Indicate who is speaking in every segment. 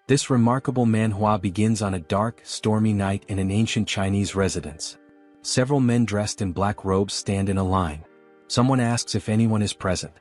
Speaker 1: This remarkable manhwa begins on a dark, stormy night in an ancient Chinese residence. Several men dressed in black robes stand in a line. Someone asks if anyone is present.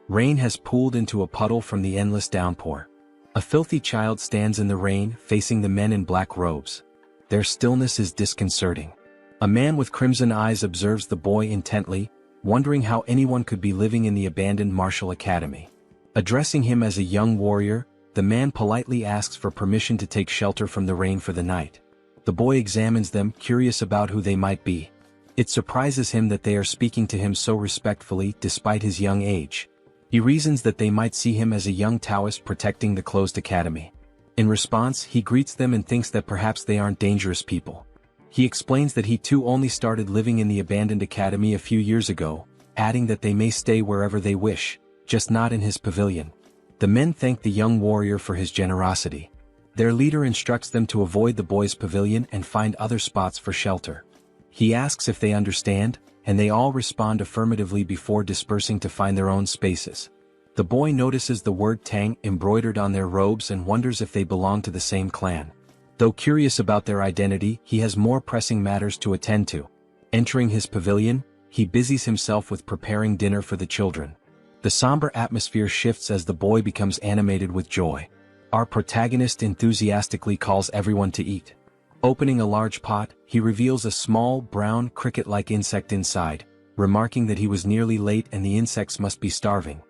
Speaker 1: Rain has pooled into a puddle from the endless downpour. A filthy child stands in the rain, facing the men in black robes. Their stillness is disconcerting. A man with crimson eyes observes the boy intently, wondering how anyone could be living in the abandoned martial academy. Addressing him as a young warrior, the man politely asks for permission to take shelter from the rain for the night. The boy examines them, curious about who they might be. It surprises him that they are speaking to him so respectfully despite his young age. He reasons that they might see him as a young Taoist protecting the closed academy. In response, he greets them and thinks that perhaps they aren't dangerous people. He explains that he too only started living in the abandoned academy a few years ago, adding that they may stay wherever they wish, just not in his pavilion. The men thank the young warrior for his generosity. Their leader instructs them to avoid the boy's pavilion and find other spots for shelter. He asks if they understand, and they all respond affirmatively before dispersing to find their own spaces. The boy notices the word Tang embroidered on their robes and wonders if they belong to the same clan. Though curious about their identity, he has more pressing matters to attend to. Entering his pavilion, he busies himself with preparing dinner for the children. The somber atmosphere shifts as the boy becomes animated with joy. Our protagonist enthusiastically calls everyone to eat. Opening a large pot, he reveals a small, brown, cricket-like insect inside, remarking that he was nearly late and the insects must be starving.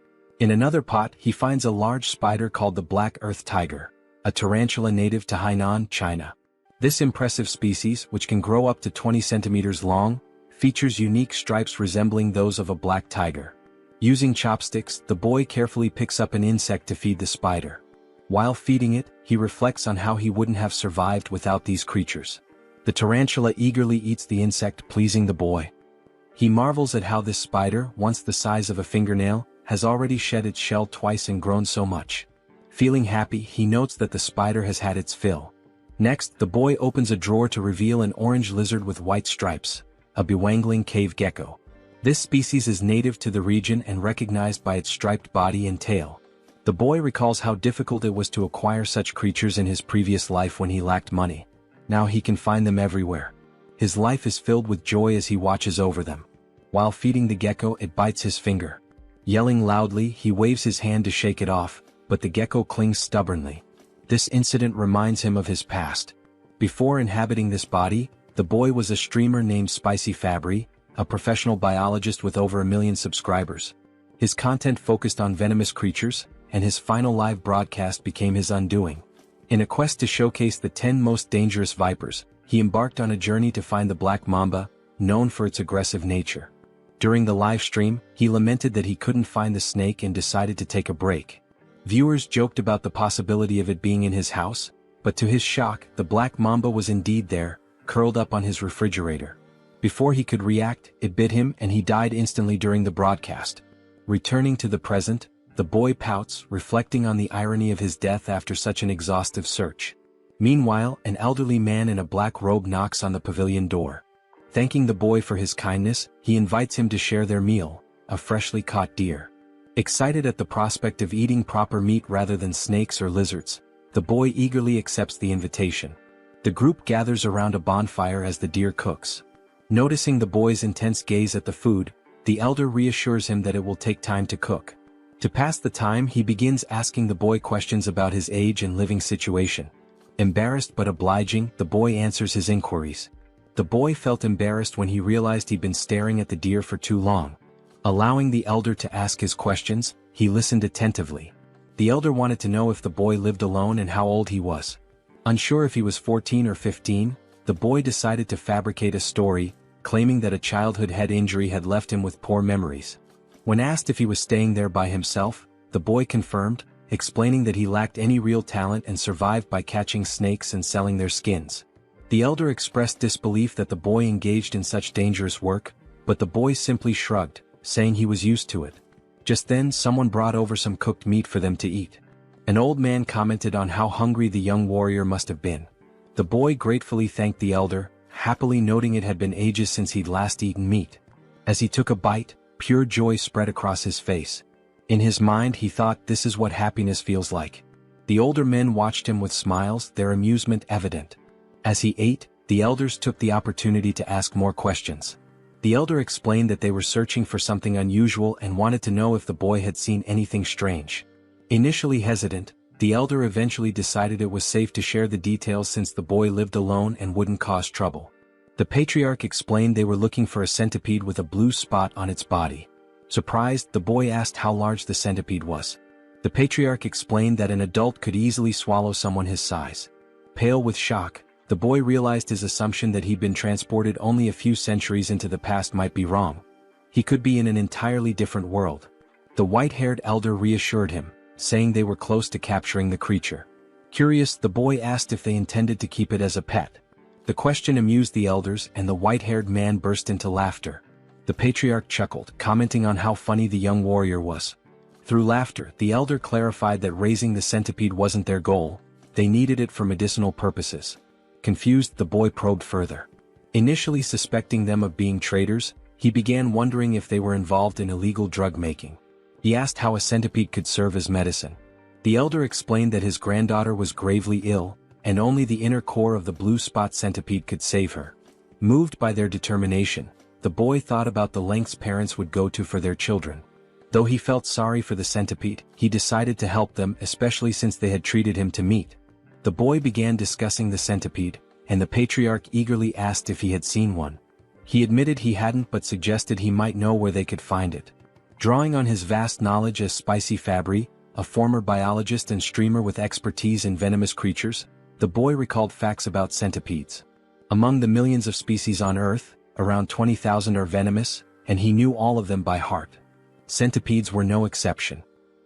Speaker 1: In another pot, he finds a large spider called the black earth tiger, a tarantula native to Hainan, China. This impressive species, which can grow up to 20 centimeters long, features unique stripes resembling those of a black tiger. Using chopsticks, the boy carefully picks up an insect to feed the spider. While feeding it, he reflects on how he wouldn't have survived without these creatures. The tarantula eagerly eats the insect, pleasing the boy. He marvels at how this spider, once the size of a fingernail, has already shed its shell twice and grown so much. Feeling happy, he notes that the spider has had its fill. Next, the boy opens a drawer to reveal an orange lizard with white stripes, a bewangling cave gecko. This species is native to the region and recognized by its striped body and tail. The boy recalls how difficult it was to acquire such creatures in his previous life when he lacked money. Now he can find them everywhere. His life is filled with joy as he watches over them. While feeding the gecko, it bites his finger. Yelling loudly, he waves his hand to shake it off, but the gecko clings stubbornly. This incident reminds him of his past. Before inhabiting this body, the boy was a streamer named Spicy Fabry, a professional biologist with over 1 million subscribers. His content focused on venomous creatures, and his final live broadcast became his undoing. In a quest to showcase the 10 most dangerous vipers, he embarked on a journey to find the black mamba, known for its aggressive nature. During the live stream, he lamented that he couldn't find the snake and decided to take a break. Viewers joked about the possibility of it being in his house, but to his shock, the black mamba was indeed there, curled up on his refrigerator. Before he could react, it bit him and he died instantly during the broadcast. Returning to the present, the boy pouts, reflecting on the irony of his death after such an exhaustive search. Meanwhile, an elderly man in a black robe knocks on the pavilion door. Thanking the boy for his kindness, he invites him to share their meal, a freshly caught deer. Excited at the prospect of eating proper meat rather than snakes or lizards, the boy eagerly accepts the invitation. The group gathers around a bonfire as the deer cooks. Noticing the boy's intense gaze at the food, the elder reassures him that it will take time to cook. To pass the time, he begins asking the boy questions about his age and living situation. Embarrassed but obliging, the boy answers his inquiries. The boy felt embarrassed when he realized he'd been staring at the deer for too long. Allowing the elder to ask his questions, he listened attentively. The elder wanted to know if the boy lived alone and how old he was. Unsure if he was 14 or 15, the boy decided to fabricate a story, claiming that a childhood head injury had left him with poor memories. When asked if he was staying there by himself, the boy confirmed, explaining that he lacked any real talent and survived by catching snakes and selling their skins. The elder expressed disbelief that the boy engaged in such dangerous work, but the boy simply shrugged, saying he was used to it. Just then, someone brought over some cooked meat for them to eat. An old man commented on how hungry the young warrior must have been. The boy gratefully thanked the elder, happily noting it had been ages since he'd last eaten meat. As he took a bite, pure joy spread across his face. In his mind, he thought, this is what happiness feels like. The older men watched him with smiles, their amusement evident. As he ate, the elders took the opportunity to ask more questions. The elder explained that they were searching for something unusual and wanted to know if the boy had seen anything strange. Initially hesitant, the elder eventually decided it was safe to share the details since the boy lived alone and wouldn't cause trouble. The patriarch explained they were looking for a centipede with a blue spot on its body. Surprised, the boy asked how large the centipede was. The patriarch explained that an adult could easily swallow someone his size. Pale with shock, the boy realized his assumption that he'd been transported only a few centuries into the past might be wrong. He could be in an entirely different world. The white-haired elder reassured him, saying they were close to capturing the creature. Curious, the boy asked if they intended to keep it as a pet. The question amused the elders and the white-haired man burst into laughter. The patriarch chuckled, commenting on how funny the young warrior was. Through laughter, the elder clarified that raising the centipede wasn't their goal, they needed it for medicinal purposes. Confused, the boy probed further. Initially suspecting them of being traitors, he began wondering if they were involved in illegal drug making. He asked how a centipede could serve as medicine. The elder explained that his granddaughter was gravely ill, and only the inner core of the blue spot centipede could save her. Moved by their determination, the boy thought about the lengths parents would go to for their children. Though he felt sorry for the centipede, he decided to help them, especially since they had treated him to meat. The boy began discussing the centipede, and the patriarch eagerly asked if he had seen one. He admitted he hadn't but suggested he might know where they could find it. Drawing on his vast knowledge as Spicy Fabry, a former biologist and streamer with expertise in venomous creatures, the boy recalled facts about centipedes. Among the millions of species on Earth, around 20,000 are venomous, and he knew all of them by heart. Centipedes were no exception.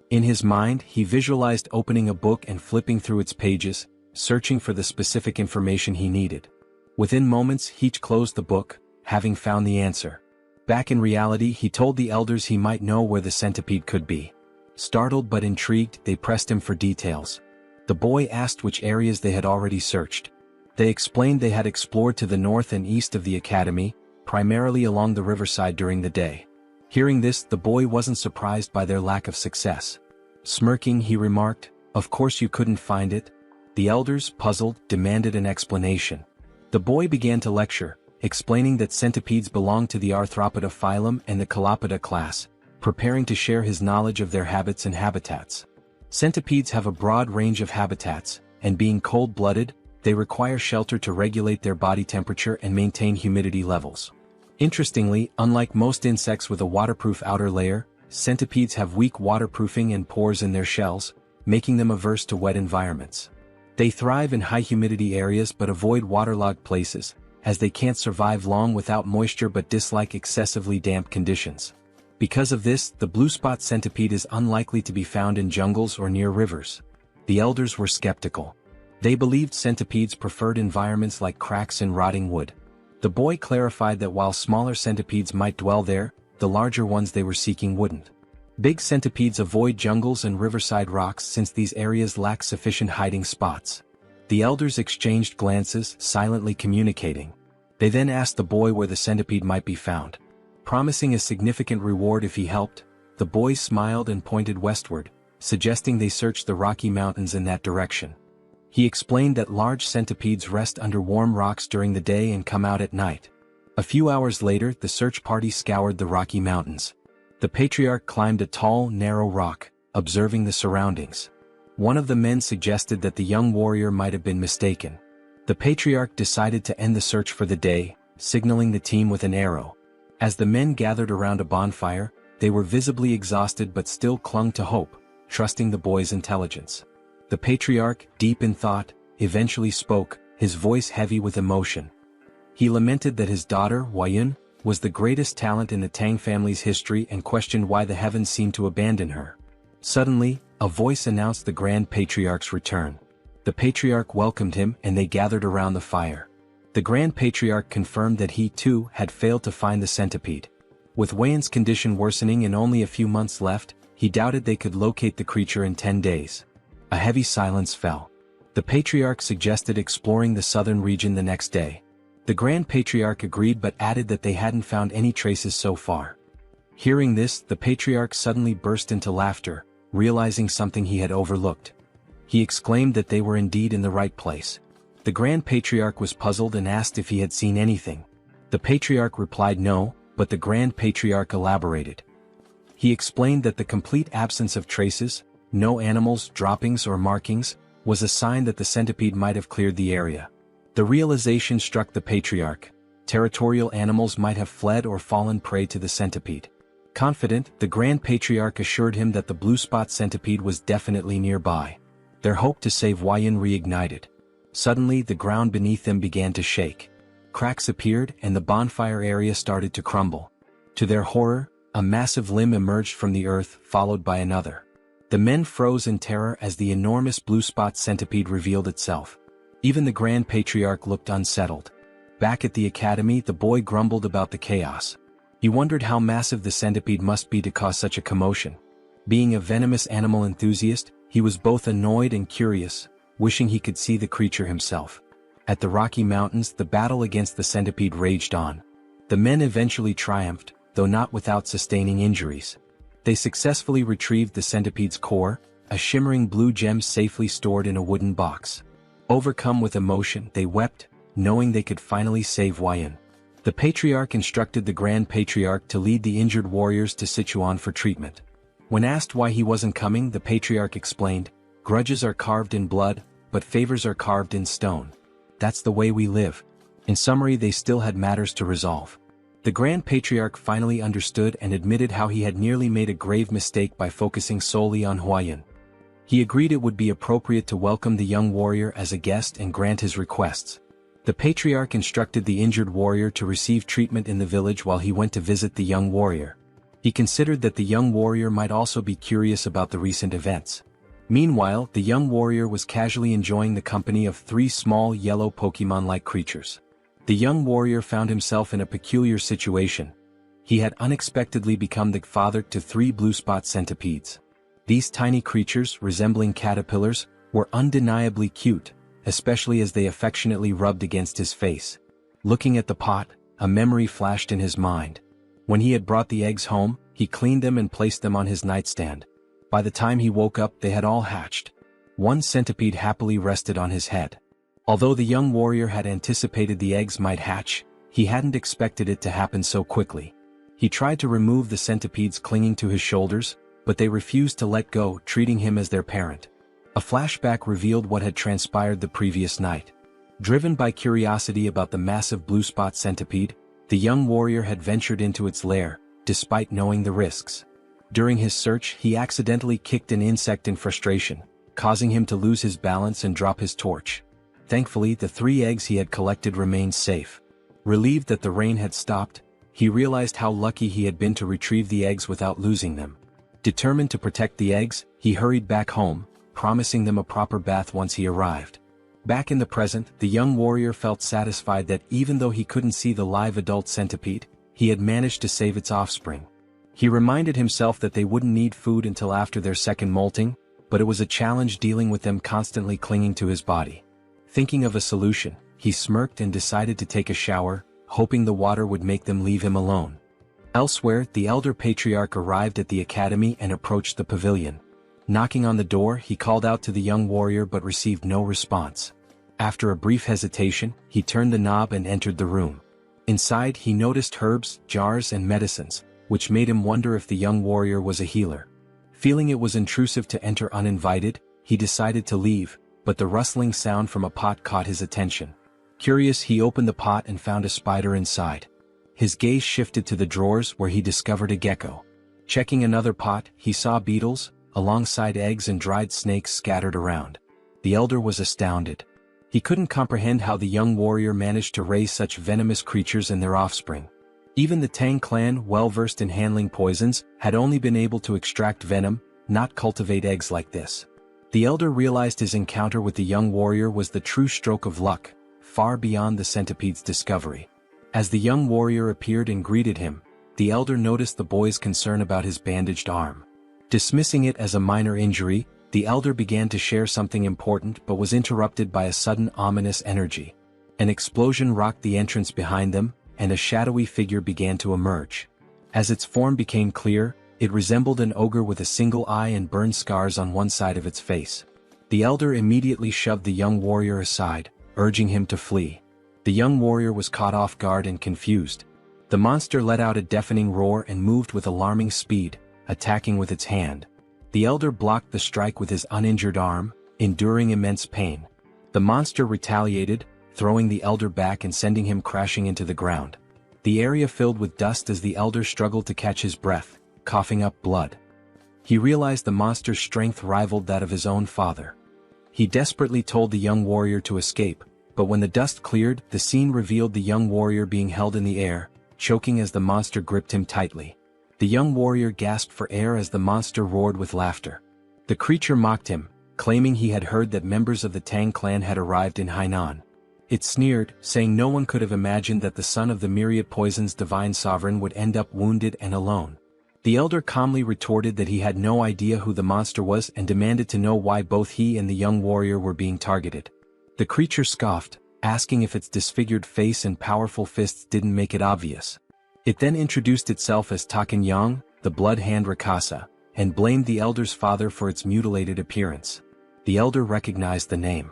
Speaker 1: In his mind, he visualized opening a book and flipping through its pages, searching for the specific information he needed. Within moments, he closed the book, having found the answer. Back in reality, he told the elders he might know where the centipede could be. Startled but intrigued, they pressed him for details. The boy asked which areas they had already searched. They explained they had explored to the north and east of the academy, primarily along the riverside during the day. Hearing this, the boy wasn't surprised by their lack of success. Smirking, he remarked, "Of course you couldn't find it." The elders, puzzled, demanded an explanation. The boy began to lecture, explaining that centipedes belong to the Arthropoda phylum and the Calopoda class, preparing to share his knowledge of their habits and habitats. Centipedes have a broad range of habitats, and being cold-blooded, they require shelter to regulate their body temperature and maintain humidity levels. Interestingly, unlike most insects with a waterproof outer layer, centipedes have weak waterproofing and pores in their shells, making them averse to wet environments. They thrive in high-humidity areas but avoid waterlogged places, as they can't survive long without moisture but dislike excessively damp conditions. Because of this, the blue spot centipede is unlikely to be found in jungles or near rivers. The elders were skeptical. They believed centipedes preferred environments like cracks in rotting wood. The boy clarified that while smaller centipedes might dwell there, the larger ones they were seeking wouldn't. Big centipedes avoid jungles and riverside rocks since these areas lack sufficient hiding spots. The elders exchanged glances, silently communicating. They then asked the boy where the centipede might be found. Promising a significant reward if he helped, the boy smiled and pointed westward, suggesting they search the Rocky Mountains in that direction. He explained that large centipedes rest under warm rocks during the day and come out at night. A few hours later, the search party scoured the Rocky Mountains. The patriarch climbed a tall, narrow rock, observing the surroundings. One of the men suggested that the young warrior might have been mistaken. The patriarch decided to end the search for the day, signaling the team with an arrow. As the men gathered around a bonfire, they were visibly exhausted but still clung to hope, trusting the boy's intelligence. The patriarch, deep in thought, eventually spoke, his voice heavy with emotion. He lamented that his daughter, Huayun, was the greatest talent in the Tang family's history and questioned why the heavens seemed to abandon her. Suddenly, a voice announced the Grand Patriarch's return. The patriarch welcomed him and they gathered around the fire. The Grand Patriarch confirmed that he too had failed to find the centipede. With Huayun's condition worsening and only a few months left, he doubted they could locate the creature in 10 days. A heavy silence fell. The patriarch suggested exploring the southern region the next day. The Grand Patriarch agreed but added that they hadn't found any traces so far. Hearing this, the patriarch suddenly burst into laughter, realizing something he had overlooked. He exclaimed that they were indeed in the right place. The Grand Patriarch was puzzled and asked if he had seen anything. The Patriarch replied no, but the Grand Patriarch elaborated. He explained that the complete absence of traces, no animals, droppings or markings, was a sign that the centipede might have cleared the area. The realization struck the Patriarch. Territorial animals might have fled or fallen prey to the centipede. Confident, the Grand Patriarch assured him that the blue spot centipede was definitely nearby. Their hope to save Huayan reignited. Suddenly the ground beneath them began to shake. Cracks appeared and the bonfire area started to crumble. To their horror, a massive limb emerged from the earth, followed by another. The men froze in terror as the enormous blue spot centipede revealed itself. Even the Grand Patriarch looked unsettled. Back at the academy, the boy grumbled about the chaos. He wondered how massive the centipede must be to cause such a commotion. Being a venomous animal enthusiast, he was both annoyed and curious, wishing he could see the creature himself. At the Rocky Mountains, the battle against the centipede raged on. The men eventually triumphed, though not without sustaining injuries. They successfully retrieved the centipede's core, a shimmering blue gem safely stored in a wooden box. Overcome with emotion, they wept, knowing they could finally save Huayan. The Patriarch instructed the Grand Patriarch to lead the injured warriors to Sichuan for treatment. When asked why he wasn't coming, the Patriarch explained, "Grudges are carved in blood, but favors are carved in stone. That's the way we live." In summary, they still had matters to resolve. The Grand Patriarch finally understood and admitted how he had nearly made a grave mistake by focusing solely on Huayan. He agreed it would be appropriate to welcome the young warrior as a guest and grant his requests. The Patriarch instructed the injured warrior to receive treatment in the village while he went to visit the young warrior. He considered that the young warrior might also be curious about the recent events. Meanwhile, the young warrior was casually enjoying the company of 3 small yellow Pokemon-like creatures. The young warrior found himself in a peculiar situation. He had unexpectedly become the father to 3 blue spot centipedes. These tiny creatures, resembling caterpillars, were undeniably cute, especially as they affectionately rubbed against his face. Looking at the pot, a memory flashed in his mind. When he had brought the eggs home, he cleaned them and placed them on his nightstand. By the time he woke up, they had all hatched. 1 centipede happily rested on his head. Although the young warrior had anticipated the eggs might hatch, he hadn't expected it to happen so quickly. He tried to remove the centipedes clinging to his shoulders, but they refused to let go, treating him as their parent. A flashback revealed what had transpired the previous night. Driven by curiosity about the massive blue spot centipede, the young warrior had ventured into its lair, despite knowing the risks. During his search, he accidentally kicked an insect in frustration, causing him to lose his balance and drop his torch. Thankfully, the 3 eggs he had collected remained safe. Relieved that the rain had stopped, he realized how lucky he had been to retrieve the eggs without losing them. Determined to protect the eggs, he hurried back home, promising them a proper bath once he arrived. Back in the present, the young warrior felt satisfied that even though he couldn't see the live adult centipede, he had managed to save its offspring. He reminded himself that they wouldn't need food until after their second molting, but it was a challenge dealing with them constantly clinging to his body. Thinking of a solution, he smirked and decided to take a shower, hoping the water would make them leave him alone. Elsewhere, the elder patriarch arrived at the academy and approached the pavilion. Knocking on the door, he called out to the young warrior but received no response. After a brief hesitation, he turned the knob and entered the room. Inside, he noticed herbs, jars and medicines, which made him wonder if the young warrior was a healer. Feeling it was intrusive to enter uninvited, he decided to leave, but the rustling sound from a pot caught his attention. Curious, he opened the pot and found a spider inside. His gaze shifted to the drawers where he discovered a gecko. Checking another pot, he saw beetles, alongside eggs and dried snakes scattered around. The elder was astounded. He couldn't comprehend how the young warrior managed to raise such venomous creatures and their offspring. Even the Tang clan, well-versed in handling poisons, had only been able to extract venom, not cultivate eggs like this. The elder realized his encounter with the young warrior was the true stroke of luck, far beyond the centipede's discovery. As the young warrior appeared and greeted him, the elder noticed the boy's concern about his bandaged arm. Dismissing it as a minor injury, the elder began to share something important but was interrupted by a sudden ominous energy. An explosion rocked the entrance behind them, and a shadowy figure began to emerge. As its form became clear, it resembled an ogre with a single eye and burn scars on one side of its face. The elder immediately shoved the young warrior aside, urging him to flee. The young warrior was caught off guard and confused. The monster let out a deafening roar and moved with alarming speed, attacking with its hand. The elder blocked the strike with his uninjured arm, enduring immense pain. The monster retaliated, throwing the elder back and sending him crashing into the ground. The area filled with dust as the elder struggled to catch his breath, coughing up blood. He realized the monster's strength rivaled that of his own father. He desperately told the young warrior to escape, but when the dust cleared, the scene revealed the young warrior being held in the air, choking as the monster gripped him tightly. The young warrior gasped for air as the monster roared with laughter. The creature mocked him, claiming he had heard that members of the Tang clan had arrived in Hainan. It sneered, saying no one could have imagined that the son of the myriad poison's divine sovereign would end up wounded and alone. The elder calmly retorted that he had no idea who the monster was and demanded to know why both he and the young warrior were being targeted. The creature scoffed, asking if its disfigured face and powerful fists didn't make it obvious. It then introduced itself as Takan Yang, the blood hand Rakasa, and blamed the elder's father for its mutilated appearance. The elder recognized the name.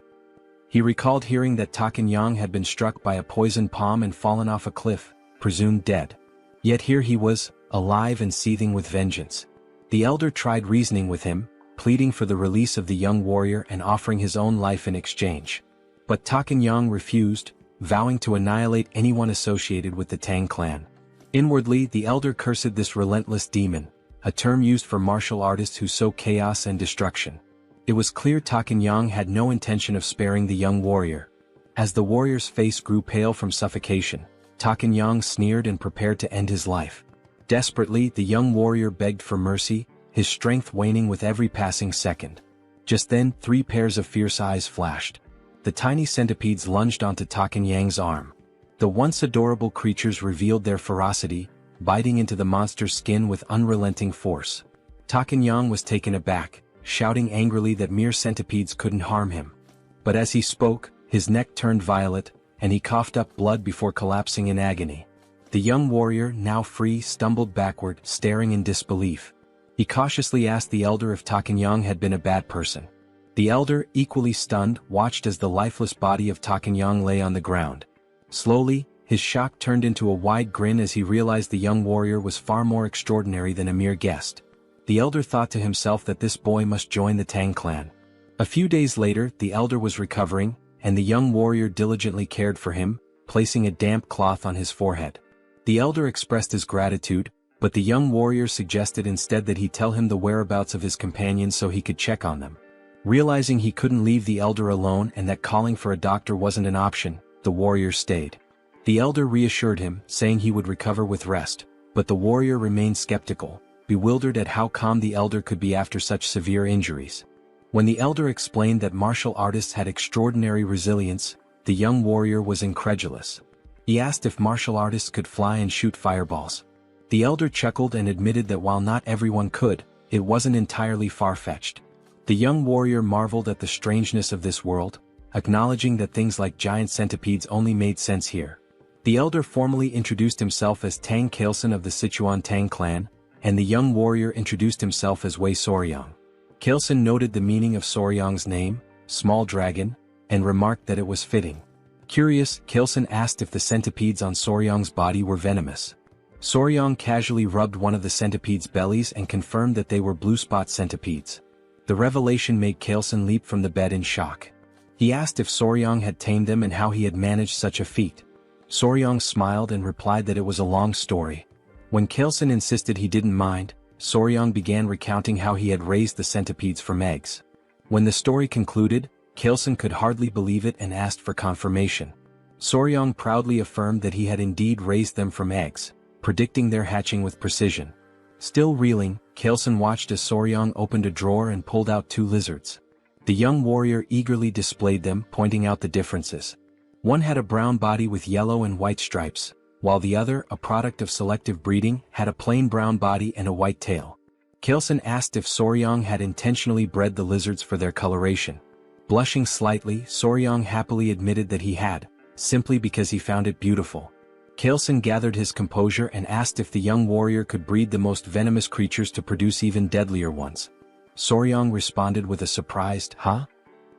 Speaker 1: He recalled hearing that Takan Yang had been struck by a poisoned palm and fallen off a cliff, presumed dead. Yet here he was, alive and seething with vengeance. The elder tried reasoning with him, pleading for the release of the young warrior and offering his own life in exchange. But Takan Yang refused, vowing to annihilate anyone associated with the Tang clan. Inwardly, the elder cursed this relentless demon, a term used for martial artists who sow chaos and destruction. It was clear Takan Yang had no intention of sparing the young warrior. As the warrior's face grew pale from suffocation, Takan Yang sneered and prepared to end his life. Desperately, the young warrior begged for mercy, his strength waning with every passing second. Just then, 3 pairs of fierce eyes flashed. The tiny centipedes lunged onto Takan Yang's arm. The once adorable creatures revealed their ferocity, biting into the monster's skin with unrelenting force. Takan Yang was taken aback, shouting angrily that mere centipedes couldn't harm him. But as he spoke, his neck turned violet, and he coughed up blood before collapsing in agony. The young warrior, now free, stumbled backward, staring in disbelief. He cautiously asked the elder if Takan Yang had been a bad person. The elder, equally stunned, watched as the lifeless body of Takan Yang lay on the ground. Slowly, his shock turned into a wide grin as he realized the young warrior was far more extraordinary than a mere guest. The elder thought to himself that this boy must join the Tang clan. A few days later, the elder was recovering, and the young warrior diligently cared for him, placing a damp cloth on his forehead. The elder expressed his gratitude, but the young warrior suggested instead that he tell him the whereabouts of his companions so he could check on them. Realizing he couldn't leave the elder alone and that calling for a doctor wasn't an option, the warrior stayed. The elder reassured him, saying he would recover with rest, but the warrior remained skeptical, bewildered at how calm the elder could be after such severe injuries. When the elder explained that martial artists had extraordinary resilience, the young warrior was incredulous. He asked if martial artists could fly and shoot fireballs. The elder chuckled and admitted that while not everyone could, it wasn't entirely far-fetched. The young warrior marveled at the strangeness of this world, acknowledging that things like giant centipedes only made sense here. The elder formally introduced himself as Tang Kailson of the Sichuan Tang clan, and the young warrior introduced himself as Wei Soryang. Kailson noted the meaning of Soryang's name, small dragon, and remarked that it was fitting. Curious, Kailson asked if the centipedes on Soryang's body were venomous. Soryang casually rubbed one of the centipedes' bellies and confirmed that they were blue spot centipedes. The revelation made Kailson leap from the bed in shock. He asked if Soryang had tamed them and how he had managed such a feat. Soryang smiled and replied that it was a long story. When Kailson insisted he didn't mind, Soryang began recounting how he had raised the centipedes from eggs. When the story concluded, Kailson could hardly believe it and asked for confirmation. Soryang proudly affirmed that he had indeed raised them from eggs, predicting their hatching with precision. Still reeling, Kailson watched as Soryang opened a drawer and pulled out 2 lizards. The young warrior eagerly displayed them, pointing out the differences. One had a brown body with yellow and white stripes, while the other, a product of selective breeding, had a plain brown body and a white tail. Kailson asked if Soryang had intentionally bred the lizards for their coloration. Blushing slightly, Soryang happily admitted that he had, simply because he found it beautiful. Kailson gathered his composure and asked if the young warrior could breed the most venomous creatures to produce even deadlier ones. Soryang responded with a surprised, "Huh?"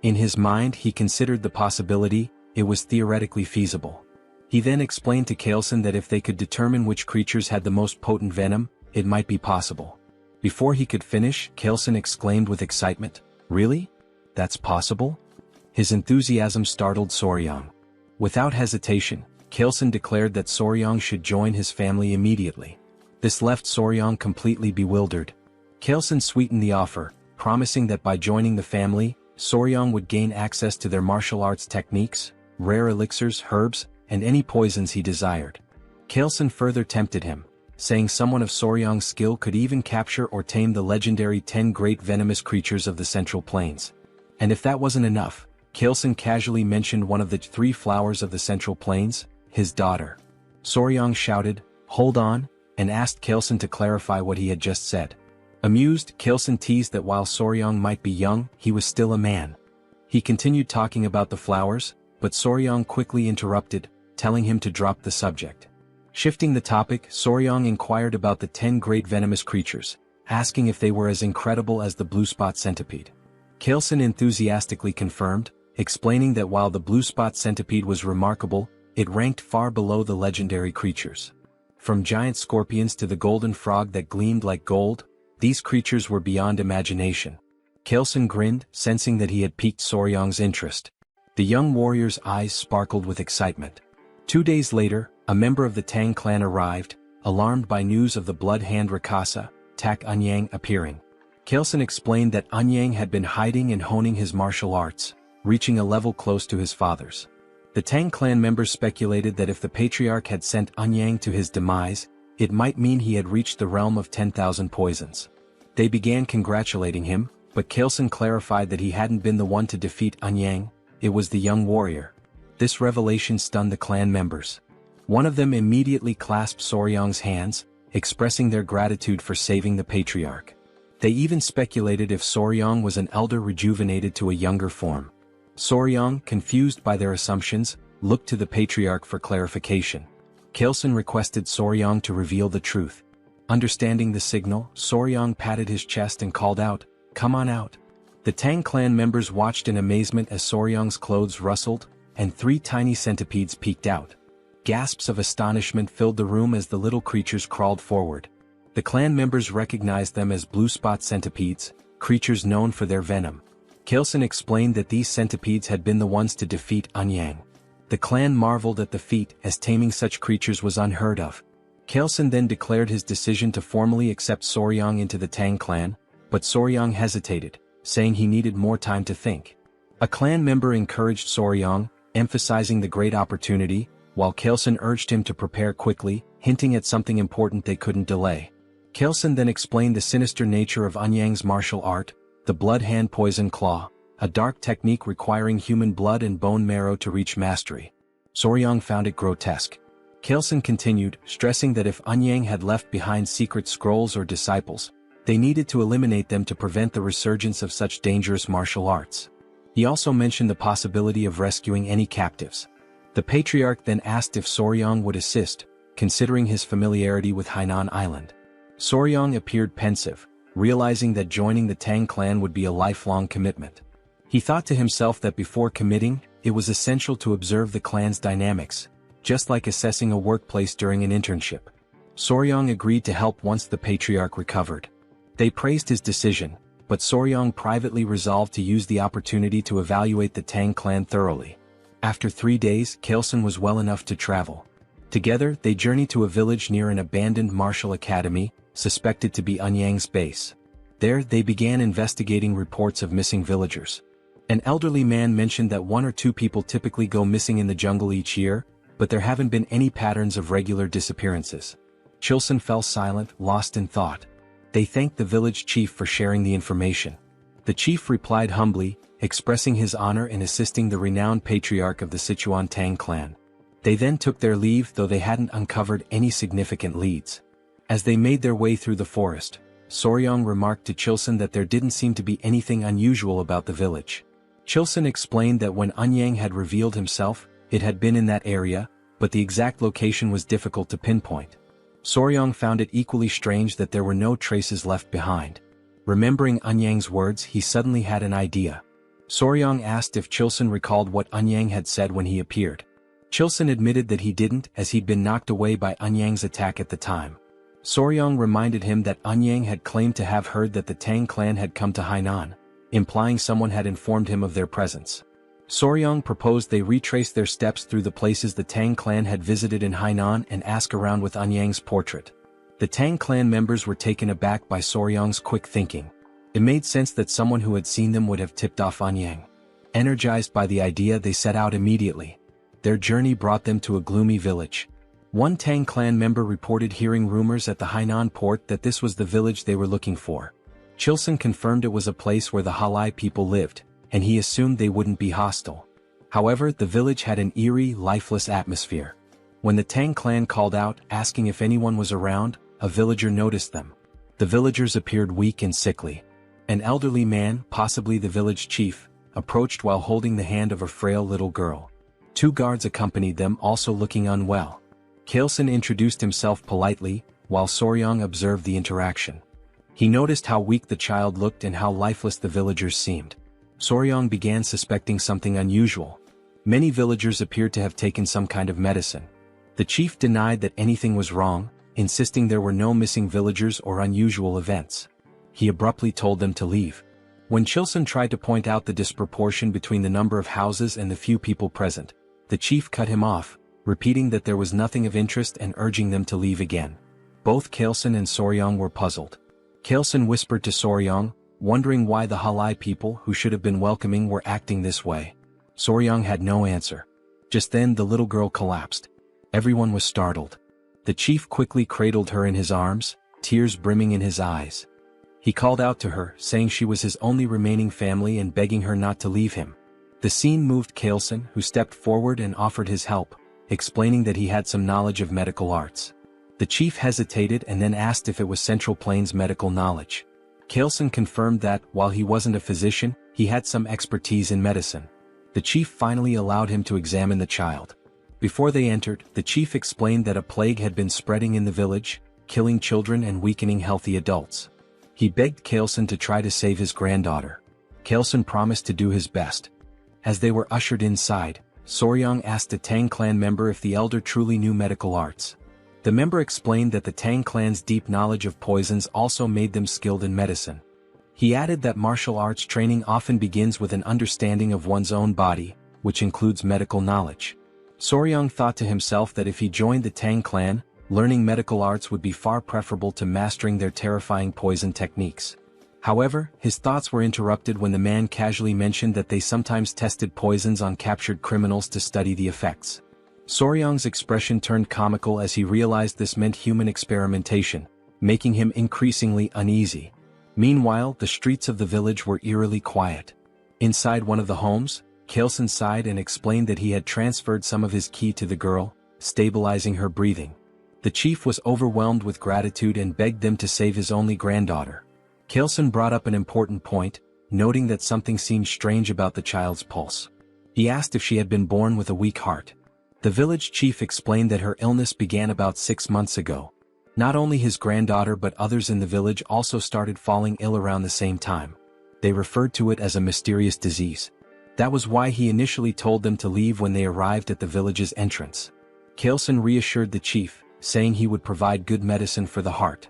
Speaker 1: In his mind he considered the possibility, it was theoretically feasible. He then explained to Kaelson that if they could determine which creatures had the most potent venom, it might be possible. Before he could finish, Kaelson exclaimed with excitement, "Really? That's possible?" His enthusiasm startled Soryang. Without hesitation, Kaelson declared that Soryang should join his family immediately. This left Soryang completely bewildered. Kaelson sweetened the offer, promising that by joining the family, Soryang would gain access to their martial arts techniques, rare elixirs, herbs, and any poisons he desired. Kaelson further tempted him, saying someone of Soryang's skill could even capture or tame the legendary 10 great venomous creatures of the Central Plains. And if that wasn't enough, Kaelson casually mentioned one of the 3 flowers of the Central Plains, his daughter. Soryang shouted, "Hold on," and asked Kaelson to clarify what he had just said. Amused, Kaelson teased that while Soryang might be young, he was still a man. He continued talking about the flowers, but Soryang quickly interrupted, telling him to drop the subject. Shifting the topic, Soryang inquired about the 10 great venomous creatures, asking if they were as incredible as the blue spot centipede. Kaelson enthusiastically confirmed, explaining that while the blue spot centipede was remarkable, it ranked far below the legendary creatures. From giant scorpions to the golden frog that gleamed like gold, these creatures were beyond imagination. Kaelson grinned, sensing that he had piqued Soryang's interest. The young warrior's eyes sparkled with excitement. 2 days later, a member of the Tang clan arrived, alarmed by news of the blood hand Rakasa, Tak Anyang appearing. Kaelson explained that Anyang had been hiding and honing his martial arts, reaching a level close to his father's. The Tang clan members speculated that if the patriarch had sent Anyang to his demise, it might mean he had reached the realm of 10,000 poisons. They began congratulating him, but Kaelson clarified that he hadn't been the one to defeat Anyang, it was the young warrior. This revelation stunned the clan members. One of them immediately clasped Soryang's hands, expressing their gratitude for saving the patriarch. They even speculated if Soryang was an elder rejuvenated to a younger form. Soryang, confused by their assumptions, looked to the patriarch for clarification. Kaelson requested Soryang to reveal the truth. Understanding the signal, Soryang patted his chest and called out, "Come on out." The Tang clan members watched in amazement as Soryang's clothes rustled, and 3 tiny centipedes peeked out. Gasps of astonishment filled the room as the little creatures crawled forward. The clan members recognized them as blue spot centipedes, creatures known for their venom. Kaelson explained that these centipedes had been the ones to defeat Anyang. The clan marveled at the feat, as taming such creatures was unheard of. Kaelson then declared his decision to formally accept Soryang into the Tang clan, but Soryang hesitated, saying he needed more time to think. A clan member encouraged Soryang, emphasizing the great opportunity, while Kaelson urged him to prepare quickly, hinting at something important they couldn't delay. Kaelson then explained the sinister nature of Anyang's martial art, the blood hand poison claw, a dark technique requiring human blood and bone marrow to reach mastery. Soryang found it grotesque. Kaelson continued, stressing that if Anyang had left behind secret scrolls or disciples, they needed to eliminate them to prevent the resurgence of such dangerous martial arts. He also mentioned the possibility of rescuing any captives. The patriarch then asked if Soryang would assist, considering his familiarity with Hainan Island. Soryang appeared pensive, realizing that joining the Tang clan would be a lifelong commitment. He thought to himself that before committing, it was essential to observe the clan's dynamics, just like assessing a workplace during an internship. Soryang agreed to help once the patriarch recovered. They praised his decision, but Soryang privately resolved to use the opportunity to evaluate the Tang clan thoroughly. After 3 days, Kaelson was well enough to travel. Together, they journeyed to a village near an abandoned martial academy, suspected to be Anyang's base. There, they began investigating reports of missing villagers. An elderly man mentioned that 1 or 2 people typically go missing in the jungle each year, but there haven't been any patterns of regular disappearances. Chilson fell silent, lost in thought. They thanked the village chief for sharing the information. The chief replied humbly, expressing his honor in assisting the renowned patriarch of the Sichuan Tang clan. They then took their leave, though they hadn't uncovered any significant leads. As they made their way through the forest, Soryang remarked to Chilson that there didn't seem to be anything unusual about the village. Chilson explained that when Anyang had revealed himself, it had been in that area, but the exact location was difficult to pinpoint. Soryang found it equally strange that there were no traces left behind. Remembering Anyang's words, he suddenly had an idea. Soryang asked if Chilson recalled what Eunhyang had said when he appeared. Chilson admitted that he didn't, as he'd been knocked away by Eunhyang's attack at the time. Soryang reminded him that Eunhyang had claimed to have heard that the Tang clan had come to Hainan, implying someone had informed him of their presence. Soryang proposed they retrace their steps through the places the Tang clan had visited in Hainan and ask around with Eunhyang's portrait. The Tang clan members were taken aback by Soryang's quick thinking. It made sense that someone who had seen them would have tipped off Eunhyang. Energized by the idea, they set out immediately. Their journey brought them to a gloomy village. One Tang clan member reported hearing rumors at the Hainan port that this was the village they were looking for. Chilson confirmed it was a place where the Halai people lived, and he assumed they wouldn't be hostile. However, the village had an eerie, lifeless atmosphere. When the Tang clan called out, asking if anyone was around, a villager noticed them. The villagers appeared weak and sickly. An elderly man, possibly the village chief, approached while holding the hand of a frail little girl. 2 guards accompanied them, also looking unwell. Chilson introduced himself politely, while Soryang observed the interaction. He noticed how weak the child looked and how lifeless the villagers seemed. Soryang began suspecting something unusual. Many villagers appeared to have taken some kind of medicine. The chief denied that anything was wrong, insisting there were no missing villagers or unusual events. He abruptly told them to leave. When Chilson tried to point out the disproportion between the number of houses and the few people present, the chief cut him off, repeating that there was nothing of interest and urging them to leave again. Both Chilson and Soryang were puzzled. Chilson whispered to Soryang, wondering why the Halai people who should have been welcoming were acting this way. Soryang had no answer. Just then the little girl collapsed. Everyone was startled. The chief quickly cradled her in his arms, tears brimming in his eyes. He called out to her, saying she was his only remaining family and begging her not to leave him. The scene moved Chilson, who stepped forward and offered his help, explaining that he had some knowledge of medical arts. The chief hesitated and then asked if it was Central Plains medical knowledge. Chilson confirmed that, while he wasn't a physician, he had some expertise in medicine. The chief finally allowed him to examine the child. Before they entered, the chief explained that a plague had been spreading in the village, killing children and weakening healthy adults. He begged Chilson to try to save his granddaughter. Chilson promised to do his best. As they were ushered inside, Soryang asked a Tang clan member if the elder truly knew medical arts. The member explained that the Tang clan's deep knowledge of poisons also made them skilled in medicine. He added that martial arts training often begins with an understanding of one's own body, which includes medical knowledge. Soryang thought to himself that if he joined the Tang clan, learning medical arts would be far preferable to mastering their terrifying poison techniques. However, his thoughts were interrupted when the man casually mentioned that they sometimes tested poisons on captured criminals to study the effects. Soryang's expression turned comical as he realized this meant human experimentation, making him increasingly uneasy. Meanwhile, the streets of the village were eerily quiet. Inside one of the homes, Chilson sighed and explained that he had transferred some of his ki to the girl, stabilizing her breathing. The chief was overwhelmed with gratitude and begged them to save his only granddaughter. Chilson brought up an important point, noting that something seemed strange about the child's pulse. He asked if she had been born with a weak heart. The village chief explained that her illness began about 6 months ago. Not only his granddaughter but others in the village also started falling ill around the same time. They referred to it as a mysterious disease. That was why he initially told them to leave when they arrived at the village's entrance. Chilson reassured the chief, saying he would provide good medicine for the heart.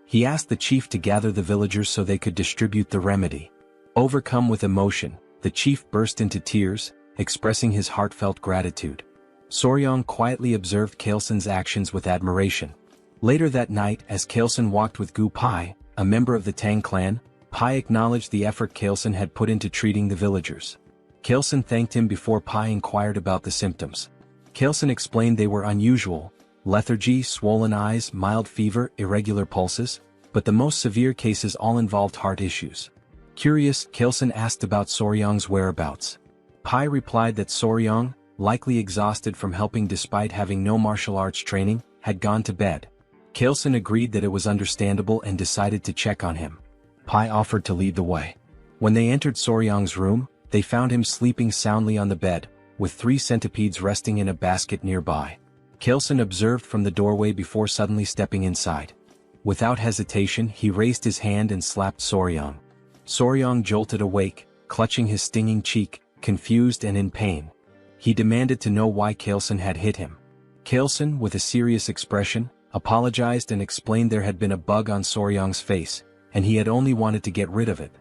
Speaker 1: He asked the chief to gather the villagers so they could distribute the remedy. Overcome with emotion, the chief burst into tears, expressing his heartfelt gratitude. Soryang quietly observed Chilson's actions with admiration. Later that night, as Chilson walked with Gu Pai, a member of the Tang clan, Pai acknowledged the effort Chilson had put into treating the villagers. Chilson thanked him before Pai inquired about the symptoms. Chilson explained they were unusual: lethargy, swollen eyes, mild fever, irregular pulses, but the most severe cases all involved heart issues. Curious, Chilson asked about Soryang's whereabouts. Pai replied that Soryang, likely exhausted from helping despite having no martial arts training, had gone to bed. Chilson agreed that it was understandable and decided to check on him. Pai offered to lead the way. When they entered Soryang's room, they found him sleeping soundly on the bed, with 3 centipedes resting in a basket nearby. Chilson observed from the doorway before suddenly stepping inside. Without hesitation, he raised his hand and slapped Soryang. Soryang jolted awake, clutching his stinging cheek, confused and in pain. He demanded to know why Kailson had hit him. Kailson, with a serious expression, apologized and explained there had been a bug on Soryong's face, and he had only wanted to get rid of it.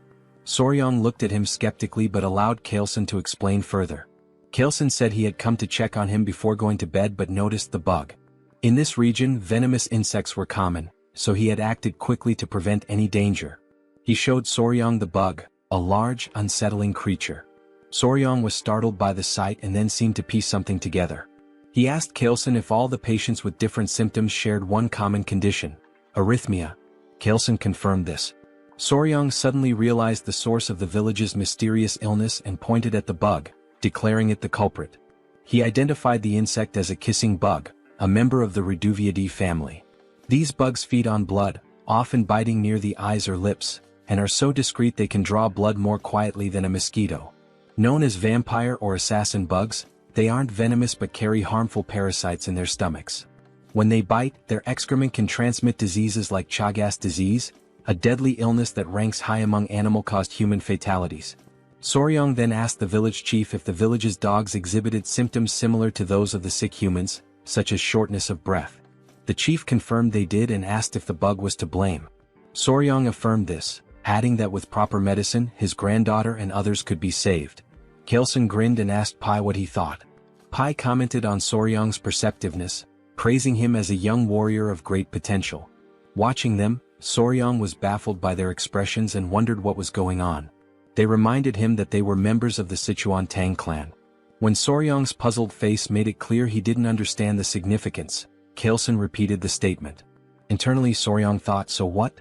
Speaker 1: Soryong looked at him skeptically but allowed Kailson to explain further. Kailson said he had come to check on him before going to bed but noticed the bug. In this region, venomous insects were common, so he had acted quickly to prevent any danger. He showed Soryong the bug, a large, unsettling creature. Soryong was startled by the sight and then seemed to piece something together. He asked Kailson if all the patients with different symptoms shared one common condition: arrhythmia. Kailson confirmed this. Soryong suddenly realized the source of the village's mysterious illness and pointed at the bug, declaring it the culprit. He identified the insect as a kissing bug, a member of the Reduviidae family. These bugs feed on blood, often biting near the eyes or lips, and are so discreet they can draw blood more quietly than a mosquito. Known as vampire or assassin bugs, they aren't venomous but carry harmful parasites in their stomachs. When they bite, their excrement can transmit diseases like Chagas disease, a deadly illness that ranks high among animal-caused human fatalities. Soryong then asked the village chief if the village's dogs exhibited symptoms similar to those of the sick humans, such as shortness of breath. The chief confirmed they did and asked if the bug was to blame. Soryong affirmed this, adding that with proper medicine, his granddaughter and others could be saved. Kailson grinned and asked Pai what he thought. Pai commented on Soryong's perceptiveness, praising him as a young warrior of great potential. Watching them, Soryong was baffled by their expressions and wondered what was going on. They reminded him that they were members of the Sichuan Tang clan. When Soryong's puzzled face made it clear he didn't understand the significance, Kailson repeated the statement. Internally Soryong thought, so what?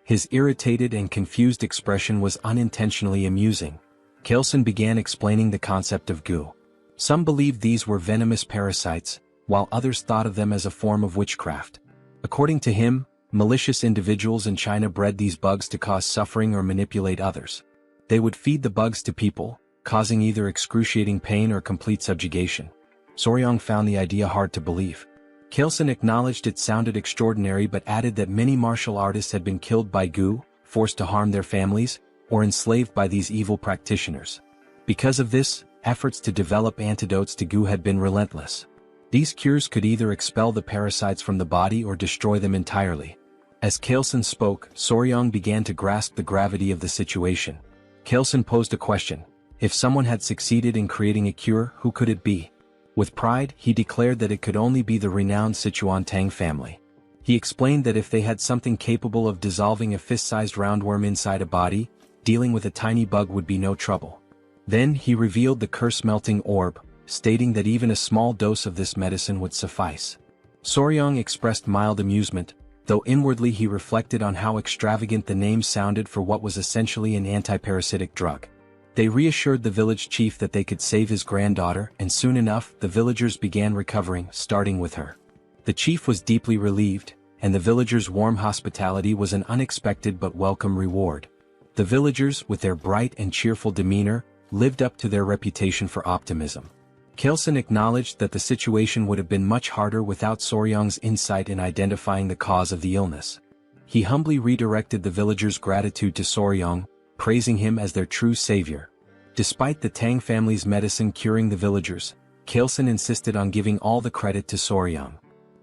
Speaker 1: His irritated and confused expression was unintentionally amusing. Kailson began explaining the concept of goo. Some believed these were venomous parasites, while others thought of them as a form of witchcraft. According to him, malicious individuals in China bred these bugs to cause suffering or manipulate others. They would feed the bugs to people, causing either excruciating pain or complete subjugation. Soryong found the idea hard to believe. Kailson acknowledged it sounded extraordinary but added that many martial artists had been killed by goo, forced to harm their families, or enslaved by these evil practitioners. Because of this, efforts to develop antidotes to goo had been relentless. These cures could either expel the parasites from the body or destroy them entirely. As Kailson spoke, Soryong began to grasp the gravity of the situation. Kailson posed a question. If someone had succeeded in creating a cure, who could it be? With pride, he declared that it could only be the renowned Sichuan Tang family. He explained that if they had something capable of dissolving a fist-sized roundworm inside a body, dealing with a tiny bug would be no trouble. Then he revealed the curse-melting orb, stating that even a small dose of this medicine would suffice. Soryong expressed mild amusement, though inwardly he reflected on how extravagant the name sounded for what was essentially an antiparasitic drug. They reassured the village chief that they could save his granddaughter, and soon enough the villagers began recovering, starting with her. The chief was deeply relieved, and the villagers' warm hospitality was an unexpected but welcome reward. The villagers, with their bright and cheerful demeanor, lived up to their reputation for optimism. Kailson acknowledged that the situation would have been much harder without Soryong's insight in identifying the cause of the illness. He humbly redirected the villagers' gratitude to Soryong, praising him as their true savior. Despite the Tang family's medicine curing the villagers, Kailson insisted on giving all the credit to Soryong.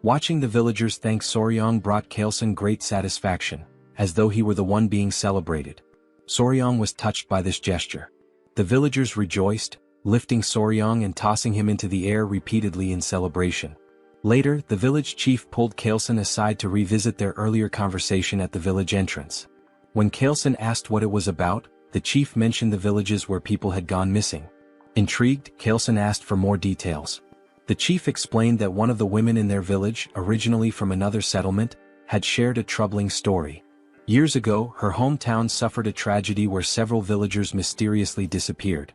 Speaker 1: Watching the villagers thank Soryong brought Kailson great satisfaction, as though he were the one being celebrated. Soryong was touched by this gesture. The villagers rejoiced, lifting Soryong and tossing him into the air repeatedly in celebration. Later, the village chief pulled Kailson aside to revisit their earlier conversation at the village entrance. When Kailson asked what it was about, the chief mentioned the villages where people had gone missing. Intrigued, Kailson asked for more details. The chief explained that one of the women in their village, originally from another settlement, had shared a troubling story. Years ago, her hometown suffered a tragedy where several villagers mysteriously disappeared.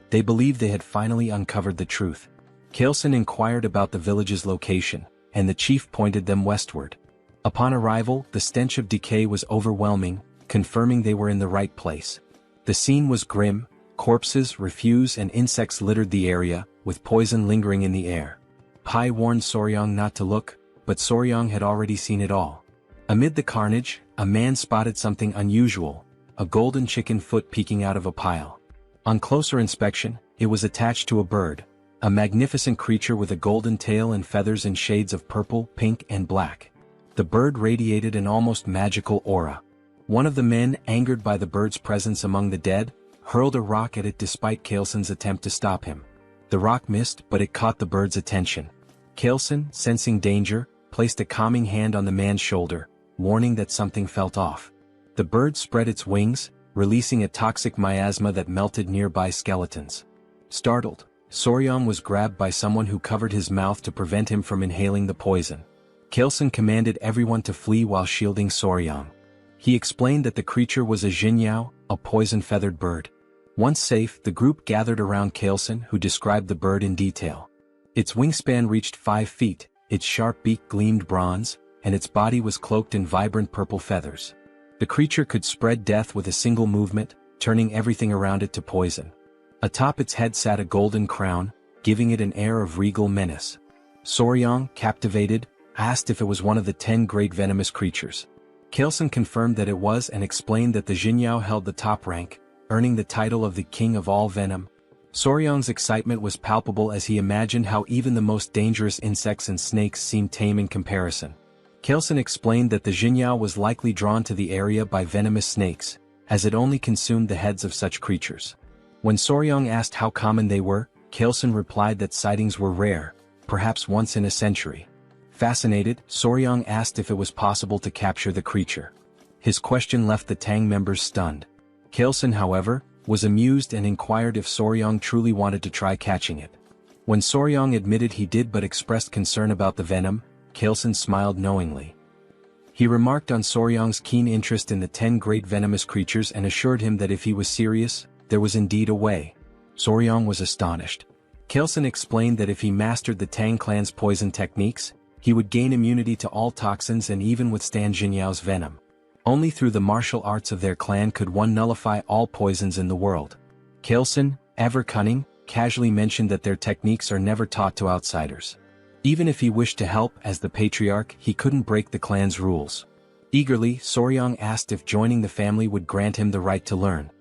Speaker 1: They believed they had finally uncovered the truth. Kailson inquired about the village's location, and the chief pointed them westward. Upon arrival, the stench of decay was overwhelming, confirming they were in the right place. The scene was grim. Corpses, refuse and insects littered the area, with poison lingering in the air. Pai warned Soryong not to look, but Soryong had already seen it all. Amid the carnage, a man spotted something unusual, a golden chicken foot peeking out of a pile. On closer inspection, it was attached to a bird, a magnificent creature with a golden tail and feathers in shades of purple, pink, and black. The bird radiated an almost magical aura. One of the men, angered by the bird's presence among the dead, hurled a rock at it despite Kailsun's attempt to stop him. The rock missed, but it caught the bird's attention. Kailsun, sensing danger, placed a calming hand on the man's shoulder, warning that something felt off. The bird spread its wings, releasing a toxic miasma that melted nearby skeletons. Startled, Soryang was grabbed by someone who covered his mouth to prevent him from inhaling the poison. Kailsun commanded everyone to flee while shielding Soryang. He explained that the creature was a jinyao, a poison-feathered bird. Once safe, the group gathered around Kailsun, who described the bird in detail. Its wingspan reached 5 feet, its sharp beak gleamed bronze, and its body was cloaked in vibrant purple feathers. The creature could spread death with a single movement, turning everything around it to poison. Atop its head sat a golden crown, giving it an air of regal menace. Soryang, captivated, asked if it was one of the 10 great venomous creatures. Kailsun confirmed that it was and explained that the jinyao held the top rank, earning the title of the king of all venom. Soryang's excitement was palpable as he imagined how even the most dangerous insects and snakes seemed tame in comparison. Kailsun explained that the jinyao was likely drawn to the area by venomous snakes, as it only consumed the heads of such creatures. When Soryang asked how common they were, Kailsun replied that sightings were rare, perhaps once in a century. Fascinated, Soryang asked if it was possible to capture the creature. His question left the Tang members stunned. Kailsun, however, was amused and inquired if Soryang truly wanted to try catching it. When Soryang admitted he did but expressed concern about the venom, Kailsun smiled knowingly. He remarked on Soryang's keen interest in the 10 great venomous creatures and assured him that if he was serious, there was indeed a way. Soryang was astonished. Kailsun explained that if he mastered the Tang clan's poison techniques, he would gain immunity to all toxins and even withstand Jinyao's venom. Only through the martial arts of their clan could one nullify all poisons in the world. Kailsun, ever cunning, casually mentioned that their techniques are never taught to outsiders. Even if he wished to help as the patriarch, he couldn't break the clan's rules. Eagerly, Soryang asked if joining the family would grant him the right to learn.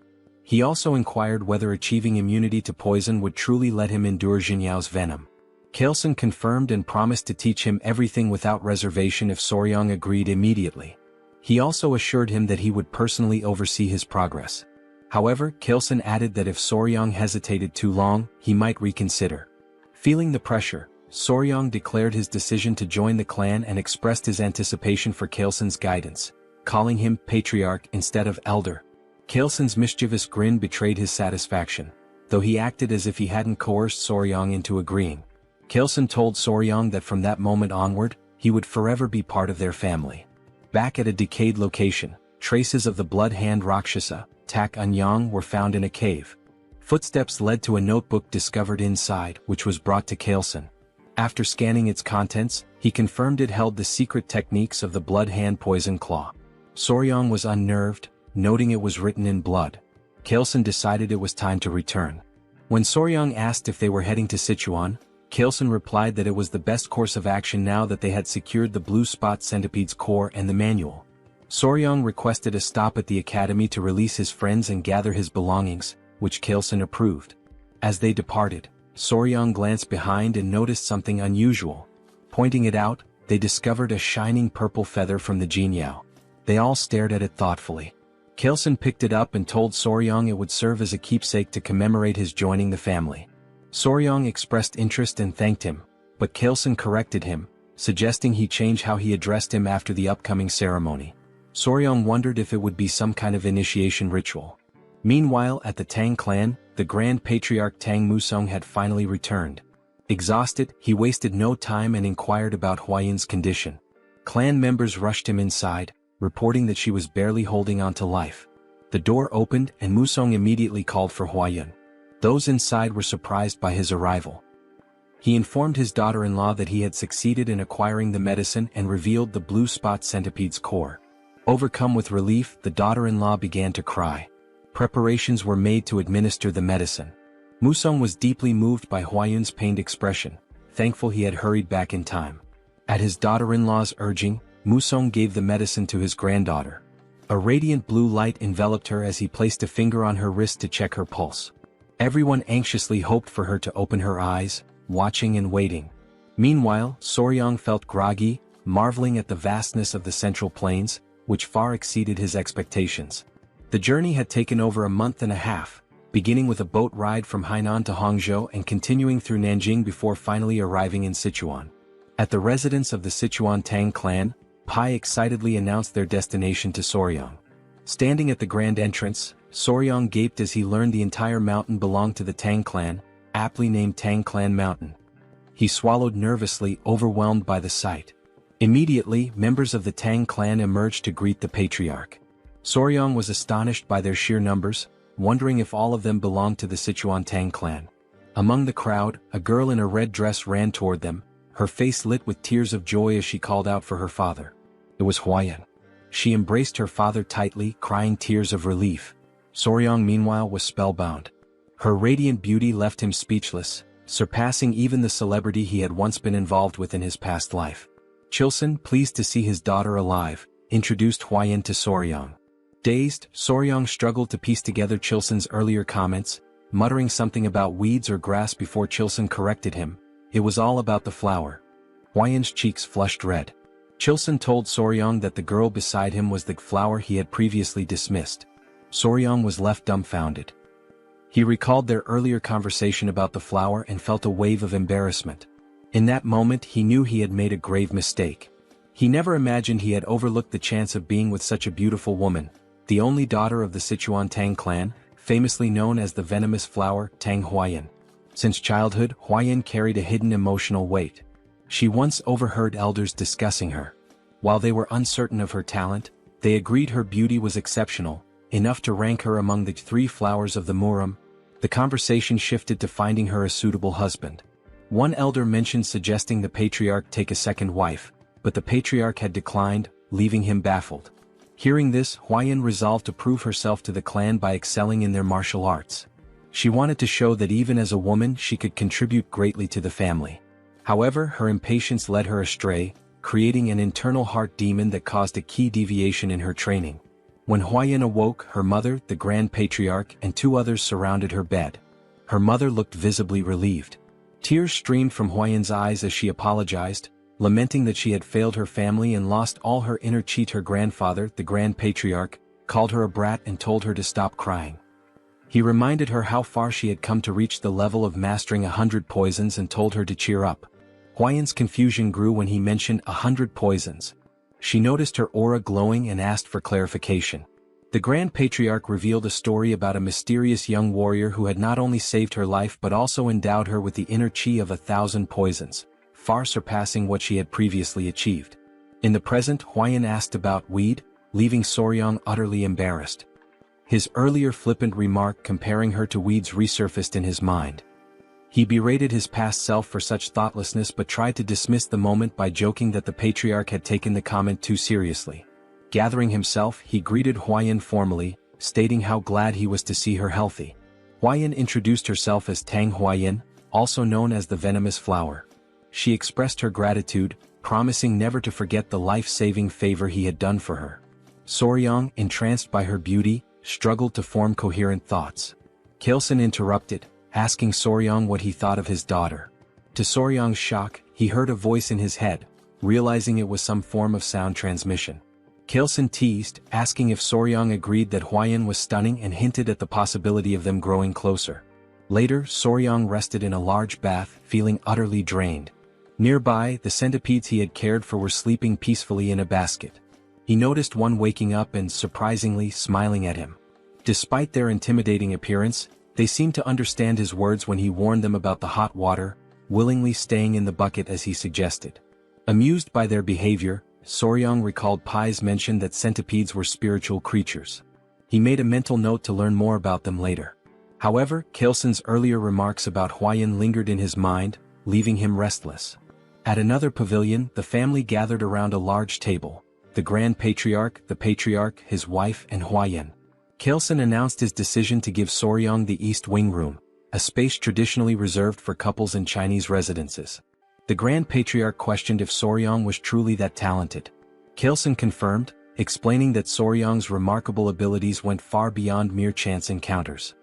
Speaker 1: He also inquired whether achieving immunity to poison would truly let him endure Jinyao's venom. Kailsun confirmed and promised to teach him everything without reservation if Soryang agreed immediately. He also assured him that he would personally oversee his progress. However, Kailsun added that if Soryang hesitated too long, he might reconsider. Feeling the pressure, Soryang declared his decision to join the clan and expressed his anticipation for Kailsun's guidance, calling him patriarch instead of elder. Kailsun's mischievous grin betrayed his satisfaction, though he acted as if he hadn't coerced Soryang into agreeing. Kailsun told Soryang that from that moment onward, he would forever be part of their family. Back at a decayed location, traces of the blood hand Rakshasa, Tak Anyang, were found in a cave. Footsteps led to a notebook discovered inside, which was brought to Kailsun. After scanning its contents, he confirmed it held the secret techniques of the blood hand poison claw. Soryang was unnerved, noting it was written in blood. Kailsun decided it was time to return. When Soryang asked if they were heading to Sichuan, Kailsun replied that it was the best course of action now that they had secured the blue spot centipede's core and the manual. Soryang requested a stop at the academy to release his friends and gather his belongings, which Kailsun approved. As they departed, Soryang glanced behind and noticed something unusual. Pointing it out, they discovered a shining purple feather from the jinyao. They all stared at it thoughtfully. Kailsun picked it up and told Soryang it would serve as a keepsake to commemorate his joining the family. Soryang expressed interest and thanked him, but Kailsun corrected him, suggesting he change how he addressed him after the upcoming ceremony. Soryang wondered if it would be some kind of initiation ritual. Meanwhile, at the Tang clan, the Grand Patriarch Tang Musong had finally returned. Exhausted, he wasted no time and inquired about Huayun's condition. Clan members rushed him inside, reporting that she was barely holding on to life. The door opened and Musong immediately called for Huayun. Those inside were surprised by his arrival. He informed his daughter-in-law that he had succeeded in acquiring the medicine and revealed the blue spot centipede's core. Overcome with relief, the daughter-in-law began to cry. Preparations were made to administer the medicine. Musong was deeply moved by Huayun's pained expression, thankful he had hurried back in time. At his daughter-in-law's urging, Musong gave the medicine to his granddaughter. A radiant blue light enveloped her as he placed a finger on her wrist to check her pulse. Everyone anxiously hoped for her to open her eyes, watching and waiting. Meanwhile, Soryang felt groggy, marveling at the vastness of the Central Plains, which far exceeded his expectations. The journey had taken over a month and a half, beginning with a boat ride from Hainan to Hangzhou and continuing through Nanjing before finally arriving in Sichuan. At the residence of the Sichuan Tang clan, Pai excitedly announced their destination to Soryang. Standing at the grand entrance, Soryang gaped as he learned the entire mountain belonged to the Tang clan, aptly named Tang Clan Mountain. He swallowed nervously, overwhelmed by the sight. Immediately, members of the Tang clan emerged to greet the patriarch. Soryang was astonished by their sheer numbers, wondering if all of them belonged to the Sichuan Tang clan. Among the crowd, a girl in a red dress ran toward them, her face lit with tears of joy as she called out for her father. It was Huayan. She embraced her father tightly, crying tears of relief. Soryang meanwhile was spellbound. Her radiant beauty left him speechless, surpassing even the celebrity he had once been involved with in his past life. Chilson, pleased to see his daughter alive, introduced Huayan to Soryang. Dazed, Soryang struggled to piece together Chilson's earlier comments, muttering something about weeds or grass before Chilson corrected him. It was all about the flower. Huayan's cheeks flushed red. Chilson told Soryang that the girl beside him was the flower he had previously dismissed. Soryang was left dumbfounded. He recalled their earlier conversation about the flower and felt a wave of embarrassment. In that moment he knew he had made a grave mistake. He never imagined he had overlooked the chance of being with such a beautiful woman, the only daughter of the Sichuan Tang clan, famously known as the venomous flower, Tang Huayan. Since childhood, Huayan carried a hidden emotional weight. She once overheard elders discussing her. While they were uncertain of her talent, they agreed her beauty was exceptional, enough to rank her among the 3 flowers of the Muram. The conversation shifted to finding her a suitable husband. One elder mentioned suggesting the patriarch take a second wife, but the patriarch had declined, leaving him baffled. Hearing this, Huayan resolved to prove herself to the clan by excelling in their martial arts. She wanted to show that even as a woman she could contribute greatly to the family. However, her impatience led her astray, creating an internal heart demon that caused a key deviation in her training. When Huayan awoke, her mother, the Grand Patriarch, and 2 others surrounded her bed. Her mother looked visibly relieved. Tears streamed from Huayan's eyes as she apologized, lamenting that she had failed her family and lost all her inner cheat. Her grandfather, the Grand Patriarch, called her a brat and told her to stop crying. He reminded her how far she had come to reach the level of mastering 100 poisons and told her to cheer up. Huayan's confusion grew when he mentioned 100 poisons. She noticed her aura glowing and asked for clarification. The Grand Patriarch revealed a story about a mysterious young warrior who had not only saved her life but also endowed her with the inner chi of 1,000 poisons, far surpassing what she had previously achieved. In the present, Huayan asked about weed, leaving Soryang utterly embarrassed. His earlier flippant remark comparing her to weeds resurfaced in his mind. He berated his past self for such thoughtlessness but tried to dismiss the moment by joking that the patriarch had taken the comment too seriously. Gathering himself, he greeted Huayan formally, stating how glad he was to see her healthy. Huayan introduced herself as Tang Huayan, also known as the venomous flower. She expressed her gratitude, promising never to forget the life-saving favor he had done for her. Soryang, entranced by her beauty, struggled to form coherent thoughts. Kaleson interrupted, asking Soryang what he thought of his daughter. To Soryang's shock, he heard a voice in his head, realizing it was some form of sound transmission. Kaleson teased, asking if Soryang agreed that Huayan was stunning and hinted at the possibility of them growing closer. Later, Soryang rested in a large bath, feeling utterly drained. Nearby, the centipedes he had cared for were sleeping peacefully in a basket. He noticed one waking up and, surprisingly, smiling at him. Despite their intimidating appearance, they seemed to understand his words when he warned them about the hot water, willingly staying in the bucket as he suggested. Amused by their behavior, Soryang recalled Pai's mention that centipedes were spiritual creatures. He made a mental note to learn more about them later. However, Kaleson's earlier remarks about Huayan lingered in his mind, leaving him restless. At another pavilion, the family gathered around a large table. The Grand Patriarch, the Patriarch, his wife, and Huayan. Kaleson announced his decision to give Soryang the East Wing Room, a space traditionally reserved for couples in Chinese residences. The Grand Patriarch questioned if Soryang was truly that talented. Kaleson confirmed, explaining that Soryang's remarkable abilities went far beyond mere chance encounters.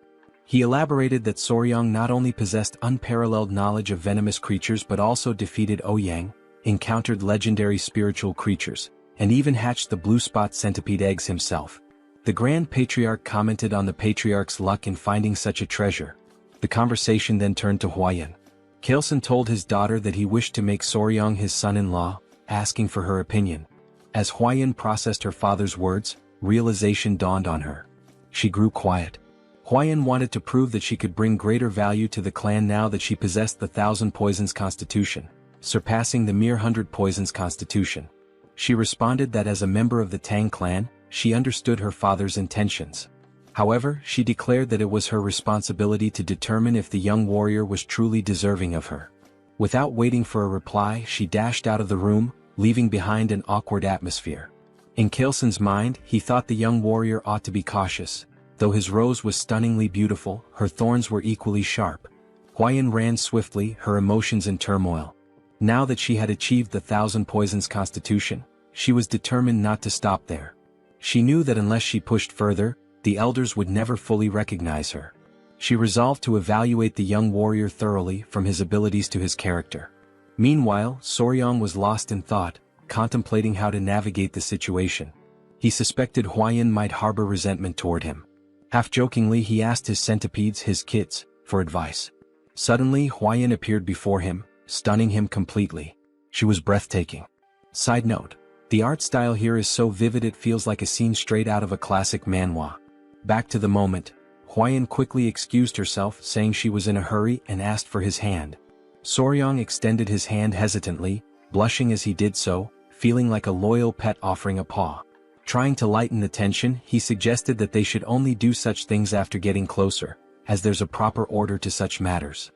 Speaker 1: He elaborated that Soryang not only possessed unparalleled knowledge of venomous creatures but also defeated Ouyang, encountered legendary spiritual creatures, and even hatched the blue spot centipede eggs himself. The Grand Patriarch commented on the Patriarch's luck in finding such a treasure. The conversation then turned to Huayan. Kaleson told his daughter that he wished to make Soryang his son-in-law, asking for her opinion. As Huayan processed her father's words, realization dawned on her. She grew quiet. Huayan wanted to prove that she could bring greater value to the clan now that she possessed the 1,000 poisons constitution, surpassing the mere 100 poisons constitution. She responded that as a member of the Tang clan, she understood her father's intentions. However, she declared that it was her responsibility to determine if the young warrior was truly deserving of her. Without waiting for a reply, she dashed out of the room, leaving behind an awkward atmosphere. In Kaleson's mind, he thought the young warrior ought to be cautious. Though his rose was stunningly beautiful, her thorns were equally sharp. Huayan ran swiftly, her emotions in turmoil. Now that she had achieved the 1,000 poisons constitution, she was determined not to stop there. She knew that unless she pushed further, the elders would never fully recognize her. She resolved to evaluate the young warrior thoroughly, from his abilities to his character. Meanwhile, Soryang was lost in thought, contemplating how to navigate the situation. He suspected Huayan might harbor resentment toward him. Half-jokingly he asked his centipedes, his kids, for advice. Suddenly Huayan appeared before him, stunning him completely. She was breathtaking. Side note: the art style here is so vivid it feels like a scene straight out of a classic manhwa. Back to the moment, Huayan quickly excused herself, saying she was in a hurry, and asked for his hand. Soryang extended his hand hesitantly, blushing as he did so, feeling like a loyal pet offering a paw. Trying to lighten the tension, he suggested that they should only do such things after getting closer, as there's a proper order to such matters.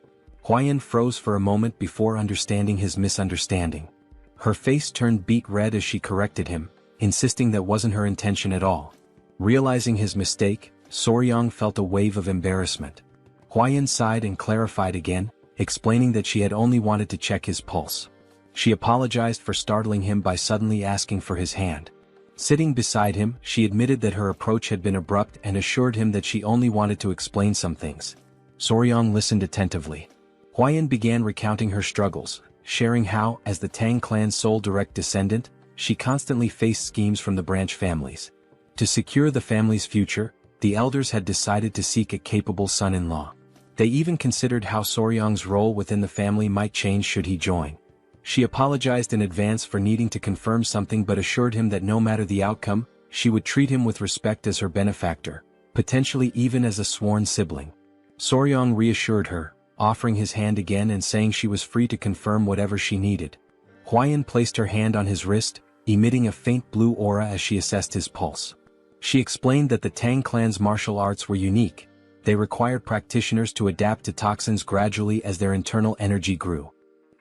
Speaker 1: Huayan froze for a moment before understanding his misunderstanding. Her face turned beet red as she corrected him, insisting that wasn't her intention at all. Realizing his mistake, Soryang felt a wave of embarrassment. Huayan sighed and clarified again, explaining that she had only wanted to check his pulse. She apologized for startling him by suddenly asking for his hand. Sitting beside him, she admitted that her approach had been abrupt and assured him that she only wanted to explain some things. Soryang listened attentively. Huayan began recounting her struggles, sharing how, as the Tang clan's sole direct descendant, she constantly faced schemes from the branch families. To secure the family's future, the elders had decided to seek a capable son-in-law. They even considered how Soryang's role within the family might change should he join. She apologized in advance for needing to confirm something but assured him that no matter the outcome, she would treat him with respect as her benefactor, potentially even as a sworn sibling. Soryang reassured her, offering his hand again and saying she was free to confirm whatever she needed. Huayan placed her hand on his wrist, emitting a faint blue aura as she assessed his pulse. She explained that the Tang clan's martial arts were unique. They required practitioners to adapt to toxins gradually as their internal energy grew.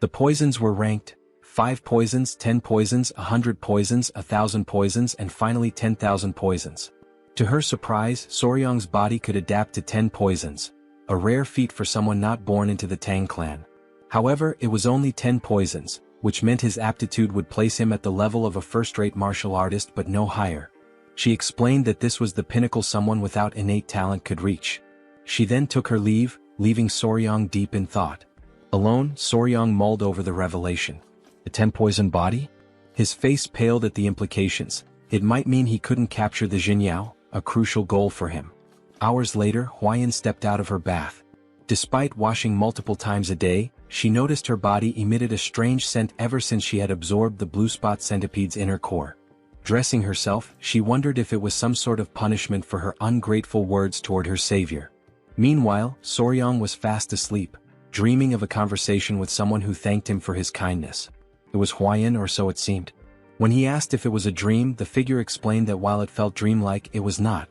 Speaker 1: The poisons were ranked: 5 poisons, 10 poisons, 100 poisons, 1,000 poisons, and finally 10,000 poisons. To her surprise, Soryang's body could adapt to 10 poisons, a rare feat for someone not born into the Tang clan. However, it was only 10 poisons, which meant his aptitude would place him at the level of a first-rate martial artist but no higher. She explained that this was the pinnacle someone without innate talent could reach. She then took her leave, leaving Soryang deep in thought. Alone, Soryang mulled over the revelation. A 10-poison body? His face paled at the implications. It might mean he couldn't capture the Jinyao, a crucial goal for him. Hours later, Huayan stepped out of her bath. Despite washing multiple times a day, she noticed her body emitted a strange scent ever since she had absorbed the blue spot centipede's inner core. Dressing herself, she wondered if it was some sort of punishment for her ungrateful words toward her savior. Meanwhile, Soryang was fast asleep, dreaming of a conversation with someone who thanked him for his kindness. It was Huayan, or so it seemed. When he asked if it was a dream, the figure explained that while it felt dreamlike, it was not.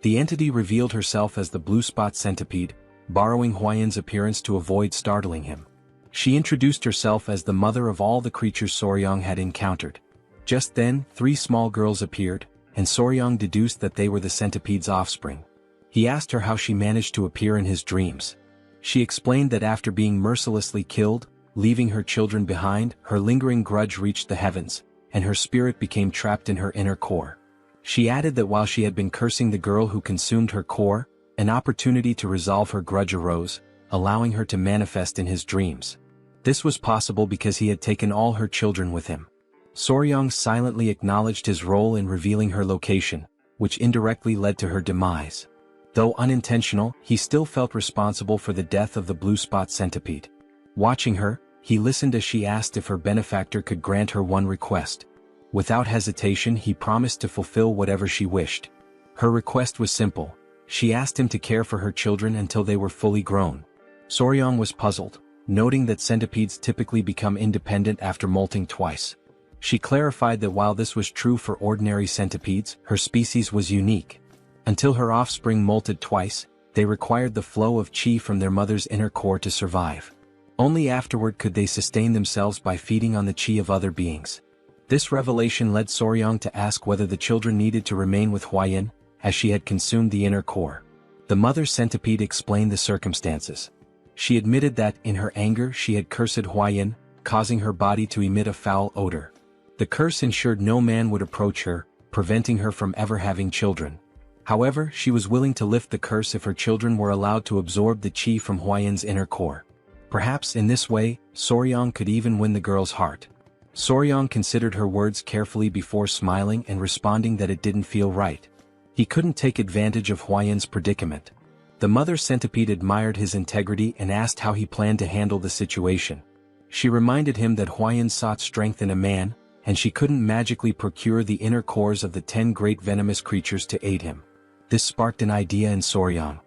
Speaker 1: The entity revealed herself as the blue spot centipede, borrowing Huayan's appearance to avoid startling him. She introduced herself as the mother of all the creatures Soryang had encountered. Just then, 3 small girls appeared, and Soryang deduced that they were the centipede's offspring. He asked her how she managed to appear in his dreams. She explained that after being mercilessly killed, leaving her children behind, her lingering grudge reached the heavens, and her spirit became trapped in her inner core. She added that while she had been cursing the girl who consumed her core, An opportunity to resolve her grudge arose, allowing her to manifest in his dreams. This was possible because he had taken all her children with him. Soryang silently acknowledged his role in revealing her location, which indirectly led to her demise. Though unintentional, he still felt responsible for the death of the blue spot centipede. Watching her, he listened as she asked if her benefactor could grant her one request. Without hesitation, he promised to fulfill whatever she wished. Her request was simple. She asked him to care for her children until they were fully grown. Soryang was puzzled, noting that centipedes typically become independent after molting twice. She clarified that while this was true for ordinary centipedes, her species was unique. Until her offspring molted twice, they required the flow of qi from their mother's inner core to survive. Only afterward could they sustain themselves by feeding on the qi of other beings. This revelation led Soryang to ask whether the children needed to remain with Huayan, as she had consumed the inner core. The mother centipede explained the circumstances. She admitted that, in her anger, she had cursed Huayan, causing her body to emit a foul odor. The curse ensured no man would approach her, preventing her from ever having children. However, she was willing to lift the curse if her children were allowed to absorb the qi from Huayan's inner core. Perhaps in this way, Soryang could even win the girl's heart. Soryang considered her words carefully before smiling and responding that it didn't feel right. He couldn't take advantage of Huayan's predicament. The mother centipede admired his integrity and asked how he planned to handle the situation. She reminded him that Huayan sought strength in a man, and she couldn't magically procure the inner cores of the 10 great venomous creatures to aid him. This sparked an idea in Soryang.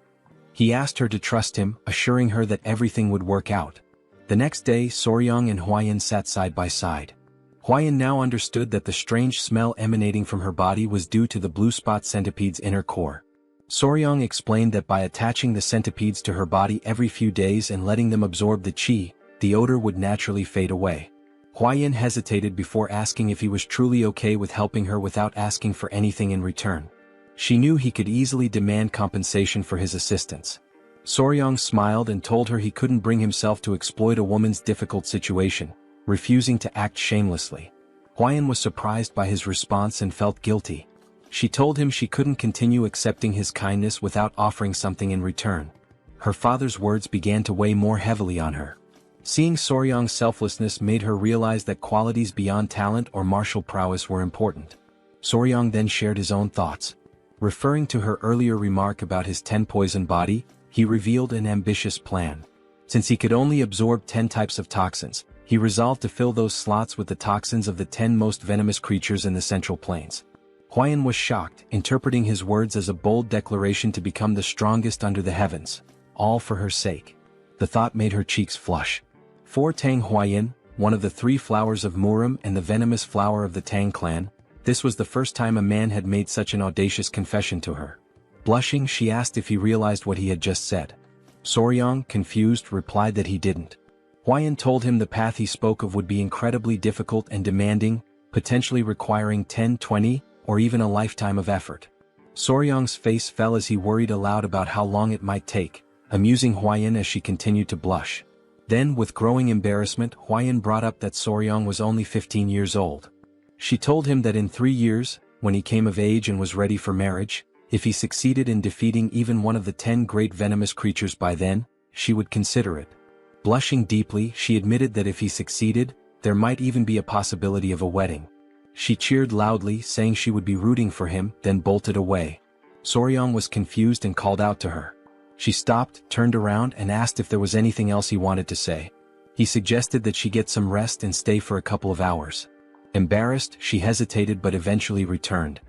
Speaker 1: He asked her to trust him, assuring her that everything would work out. The next day, Soryang and Huayan sat side by side. Huayan now understood that the strange smell emanating from her body was due to the blue spot centipede's inner core. Soryang explained that by attaching the centipedes to her body every few days and letting them absorb the qi, the odor would naturally fade away. Huayan hesitated before asking if he was truly okay with helping her without asking for anything in return. She knew he could easily demand compensation for his assistance. Soryang smiled and told her he couldn't bring himself to exploit a woman's difficult situation, refusing to act shamelessly. Huayan was surprised by his response and felt guilty. She told him she couldn't continue accepting his kindness without offering something in return. Her father's words began to weigh more heavily on her. Seeing Soryang's selflessness made her realize that qualities beyond talent or martial prowess were important. Soryang then shared his own thoughts. Referring to her earlier remark about his 10-poison body, he revealed an ambitious plan. Since he could only absorb 10 types of toxins, he resolved to fill those slots with the toxins of the 10 most venomous creatures in the Central Plains. Huayan was shocked, interpreting his words as a bold declaration to become the strongest under the heavens, all for her sake. The thought made her cheeks flush. For Tang Huayan, one of the 3 flowers of Murim and the venomous flower of the Tang clan, this was the first time a man had made such an audacious confession to her. Blushing, she asked if he realized what he had just said. Soryang, confused, replied that he didn't. Huayan told him the path he spoke of would be incredibly difficult and demanding, potentially requiring 10, 20, or even a lifetime of effort. Soryang's face fell as he worried aloud about how long it might take, amusing Huayan as she continued to blush. Then, with growing embarrassment, Huayan brought up that Soryang was only 15 years old. She told him that in 3 years, when he came of age and was ready for marriage, if he succeeded in defeating even one of the 10 great venomous creatures by then, she would consider it. Blushing deeply, she admitted that if he succeeded, there might even be a possibility of a wedding. She cheered loudly, saying she would be rooting for him, then bolted away. Soryang was confused and called out to her. She stopped, turned around, and asked if there was anything else he wanted to say. He suggested that she get some rest and stay for a couple of hours. Embarrassed, she hesitated but eventually returned.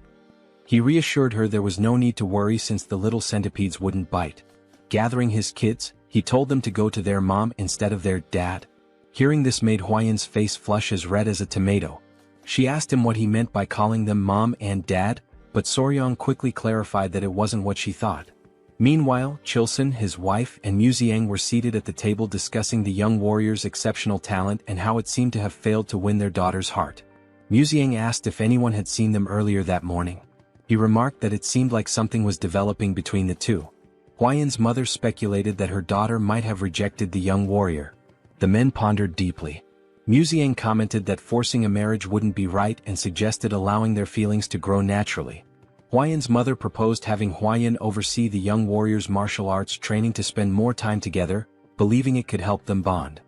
Speaker 1: He reassured her there was no need to worry since the little centipedes wouldn't bite. Gathering his kids, he told them to go to their mom instead of their dad. Hearing this made Huayan's face flush as red as a tomato. She asked him what he meant by calling them mom and dad, but Soryang quickly clarified that it wasn't what she thought. Meanwhile, Chilson, his wife, and Muziang were seated at the table discussing the young warrior's exceptional talent and how it seemed to have failed to win their daughter's heart. Muziang asked if anyone had seen them earlier that morning. He remarked that it seemed like something was developing between the two. Huayan's mother speculated that her daughter might have rejected the young warrior. The men pondered deeply. Muziang commented that forcing a marriage wouldn't be right and suggested allowing their feelings to grow naturally. Huayan's mother proposed having Huayan oversee the young warrior's martial arts training to spend more time together, believing it could help them bond.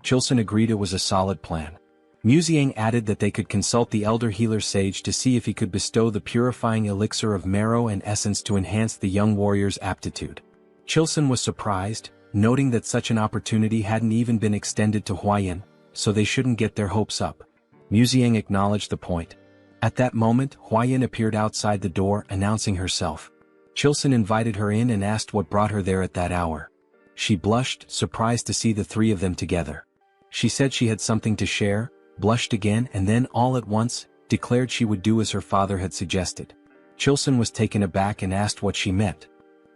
Speaker 1: Chilson agreed it was a solid plan. Muziang added that they could consult the elder healer sage to see if he could bestow the purifying elixir of marrow and essence to enhance the young warrior's aptitude. Chilson was surprised, noting that such an opportunity hadn't even been extended to Huayan, so they shouldn't get their hopes up. Muziang acknowledged the point. At that moment, Huayan appeared outside the door, announcing herself. Chilson invited her in and asked what brought her there at that hour. She blushed, surprised to see the three of them together. She said she had something to share, blushed again, and then all at once, declared she would do as her father had suggested. Chilson was taken aback and asked what she meant.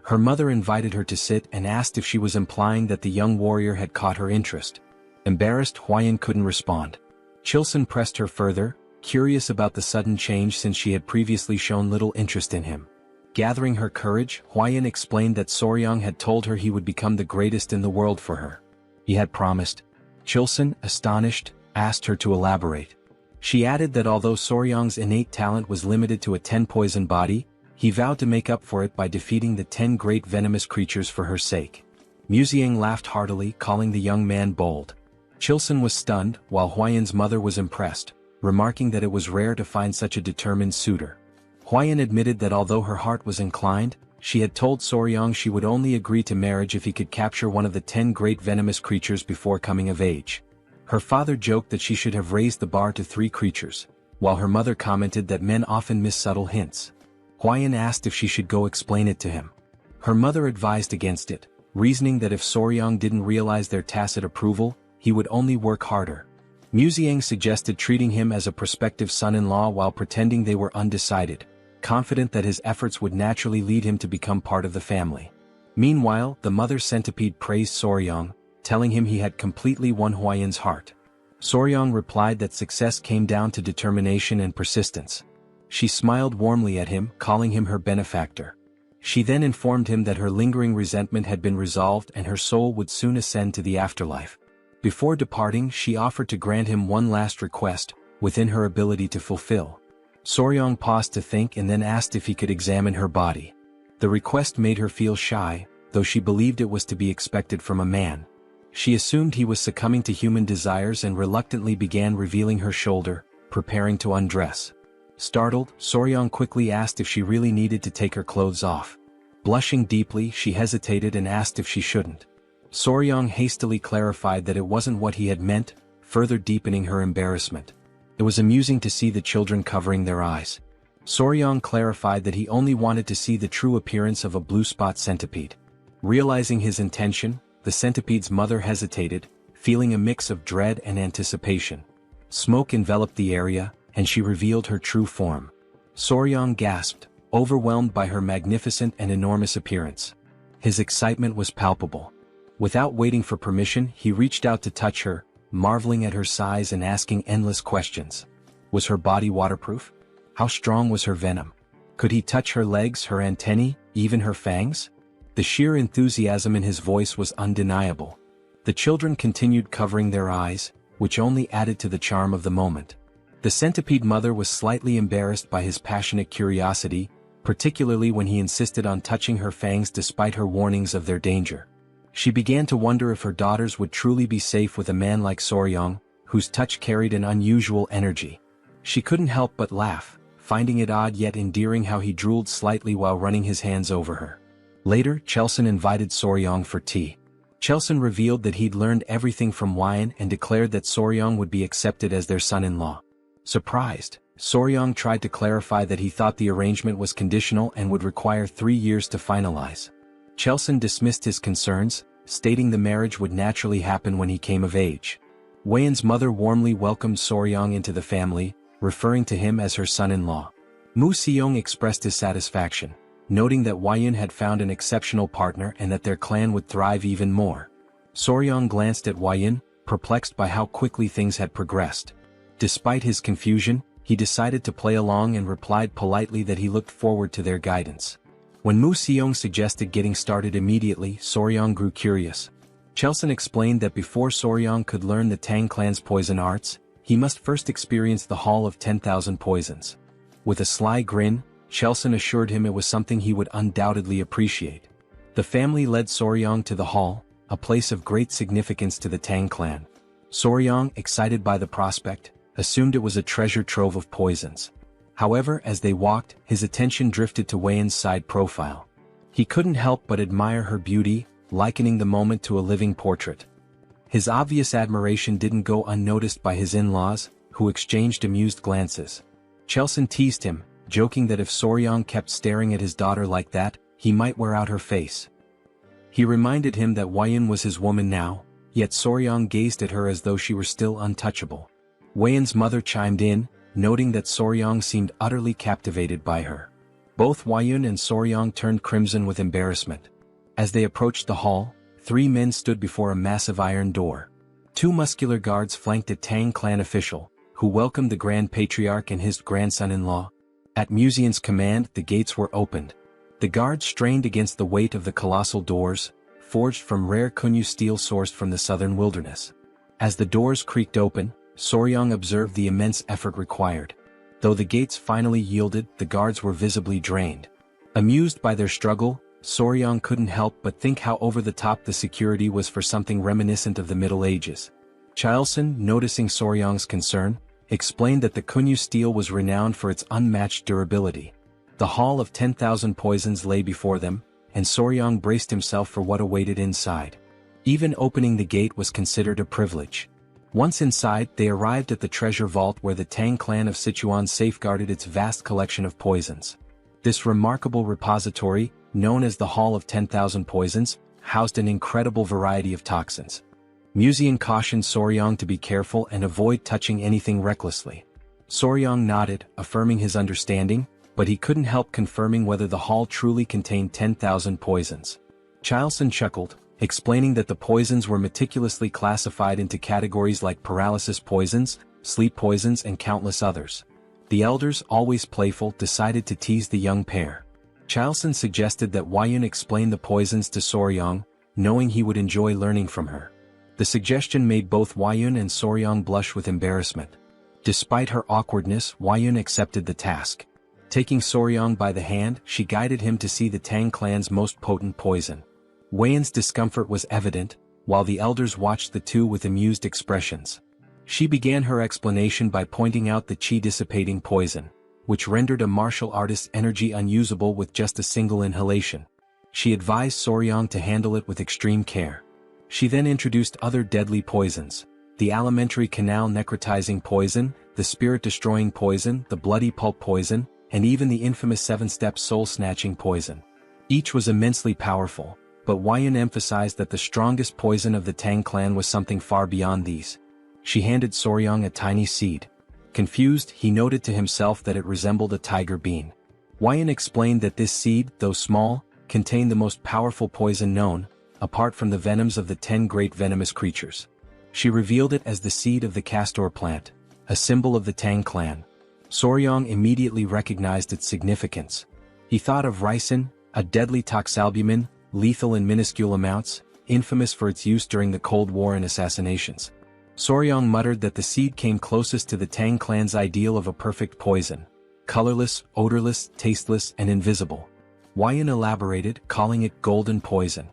Speaker 1: Her mother invited her to sit and asked if she was implying that the young warrior had caught her interest. Embarrassed, Huayan couldn't respond. Chilson pressed her further, curious about the sudden change since she had previously shown little interest in him. Gathering her courage, Huayan explained that Soryang had told her he would become the greatest in the world for her. He had promised. Chilson, astonished, asked her to elaborate. She added that although Soryang's innate talent was limited to a 10-poison body, he vowed to make up for it by defeating the 10 great venomous creatures for her sake. Muziang laughed heartily, calling the young man bold. Chilson was stunned, while Huayan's mother was impressed, remarking that it was rare to find such a determined suitor. Huayan admitted that although her heart was inclined, she had told Soryang she would only agree to marriage if he could capture one of the 10 great venomous creatures before coming of age. Her father joked that she should have raised the bar to 3 creatures, while her mother commented that men often miss subtle hints. Huayan asked if she should go explain it to him. Her mother advised against it, reasoning that if Soryang didn't realize their tacit approval, he would only work harder. Muziang suggested treating him as a prospective son-in-law while pretending they were undecided, confident that his efforts would naturally lead him to become part of the family. Meanwhile, the mother centipede praised Soryang, telling him he had completely won Huayan's heart. Soryang replied that success came down to determination and persistence. She smiled warmly at him, calling him her benefactor. She then informed him that her lingering resentment had been resolved and her soul would soon ascend to the afterlife. Before departing, she offered to grant him one last request, within her ability to fulfill. Soryang paused to think and then asked if he could examine her body. The request made her feel shy, though she believed it was to be expected from a man. She assumed he was succumbing to human desires and reluctantly began revealing her shoulder, preparing to undress. Startled, Soryang quickly asked if she really needed to take her clothes off. Blushing deeply, she hesitated and asked if she shouldn't. Soryang hastily clarified that it wasn't what he had meant, further deepening her embarrassment. It was amusing to see the children covering their eyes. Soryang clarified that he only wanted to see the true appearance of a blue spot centipede. Realizing his intention, the centipede's mother hesitated, feeling a mix of dread and anticipation. Smoke enveloped the area, and she revealed her true form. Soryang gasped, overwhelmed by her magnificent and enormous appearance. His excitement was palpable. Without waiting for permission, he reached out to touch her, marveling at her size and asking endless questions. Was her body waterproof? How strong was her venom? Could he touch her legs, her antennae, even her fangs? The sheer enthusiasm in his voice was undeniable. The children continued covering their eyes, which only added to the charm of the moment. The centipede mother was slightly embarrassed by his passionate curiosity, particularly when he insisted on touching her fangs despite her warnings of their danger. She began to wonder if her daughters would truly be safe with a man like Soryang, whose touch carried an unusual energy. She couldn't help but laugh, finding it odd yet endearing how he drooled slightly while running his hands over her. Later, Chilson invited Soryang for tea. Chilson revealed that he'd learned everything from Huayan and declared that Soryang would be accepted as their son-in-law. Surprised, Soryang tried to clarify that he thought the arrangement was conditional and would require 3 years to finalize. Chilson dismissed his concerns, stating the marriage would naturally happen when he came of age. Huayan's mother warmly welcomed Soryang into the family, referring to him as her son-in-law. Mu Seong expressed his satisfaction, noting that Huayan had found an exceptional partner and that their clan would thrive even more. Soryang glanced at Huayan, perplexed by how quickly things had progressed. Despite his confusion, he decided to play along and replied politely that he looked forward to their guidance. When Mu Seong suggested getting started immediately, Soryang grew curious. Chilson explained that before Soryang could learn the Tang clan's poison arts, he must first experience the Hall of 10,000 Poisons. With a sly grin, Chelson assured him it was something he would undoubtedly appreciate. The family led Soryang to the hall, a place of great significance to the Tang clan. Soryang, excited by the prospect, assumed it was a treasure trove of poisons. However, as they walked, his attention drifted to Weiyan's side profile. He couldn't help but admire her beauty, likening the moment to a living portrait. His obvious admiration didn't go unnoticed by his in-laws, who exchanged amused glances. Chelson teased him, joking that if Soryang kept staring at his daughter like that, he might wear out her face. He reminded him that Weiyan was his woman now, yet Soryang gazed at her as though she were still untouchable. Weiyan's mother chimed in, noting that Soryang seemed utterly captivated by her. Both Weiyan and Soryang turned crimson with embarrassment. As they approached the hall, 3 men stood before a massive iron door. 2 muscular guards flanked a Tang clan official, who welcomed the Grand Patriarch and his grandson-in-law. At Muzian's command, the gates were opened. The guards strained against the weight of the colossal doors, forged from rare kunyu steel sourced from the southern wilderness. As the doors creaked open, Soryang observed the immense effort required. Though the gates finally yielded, the guards were visibly drained. Amused by their struggle, Soryang couldn't help but think how over-the-top the security was for something reminiscent of the Middle Ages. Chelson, noticing Soryang's concern, explained that the kunyu steel was renowned for its unmatched durability. The hall of 10,000 poisons lay before them, and Soryang braced himself for what awaited inside. Even opening the gate was considered a privilege. Once inside, they arrived at the treasure vault where the Tang clan of Sichuan safeguarded its vast collection of poisons. This remarkable repository, known as the Hall of 10,000 Poisons, housed an incredible variety of toxins. Muzian cautioned Soryang to be careful and avoid touching anything recklessly. Soryang nodded, affirming his understanding, but he couldn't help confirming whether the hall truly contained 10,000 poisons. Chelson chuckled, explaining that the poisons were meticulously classified into categories like paralysis poisons, sleep poisons and countless others. The elders, always playful, decided to tease the young pair. Chelson suggested that Weiyan explain the poisons to Soryang, knowing he would enjoy learning from her. The suggestion made both Weiyan and Soryang blush with embarrassment. Despite her awkwardness, Weiyan accepted the task. Taking Soryang by the hand, she guided him to see the Tang clan's most potent poison. Weiyan's discomfort was evident, while the elders watched the two with amused expressions. She began her explanation by pointing out the chi-dissipating poison, which rendered a martial artist's energy unusable with just a single inhalation. She advised Soryang to handle it with extreme care. She then introduced other deadly poisons: the alimentary canal necrotizing poison, the spirit-destroying poison, the bloody pulp poison, and even the infamous 7-step soul-snatching poison. Each was immensely powerful, but Weiyan emphasized that the strongest poison of the Tang clan was something far beyond these. She handed Soryang a tiny seed. Confused, he noted to himself that it resembled a tiger bean. Weiyan explained that this seed, though small, contained the most powerful poison known, apart from the venoms of the 10 great venomous creatures. She revealed it as the seed of the castor plant, a symbol of the Tang clan. Soryang immediately recognized its significance. He thought of ricin, a deadly toxalbumin, lethal in minuscule amounts, infamous for its use during the Cold War and assassinations. Soryang muttered that the seed came closest to the Tang clan's ideal of a perfect poison: colorless, odorless, tasteless, and invisible. Weiyan elaborated, calling it golden poison.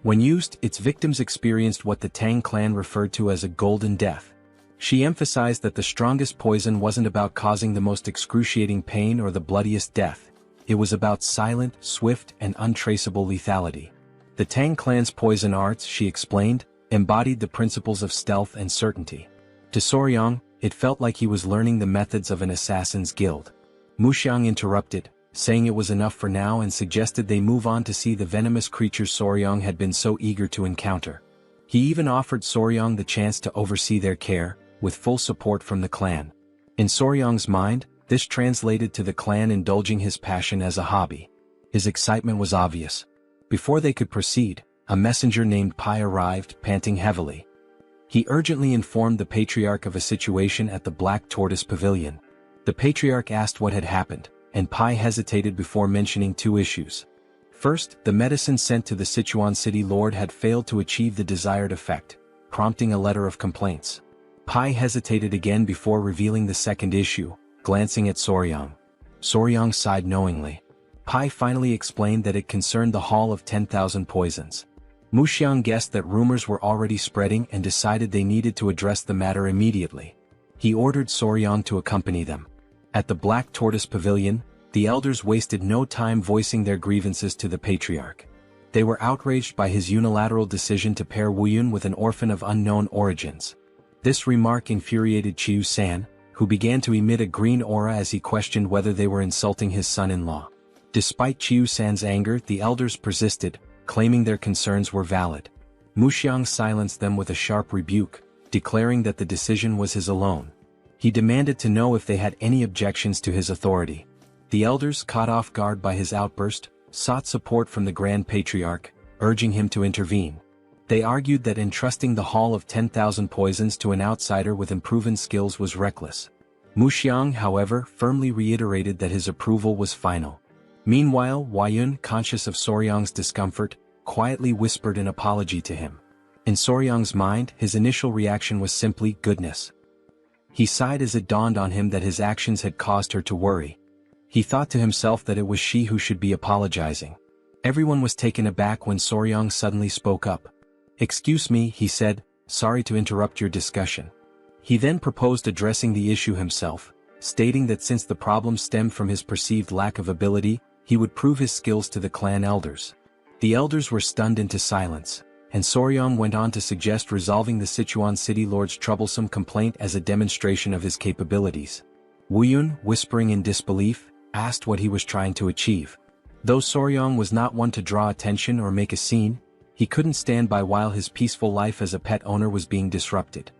Speaker 1: When used, its victims experienced what the Tang clan referred to as a golden death. She emphasized that the strongest poison wasn't about causing the most excruciating pain or the bloodiest death. It was about silent, swift, and untraceable lethality. The Tang clan's poison arts, she explained, embodied the principles of stealth and certainty. To Soryang, it felt like he was learning the methods of an assassin's guild. Muxiang interrupted, saying it was enough for now, and suggested they move on to see the venomous creatures Soryang had been so eager to encounter. He even offered Soryang the chance to oversee their care, with full support from the clan. In Soryang's mind, this translated to the clan indulging his passion as a hobby. His excitement was obvious. Before they could proceed, a messenger named Pai arrived, panting heavily. He urgently informed the Patriarch of a situation at the Black Tortoise Pavilion. The Patriarch asked what had happened, and Pai hesitated before mentioning 2 issues. First, the medicine sent to the Sichuan city lord had failed to achieve the desired effect, prompting a letter of complaints. Pai hesitated again before revealing the second issue, glancing at Soryang. Soryang sighed knowingly. Pai finally explained that it concerned the Hall of 10,000 Poisons. Muxiang guessed that rumors were already spreading and decided they needed to address the matter immediately. He ordered Soryang to accompany them. At the Black Tortoise Pavilion, the elders wasted no time voicing their grievances to the patriarch. They were outraged by his unilateral decision to pair Wuyun with an orphan of unknown origins. This remark infuriated Chiu San, who began to emit a green aura as he questioned whether they were insulting his son-in-law. Despite Chiu San's anger, the elders persisted, claiming their concerns were valid. Muxiang silenced them with a sharp rebuke, declaring that the decision was his alone. He demanded to know if they had any objections to his authority. The elders, caught off guard by his outburst, sought support from the Grand Patriarch, urging him to intervene. They argued that entrusting the Hall of 10,000 Poisons to an outsider with unproven skills was reckless. Muxiang, however, firmly reiterated that his approval was final. Meanwhile, Wuyun, conscious of Soryang's discomfort, quietly whispered an apology to him. In Soryang's mind, his initial reaction was simply goodness. He sighed as it dawned on him that his actions had caused her to worry. He thought to himself that it was she who should be apologizing. Everyone was taken aback when Soryang suddenly spoke up. "Excuse me," he said, "sorry to interrupt your discussion." He then proposed addressing the issue himself, stating that since the problem stemmed from his perceived lack of ability, he would prove his skills to the clan elders. The elders were stunned into silence, and Soryang went on to suggest resolving the Sichuan city lord's troublesome complaint as a demonstration of his capabilities. Wuyun, whispering in disbelief, asked what he was trying to achieve. Though Soryang was not one to draw attention or make a scene, he couldn't stand by while his peaceful life as a pet owner was being disrupted.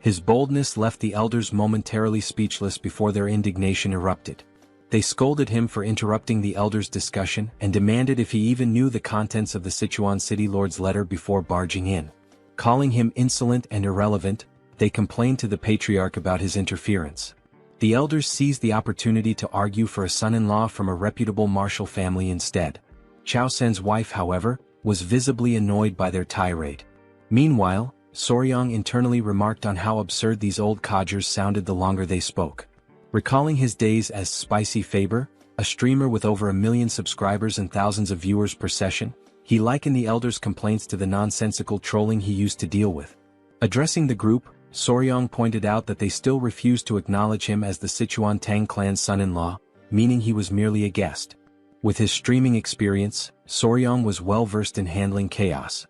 Speaker 1: His boldness left the elders momentarily speechless before their indignation erupted. They scolded him for interrupting the elders' discussion and demanded if he even knew the contents of the Sichuan city lord's letter before barging in. Calling him insolent and irrelevant, they complained to the patriarch about his interference. The elders seized the opportunity to argue for a son-in-law from a reputable martial family instead. Chao Sen's wife, however, was visibly annoyed by their tirade. Meanwhile, Soryang internally remarked on how absurd these old codgers sounded the longer they spoke. Recalling his days as Spicy Faber, a streamer with over 1 million subscribers and thousands of viewers per session, he likened the elders' complaints to the nonsensical trolling he used to deal with. Addressing the group, Soryang pointed out that they still refused to acknowledge him as the Sichuan Tang clan's son-in-law, meaning he was merely a guest. With his streaming experience, Soryang was well versed in handling chaos.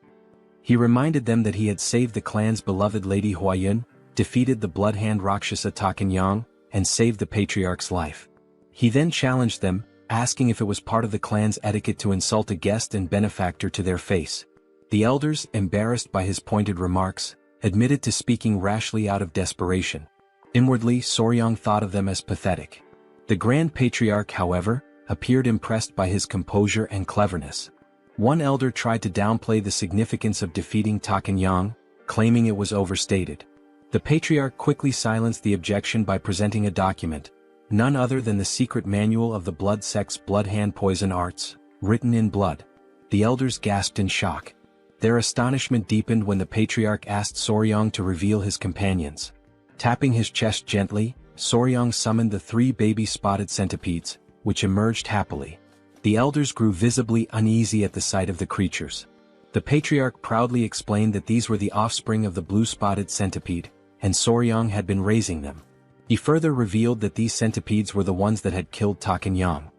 Speaker 1: He reminded them that he had saved the clan's beloved Lady Huayun, defeated the bloodhand Rakshasa Takanyang, and saved the patriarch's life. He then challenged them, asking if it was part of the clan's etiquette to insult a guest and benefactor to their face. The elders, embarrassed by his pointed remarks, admitted to speaking rashly out of desperation. Inwardly, Soryang thought of them as pathetic. The Grand Patriarch, however, appeared impressed by his composure and cleverness. One elder tried to downplay the significance of defeating Takanyang, claiming it was overstated. The Patriarch quickly silenced the objection by presenting a document, none other than the secret manual of the blood sect's bloodhand poison arts, written in blood. The elders gasped in shock. Their astonishment deepened when the Patriarch asked Soryang to reveal his companions. Tapping his chest gently, Soryang summoned the 3 baby spotted centipedes, which emerged happily. The elders grew visibly uneasy at the sight of the creatures. The Patriarch proudly explained that these were the offspring of the blue-spotted centipede, and Soryang had been raising them. He further revealed that these centipedes were the ones that had killed Takanyang.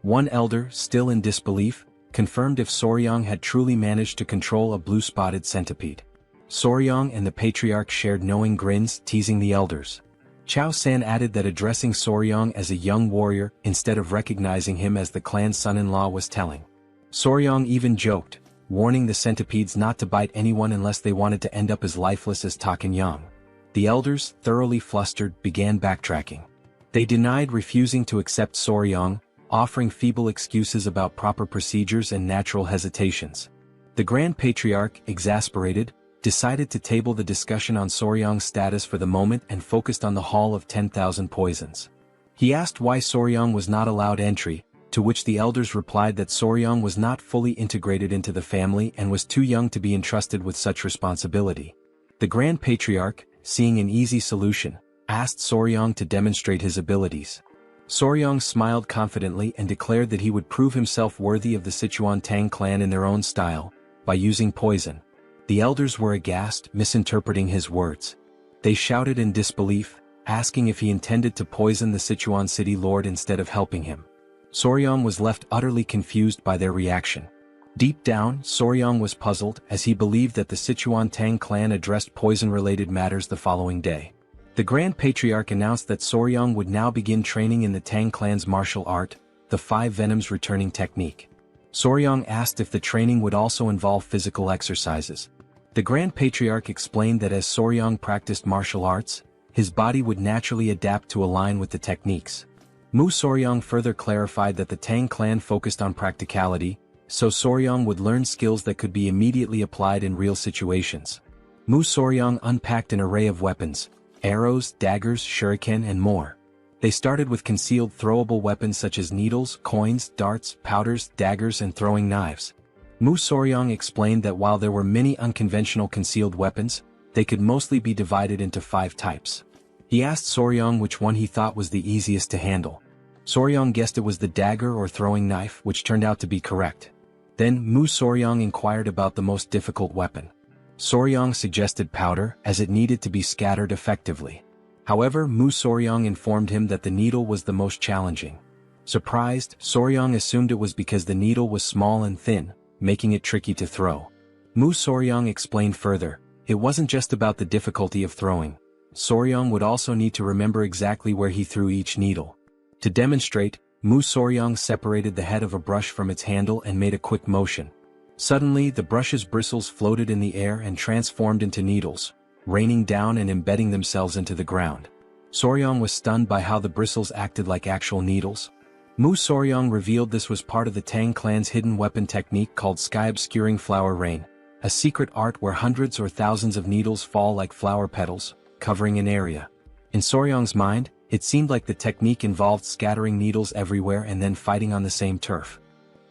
Speaker 1: One elder, still in disbelief, confirmed if Soryang had truly managed to control a blue-spotted centipede. Soryang and the Patriarch shared knowing grins, teasing the elders. Chao San added that addressing Soryang as a young warrior instead of recognizing him as the clan's son-in-law was telling. Soryang even joked, warning the centipedes not to bite anyone unless they wanted to end up as lifeless as Takanyang. The elders, thoroughly flustered, began backtracking. They denied refusing to accept Soryang, offering feeble excuses about proper procedures and natural hesitations. The Grand Patriarch, exasperated, decided to table the discussion on Soryang's status for the moment and focused on the Hall of 10,000 Poisons. He asked why Soryang was not allowed entry, to which the elders replied that Soryang was not fully integrated into the family and was too young to be entrusted with such responsibility. The Grand Patriarch, seeing an easy solution, asked Soryang to demonstrate his abilities. Soryong smiled confidently and declared that he would prove himself worthy of the Sichuan Tang clan in their own style, by using poison. The elders were aghast, misinterpreting his words. They shouted in disbelief, asking if he intended to poison the Sichuan city lord instead of helping him. Soryong was left utterly confused by their reaction. Deep down, Soryong was puzzled, as he believed that the Sichuan Tang clan addressed poison-related matters the following day. The Grand Patriarch announced that Soryong would now begin training in the Tang clan's martial art, the 5 Venoms returning technique. Soryong asked if the training would also involve physical exercises. The Grand Patriarch explained that as Soryong practiced martial arts, his body would naturally adapt to align with the techniques. Mu Soryong further clarified that the Tang clan focused on practicality, so Soryong would learn skills that could be immediately applied in real situations. Mu Soryong unpacked an array of weapons: arrows, daggers, shuriken, and more. They started with concealed throwable weapons such as needles, coins, darts, powders, daggers, and throwing knives. Mu Soryong explained that while there were many unconventional concealed weapons, they could mostly be divided into 5 types. He asked Soryong which one he thought was the easiest to handle. Soryong guessed it was the dagger or throwing knife, which turned out to be correct. Then Mu Soryong inquired about the most difficult weapon. Soryong suggested powder, as it needed to be scattered effectively. However, Mu Soryong informed him that the needle was the most challenging. Surprised, Soryong assumed it was because the needle was small and thin, making it tricky to throw. Mu Soryong explained further, it wasn't just about the difficulty of throwing. Soryong would also need to remember exactly where he threw each needle. To demonstrate, Mu Soryong separated the head of a brush from its handle and made a quick motion. Suddenly, the brush's bristles floated in the air and transformed into needles, raining down and embedding themselves into the ground. Soryong was stunned by how the bristles acted like actual needles. Mu Soryong revealed this was part of the Tang clan's hidden weapon technique called sky-obscuring flower rain, a secret art where hundreds or thousands of needles fall like flower petals, covering an area. In Soryong's mind, it seemed like the technique involved scattering needles everywhere and then fighting on the same turf.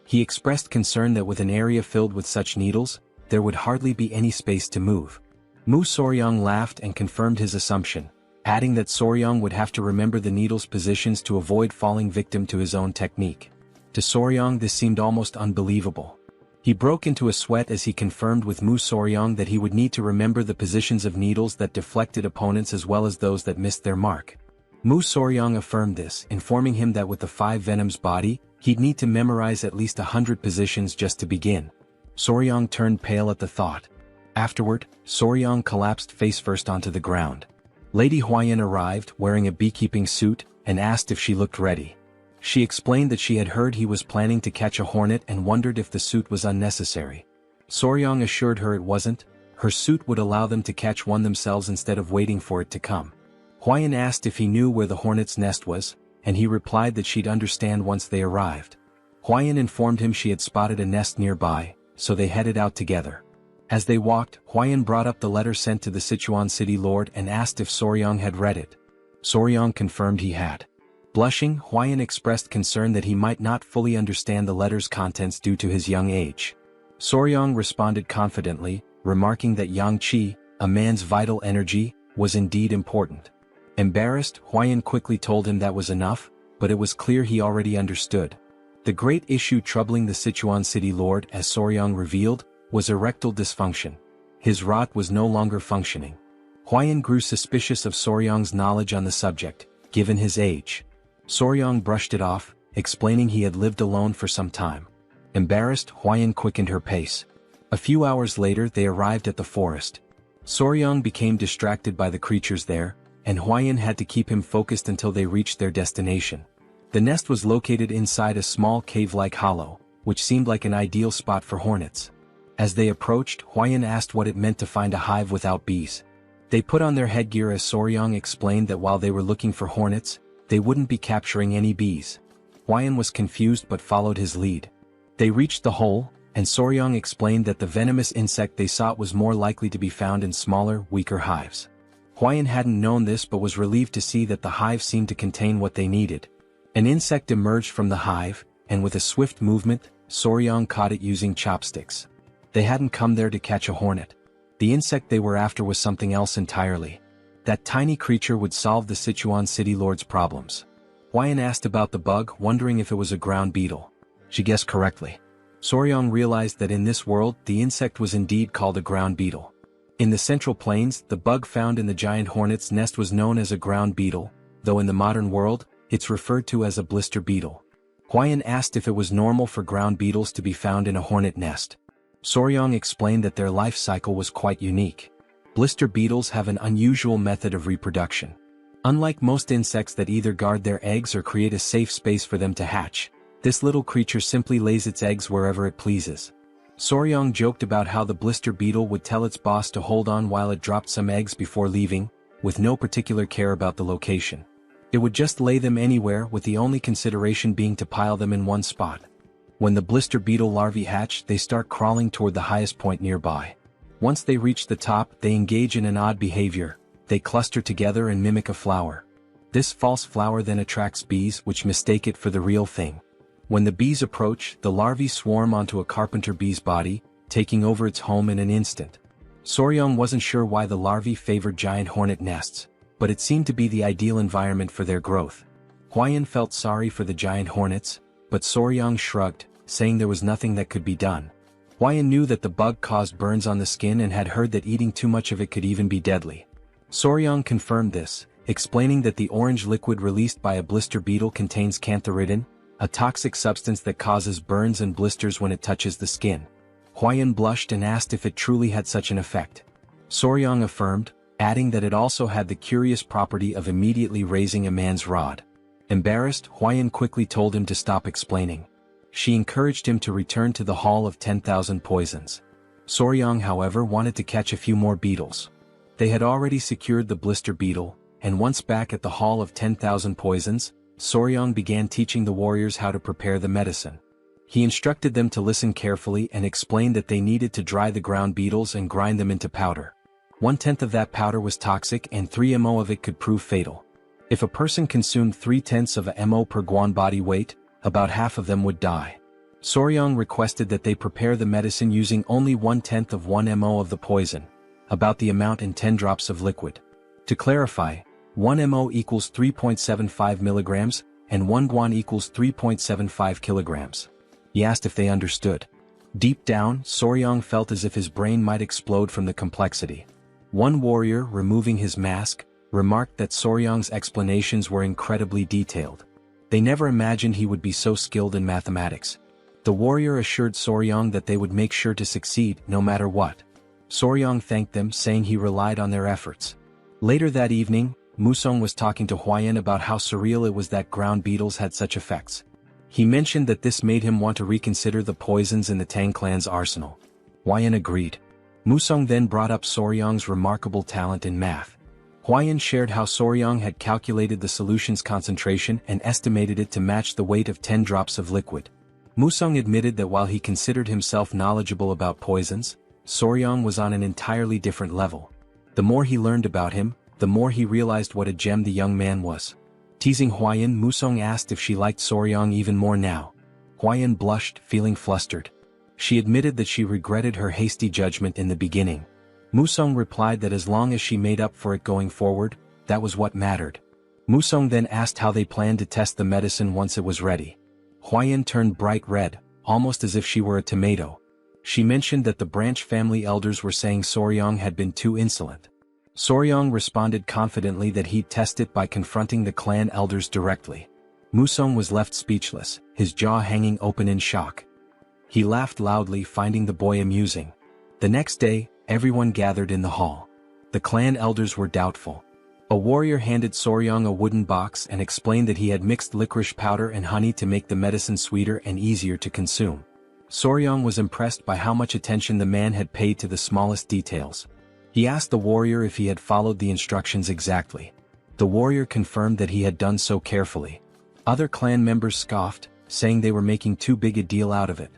Speaker 1: He expressed concern that with an area filled with such needles, there would hardly be any space to move. Mu Soryong laughed and confirmed his assumption, adding that Soryong would have to remember the needles' positions to avoid falling victim to his own technique. To Soryong this seemed almost unbelievable. He broke into a sweat as he confirmed with Mu Soryong that he would need to remember the positions of needles that deflected opponents as well as those that missed their mark. Mu Soryong affirmed this, informing him that with the 5 Venoms body, he'd need to memorize at least 100 positions just to begin. Soryong turned pale at the thought. Afterward, Soryong collapsed face first onto the ground. Lady Huayan arrived, wearing a beekeeping suit, and asked if she looked ready. She explained that she had heard he was planning to catch a hornet and wondered if the suit was unnecessary. Soryong assured her it wasn't. Her suit would allow them to catch one themselves instead of waiting for it to come. Huayan asked if he knew where the hornet's nest was, and he replied that she'd understand once they arrived. Huayan informed him she had spotted a nest nearby, so they headed out together. As they walked, Huayan brought up the letter sent to the Sichuan city lord and asked if Soryong had read it. Soryong confirmed he had. Blushing, Huayan expressed concern that he might not fully understand the letter's contents due to his young age. Soryong responded confidently, remarking that yang qi, a man's vital energy, was indeed important. Embarrassed, Huayan quickly told him that was enough, but it was clear he already understood. The great issue troubling the Sichuan city lord, as Soryong revealed, was erectile dysfunction. His rot was no longer functioning. Huayan grew suspicious of Soryong's knowledge on the subject, given his age. Soryong brushed it off, explaining he had lived alone for some time. Embarrassed, Huayan quickened her pace. A few hours later they arrived at the forest. Soryong became distracted by the creatures there, and Huayan had to keep him focused until they reached their destination. The nest was located inside a small cave-like hollow, which seemed like an ideal spot for hornets. As they approached, Huayan asked what it meant to find a hive without bees. They put on their headgear as Soryong explained that while they were looking for hornets, they wouldn't be capturing any bees. Huayan was confused but followed his lead. They reached the hole, and Soryong explained that the venomous insect they sought was more likely to be found in smaller, weaker hives. Huayan hadn't known this but was relieved to see that the hive seemed to contain what they needed. An insect emerged from the hive, and with a swift movement, Soryong caught it using chopsticks. They hadn't come there to catch a hornet. The insect they were after was something else entirely. That tiny creature would solve the Sichuan city lord's problems. Hwayan asked about the bug, wondering if it was a ground beetle. She guessed correctly. Soryong realized that in this world, the insect was indeed called a ground beetle. In the Central Plains, the bug found in the giant hornet's nest was known as a ground beetle, though in the modern world, it's referred to as a blister beetle. Hwayan asked if it was normal for ground beetles to be found in a hornet nest. Soryong explained that their life cycle was quite unique. Blister beetles have an unusual method of reproduction. Unlike most insects that either guard their eggs or create a safe space for them to hatch, this little creature simply lays its eggs wherever it pleases. Soryong joked about how the blister beetle would tell its boss to hold on while it dropped some eggs before leaving, with no particular care about the location. It would just lay them anywhere, with the only consideration being to pile them in one spot. When the blister beetle larvae hatch, they start crawling toward the highest point nearby. Once they reach the top, they engage in an odd behavior. They cluster together and mimic a flower. This false flower then attracts bees, which mistake it for the real thing. When the bees approach, the larvae swarm onto a carpenter bee's body, taking over its home in an instant. Soryong wasn't sure why the larvae favored giant hornet nests, but it seemed to be the ideal environment for their growth. Hwayan felt sorry for the giant hornets, but Soryong shrugged, saying there was nothing that could be done. Hwayan knew that the bug caused burns on the skin and had heard that eating too much of it could even be deadly. Soryong confirmed this, explaining that the orange liquid released by a blister beetle contains cantharidin, a toxic substance that causes burns and blisters when it touches the skin. Hwayan blushed and asked if it truly had such an effect. Soryong affirmed, adding that it also had the curious property of immediately raising a man's rod. Embarrassed, Hwayan quickly told him to stop explaining. She encouraged him to return to the Hall of 10,000 Poisons. Soryong, however, wanted to catch a few more beetles. They had already secured the blister beetle, and once back at the Hall of 10,000 Poisons, Soryong began teaching the warriors how to prepare the medicine. He instructed them to listen carefully and explained that they needed to dry the ground beetles and grind them into powder. 1/10 of that powder was toxic and 3 ml of it could prove fatal. If a person consumed 3/10 of a ml per guan body weight, about half of them would die. Soryong requested that they prepare the medicine using only 1/10 of 1 ml of the poison, about the amount in 10 drops of liquid. To clarify, 1 ml equals 3.75 milligrams, and 1 guan equals 3.75 kilograms. He asked if they understood. Deep down, Soryong felt as if his brain might explode from the complexity. One warrior, removing his mask, remarked that Soryong's explanations were incredibly detailed. They never imagined he would be so skilled in mathematics. The warrior assured Soryong that they would make sure to succeed, no matter what. Soryong thanked them, saying he relied on their efforts. Later that evening, Musong was talking to Hwayan about how surreal it was that ground beetles had such effects. He mentioned that this made him want to reconsider the poisons in the Tang clan's arsenal. Hwayan agreed. Musong then brought up Soryong's remarkable talent in math. Hwayan shared how Soryong had calculated the solution's concentration and estimated it to match the weight of 10 drops of liquid. Musong admitted that while he considered himself knowledgeable about poisons, Soryong was on an entirely different level. The more he learned about him, the more he realized what a gem the young man was. Teasing Hwayan, Musong asked if she liked Soryong even more now. Hwayan blushed, feeling flustered. She admitted that she regretted her hasty judgment in the beginning. Musong replied that as long as she made up for it going forward, that was what mattered. Musong then asked how they planned to test the medicine once it was ready. Hwayan turned bright red, almost as if she were a tomato. She mentioned that the branch family elders were saying Soryong had been too insolent. Soryong responded confidently that he'd test it by confronting the clan elders directly. Musong was left speechless, his jaw hanging open in shock. He laughed loudly, finding the boy amusing. The next day, everyone gathered in the hall. The clan elders were doubtful. A warrior handed Soryong a wooden box and explained that he had mixed licorice powder and honey to make the medicine sweeter and easier to consume. Soryong was impressed by how much attention the man had paid to the smallest details. He asked the warrior if he had followed the instructions exactly. The warrior confirmed that he had done so carefully. Other clan members scoffed, saying they were making too big a deal out of it.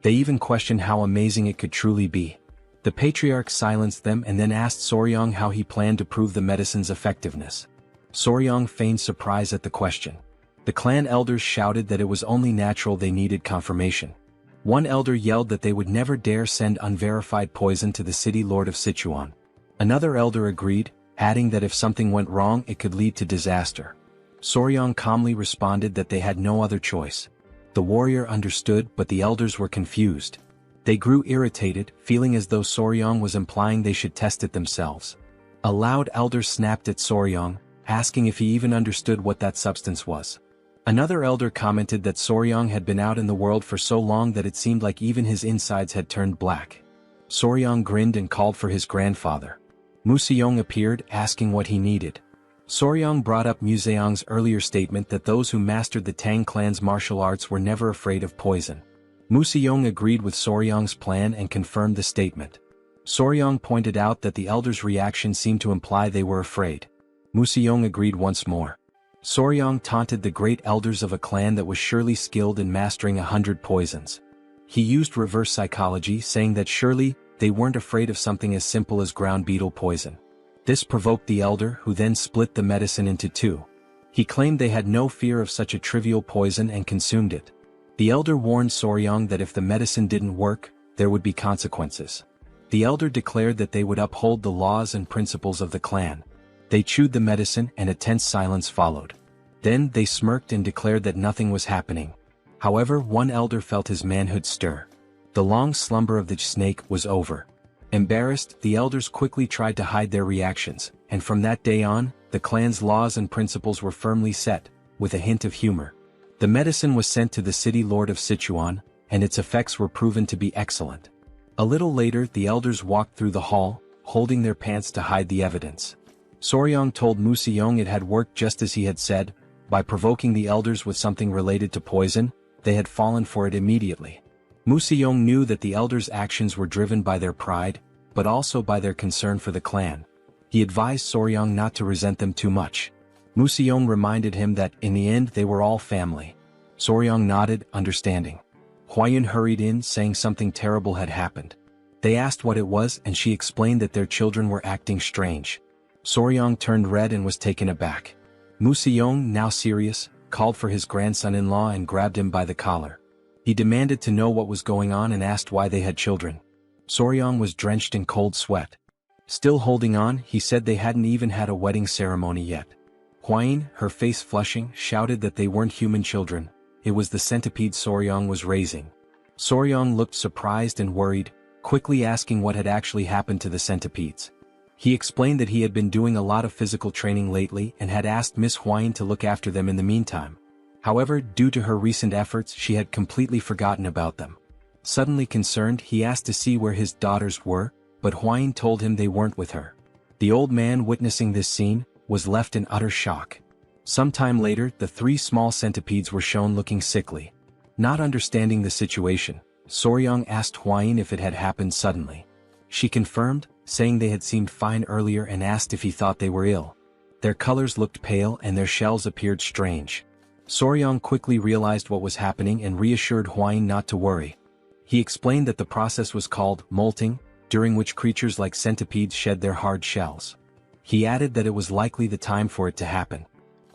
Speaker 1: They even questioned how amazing it could truly be. The patriarch silenced them and then asked Soryong how he planned to prove the medicine's effectiveness. Soryong feigned surprise at the question. The clan elders shouted that it was only natural they needed confirmation. One elder yelled that they would never dare send unverified poison to the city lord of Sichuan. Another elder agreed, adding that if something went wrong it could lead to disaster. Soryang calmly responded that they had no other choice. The warrior understood, but the elders were confused. They grew irritated, feeling as though Soryang was implying they should test it themselves. A loud elder snapped at Soryang, asking if he even understood what that substance was. Another elder commented that Soryang had been out in the world for so long that it seemed like even his insides had turned black. Soryang grinned and called for his grandfather. Museong appeared, asking what he needed. Soryang brought up Museong's earlier statement that those who mastered the Tang clan's martial arts were never afraid of poison. Museong agreed with Soryang's plan and confirmed the statement. Soryang pointed out that the elders' reaction seemed to imply they were afraid. Museong agreed once more. Soryang taunted the great elders of a clan that was surely skilled in mastering 100 poisons. He used reverse psychology, saying that surely they weren't afraid of something as simple as ground beetle poison. This provoked the elder, who then split the medicine into two. He claimed they had no fear of such a trivial poison and consumed it. The elder warned Soryang that if the medicine didn't work, there would be consequences. The elder declared that they would uphold the laws and principles of the clan. They chewed the medicine and a tense silence followed. Then they smirked and declared that nothing was happening. However, one elder felt his manhood stir. The long slumber of the snake was over. Embarrassed, the elders quickly tried to hide their reactions, and from that day on, the clan's laws and principles were firmly set, with a hint of humor. The medicine was sent to the city lord of Sichuan, and its effects were proven to be excellent. A little later, the elders walked through the hall, holding their pants to hide the evidence. Soryang told Museong it had worked just as he had said. By provoking the elders with something related to poison, they had fallen for it immediately. Museong knew that the elders' actions were driven by their pride, but also by their concern for the clan. He advised Soryang not to resent them too much. Museong reminded him that, in the end, they were all family. Soryang nodded, understanding. Huayun hurried in, saying something terrible had happened. They asked what it was, and she explained that their children were acting strange. Soryang turned red and was taken aback. Museong, now serious, called for his grandson-in-law and grabbed him by the collar. He demanded to know what was going on and asked why they had children. Soryang was drenched in cold sweat. Still holding on, he said they hadn't even had a wedding ceremony yet. Huayun, her face flushing, shouted that they weren't human children. It was the centipede Soryang was raising. Soryang looked surprised and worried, quickly asking what had actually happened to the centipedes. He explained that he had been doing a lot of physical training lately and had asked Miss Huayun to look after them in the meantime. However, due to her recent efforts, she had completely forgotten about them. Suddenly concerned, he asked to see where his daughters were, but Huayun told him they weren't with her. The old man, witnessing this scene, was left in utter shock. Sometime later, the three small centipedes were shown looking sickly. Not understanding the situation, Soryang asked Huayun if it had happened suddenly. She confirmed, saying they had seemed fine earlier, and asked if he thought they were ill. Their colors looked pale and their shells appeared strange. Soryang quickly realized what was happening and reassured Huayun not to worry. He explained that the process was called molting, during which creatures like centipedes shed their hard shells. He added that it was likely the time for it to happen.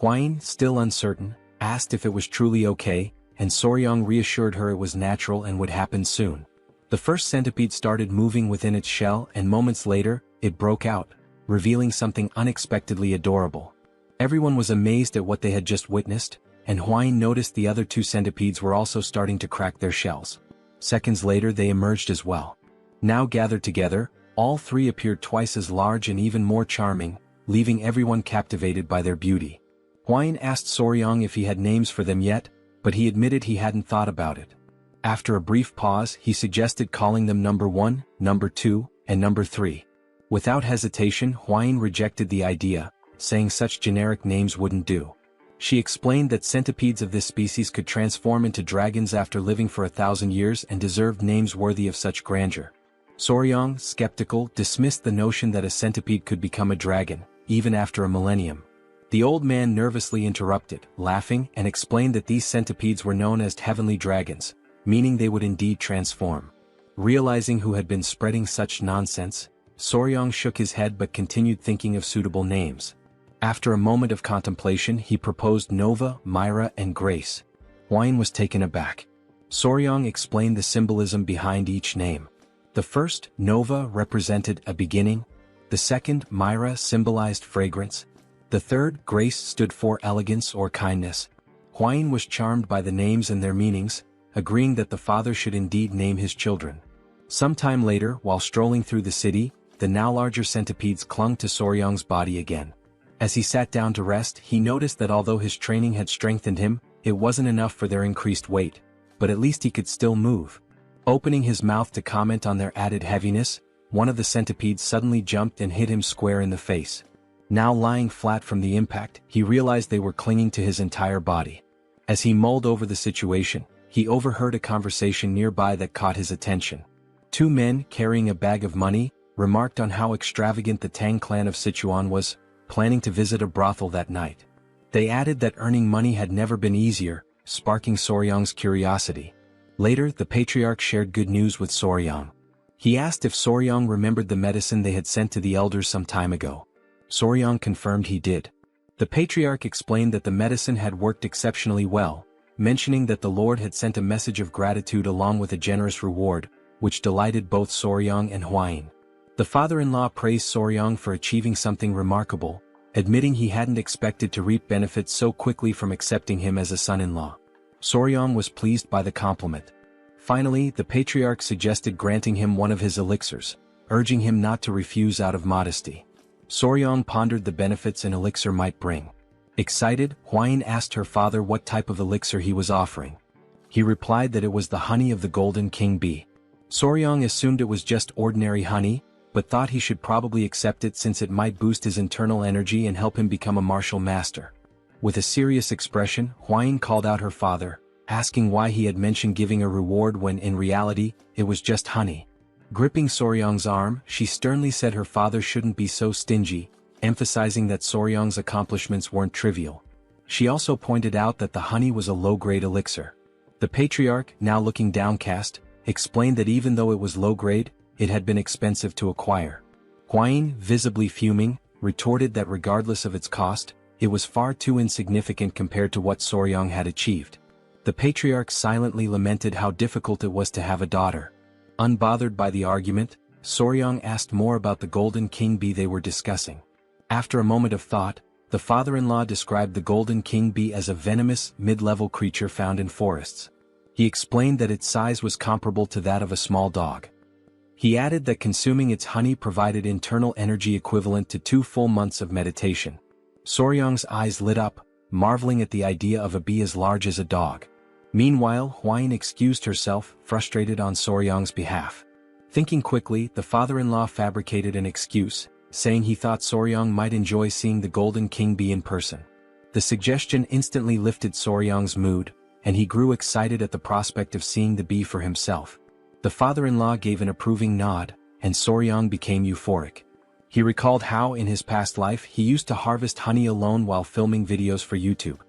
Speaker 1: Huayun, still uncertain, asked if it was truly okay, and Soryang reassured her it was natural and would happen soon. The first centipede started moving within its shell, and moments later, it broke out, revealing something unexpectedly adorable. Everyone was amazed at what they had just witnessed, and Huayun noticed the other two centipedes were also starting to crack their shells. Seconds later they emerged as well. Now gathered together, all three appeared twice as large and even more charming, leaving everyone captivated by their beauty. Huayun asked Soryang if he had names for them yet, but he admitted he hadn't thought about it. After a brief pause, he suggested calling them number 1, number 2, and number 3. Without hesitation, Huayun rejected the idea, saying such generic names wouldn't do. She explained that centipedes of this species could transform into dragons after living for 1,000 years and deserved names worthy of such grandeur. Soryang, skeptical, dismissed the notion that a centipede could become a dragon, even after a millennium. The old man nervously interrupted, laughing, and explained that these centipedes were known as heavenly dragons, meaning they would indeed transform. Realizing who had been spreading such nonsense, Soryang shook his head but continued thinking of suitable names. After a moment of contemplation, he proposed Nova, Myra, and Grace. Huayun was taken aback. Soryang explained the symbolism behind each name. The first, Nova, represented a beginning. The second, Myra, symbolized fragrance. The third, grace, stood for elegance or kindness. Huayin was charmed by the names and their meanings, agreeing that the father should indeed name his children. Sometime later, while strolling through the city, the now larger centipedes clung to Soryang's body again. As he sat down to rest, he noticed that although his training had strengthened him, it wasn't enough for their increased weight, but at least he could still move. Opening his mouth to comment on their added heaviness, one of the centipedes suddenly jumped and hit him square in the face. Now lying flat from the impact, he realized they were clinging to his entire body. As he mulled over the situation, he overheard a conversation nearby that caught his attention. Two men, carrying a bag of money, remarked on how extravagant the Tang clan of Sichuan was, planning to visit a brothel that night. They added that earning money had never been easier, sparking Soryang's curiosity. Later, the patriarch shared good news with Soryang. He asked if Soryang remembered the medicine they had sent to the elders some time ago. Soryang confirmed he did. The patriarch explained that the medicine had worked exceptionally well, mentioning that the Lord had sent a message of gratitude along with a generous reward, which delighted both Soryang and Huayin. The father-in-law praised Soryang for achieving something remarkable, admitting he hadn't expected to reap benefits so quickly from accepting him as a son-in-law. Soryang was pleased by the compliment. Finally, the patriarch suggested granting him one of his elixirs, urging him not to refuse out of modesty. Soryang pondered the benefits an elixir might bring. Excited, Huayin asked her father what type of elixir he was offering. He replied that it was the honey of the golden king bee. Soryang assumed it was just ordinary honey, but thought he should probably accept it since it might boost his internal energy and help him become a martial master. With a serious expression, Huayin called out her father, asking why he had mentioned giving a reward when in reality, it was just honey. Gripping Soryang's arm, she sternly said her father shouldn't be so stingy, emphasizing that Soryang's accomplishments weren't trivial. She also pointed out that the honey was a low-grade elixir. The patriarch, now looking downcast, explained that even though it was low-grade, it had been expensive to acquire. Huayin, visibly fuming, retorted that regardless of its cost, it was far too insignificant compared to what Soryang had achieved. The patriarch silently lamented how difficult it was to have a daughter. Unbothered by the argument, Soryang asked more about the golden king bee they were discussing. After a moment of thought, the father-in-law described the golden king bee as a venomous, mid-level creature found in forests. He explained that its size was comparable to that of a small dog. He added that consuming its honey provided internal energy equivalent to 2 full months of meditation. Soryang's eyes lit up, marveling at the idea of a bee as large as a dog. Meanwhile, Huayin excused herself, frustrated on Soryang's behalf. Thinking quickly, the father-in-law fabricated an excuse, saying he thought Soryang might enjoy seeing the golden king bee in person. The suggestion instantly lifted Soryang's mood, and he grew excited at the prospect of seeing the bee for himself. The father-in-law gave an approving nod, and Soryang became euphoric. He recalled how in his past life he used to harvest honey alone while filming videos for YouTube.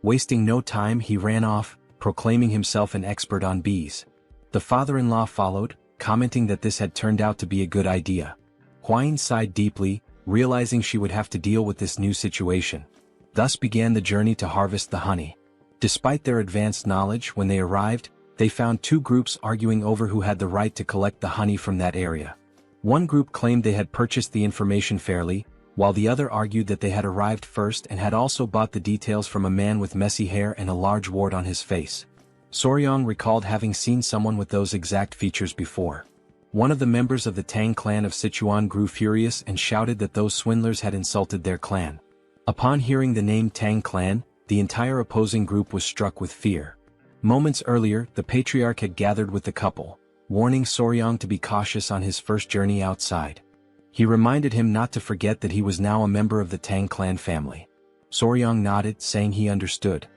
Speaker 1: Wasting no time, he ran off, proclaiming himself an expert on bees. The father-in-law followed, commenting that this had turned out to be a good idea. Huayin sighed deeply, realizing she would have to deal with this new situation. Thus began the journey to harvest the honey. Despite their advanced knowledge, when they arrived, they found two groups arguing over who had the right to collect the honey from that area. One group claimed they had purchased the information fairly, while the other argued that they had arrived first and had also bought the details from a man with messy hair and a large wart on his face. Soryang recalled having seen someone with those exact features before. One of the members of the Tang clan of Sichuan grew furious and shouted that those swindlers had insulted their clan. Upon hearing the name Tang clan, the entire opposing group was struck with fear. Moments earlier, the patriarch had gathered with the couple, warning Soryang to be cautious on his first journey outside. He reminded him not to forget that he was now a member of the Tang clan family. Soryang nodded, saying he understood.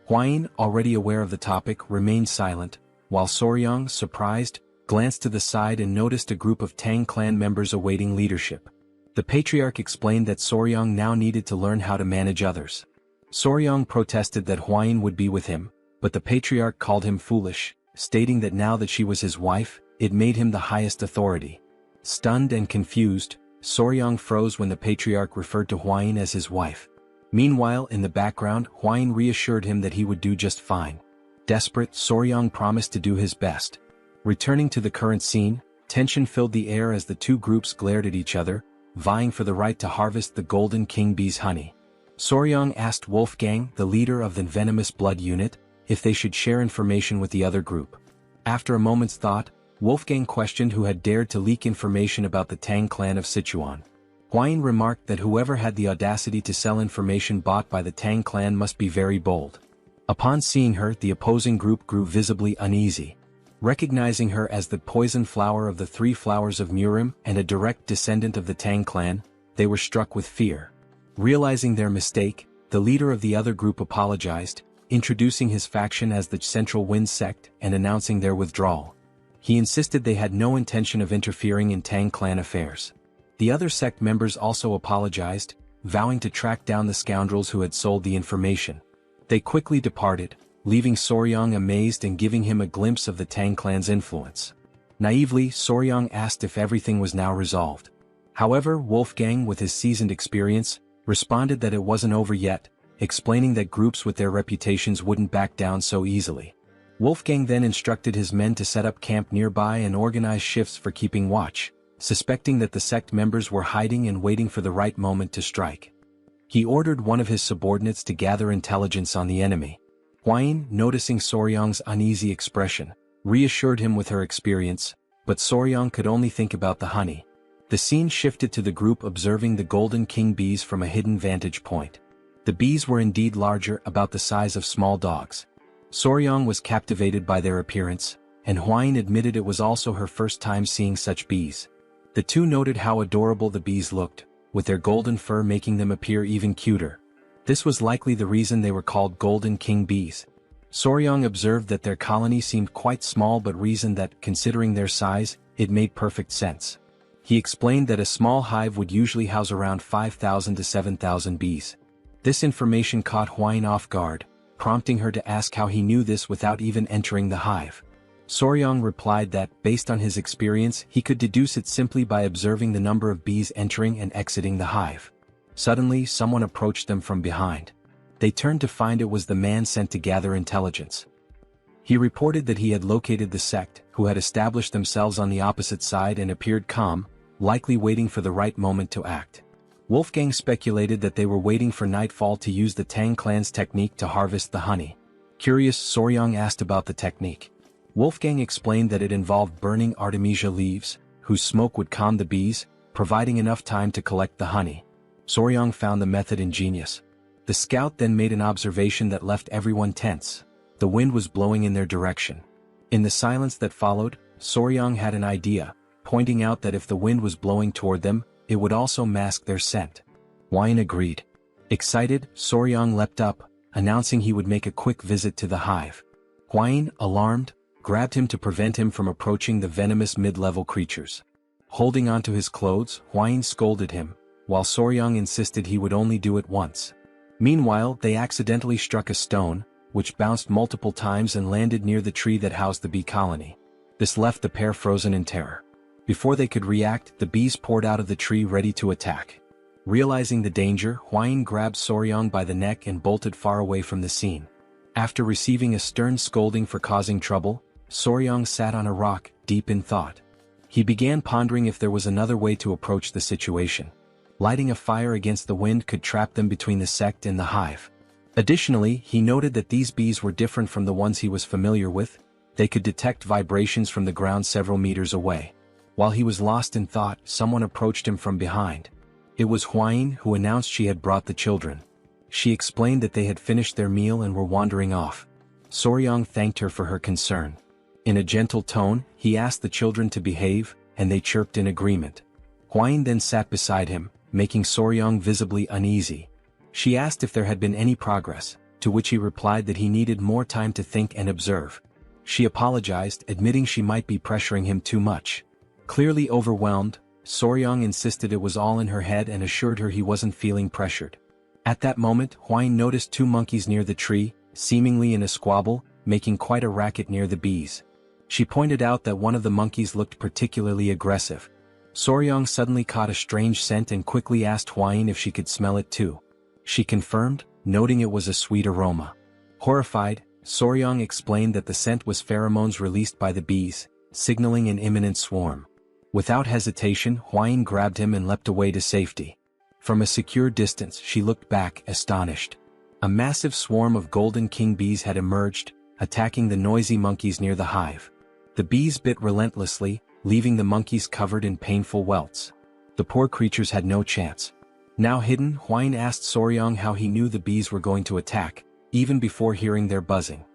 Speaker 1: Huayin, already aware of the topic, remained silent, while Soryang, surprised, glanced to the side and noticed a group of Tang clan members awaiting leadership. The patriarch explained that Soryang now needed to learn how to manage others. Soryang protested that Huayin would be with him, but the patriarch called him foolish, stating that now that she was his wife, it made him the highest authority. Stunned and confused, Soryang froze when the patriarch referred to Huayin as his wife. Meanwhile, in the background, Huayin reassured him that he would do just fine. Desperate, Soryang promised to do his best. Returning to the current scene, tension filled the air as the two groups glared at each other, vying for the right to harvest the golden king bee's honey. Soryang asked Wolfgang, the leader of the Venomous Blood unit, if they should share information with the other group. After a moment's thought, Wolfgang questioned who had dared to leak information about the Tang clan of Sichuan. Huayin remarked that whoever had the audacity to sell information bought by the Tang clan must be very bold. Upon seeing her, the opposing group grew visibly uneasy. Recognizing her as the poison flower of the three flowers of Murim and a direct descendant of the Tang clan, they were struck with fear. Realizing their mistake, the leader of the other group apologized, introducing his faction as the Central Wind sect and announcing their withdrawal. He insisted they had no intention of interfering in Tang clan affairs. The other sect members also apologized, vowing to track down the scoundrels who had sold the information. They quickly departed, leaving Soryang amazed and giving him a glimpse of the Tang clan's influence. Naively, Soryang asked if everything was now resolved. However, Wolfgang, with his seasoned experience, responded that it wasn't over yet, explaining that groups with their reputations wouldn't back down so easily. Wolfgang then instructed his men to set up camp nearby and organize shifts for keeping watch, suspecting that the sect members were hiding and waiting for the right moment to strike. He ordered one of his subordinates to gather intelligence on the enemy. Huayin, noticing Soryang's uneasy expression, reassured him with her experience, but Soryang could only think about the honey. The scene shifted to the group observing the golden king bees from a hidden vantage point. The bees were indeed larger, about the size of small dogs. Soryang was captivated by their appearance, and Huayin admitted it was also her first time seeing such bees. The two noted how adorable the bees looked, with their golden fur making them appear even cuter. This was likely the reason they were called golden king bees. Soryang observed that their colony seemed quite small but reasoned that, considering their size, it made perfect sense. He explained that a small hive would usually house around 5,000 to 7,000 bees. This information caught Huayin off guard, prompting her to ask how he knew this without even entering the hive. Soryang replied that, based on his experience, he could deduce it simply by observing the number of bees entering and exiting the hive. Suddenly, someone approached them from behind. They turned to find it was the man sent to gather intelligence. He reported that he had located the sect, who had established themselves on the opposite side and appeared calm, likely waiting for the right moment to act. Wolfgang speculated that they were waiting for nightfall to use the Tang clan's technique to harvest the honey. Curious, Soryang asked about the technique. Wolfgang explained that it involved burning artemisia leaves, whose smoke would calm the bees, providing enough time to collect the honey. Soryang found the method ingenious. The scout then made an observation that left everyone tense. The wind was blowing in their direction. In the silence that followed, Soryang had an idea, pointing out that if the wind was blowing toward them, it would also mask their scent. Huayin agreed. Excited, Soryang leapt up, announcing he would make a quick visit to the hive. Huayin, alarmed, grabbed him to prevent him from approaching the venomous mid-level creatures. Holding onto his clothes, Huayin scolded him, while Soryang insisted he would only do it once. Meanwhile, they accidentally struck a stone, which bounced multiple times and landed near the tree that housed the bee colony. This left the pair frozen in terror. Before they could react, the bees poured out of the tree ready to attack. Realizing the danger, Huayin grabbed Soryang by the neck and bolted far away from the scene. After receiving a stern scolding for causing trouble, Soryang sat on a rock, deep in thought. He began pondering if there was another way to approach the situation. Lighting a fire against the wind could trap them between the sect and the hive. Additionally, he noted that these bees were different from the ones he was familiar with. They could detect vibrations from the ground several meters away. While he was lost in thought, someone approached him from behind. It was Huayin, who announced she had brought the children. She explained that they had finished their meal and were wandering off. Soryang thanked her for her concern. In a gentle tone, he asked the children to behave, and they chirped in agreement. Huayin then sat beside him, making Soryang visibly uneasy. She asked if there had been any progress, to which he replied that he needed more time to think and observe. She apologized, admitting she might be pressuring him too much. Clearly overwhelmed, Soryang insisted it was all in her head and assured her he wasn't feeling pressured. At that moment, Huayin noticed two monkeys near the tree, seemingly in a squabble, making quite a racket near the bees. She pointed out that one of the monkeys looked particularly aggressive. Soryang suddenly caught a strange scent and quickly asked Huayin if she could smell it too. She confirmed, noting it was a sweet aroma. Horrified, Soryang explained that the scent was pheromones released by the bees, signaling an imminent swarm. Without hesitation, Huayin grabbed him and leapt away to safety. From a secure distance she looked back, astonished. A massive swarm of golden king bees had emerged, attacking the noisy monkeys near the hive. The bees bit relentlessly, leaving the monkeys covered in painful welts. The poor creatures had no chance. Now hidden, Huayin asked Soryang how he knew the bees were going to attack, even before hearing their buzzing.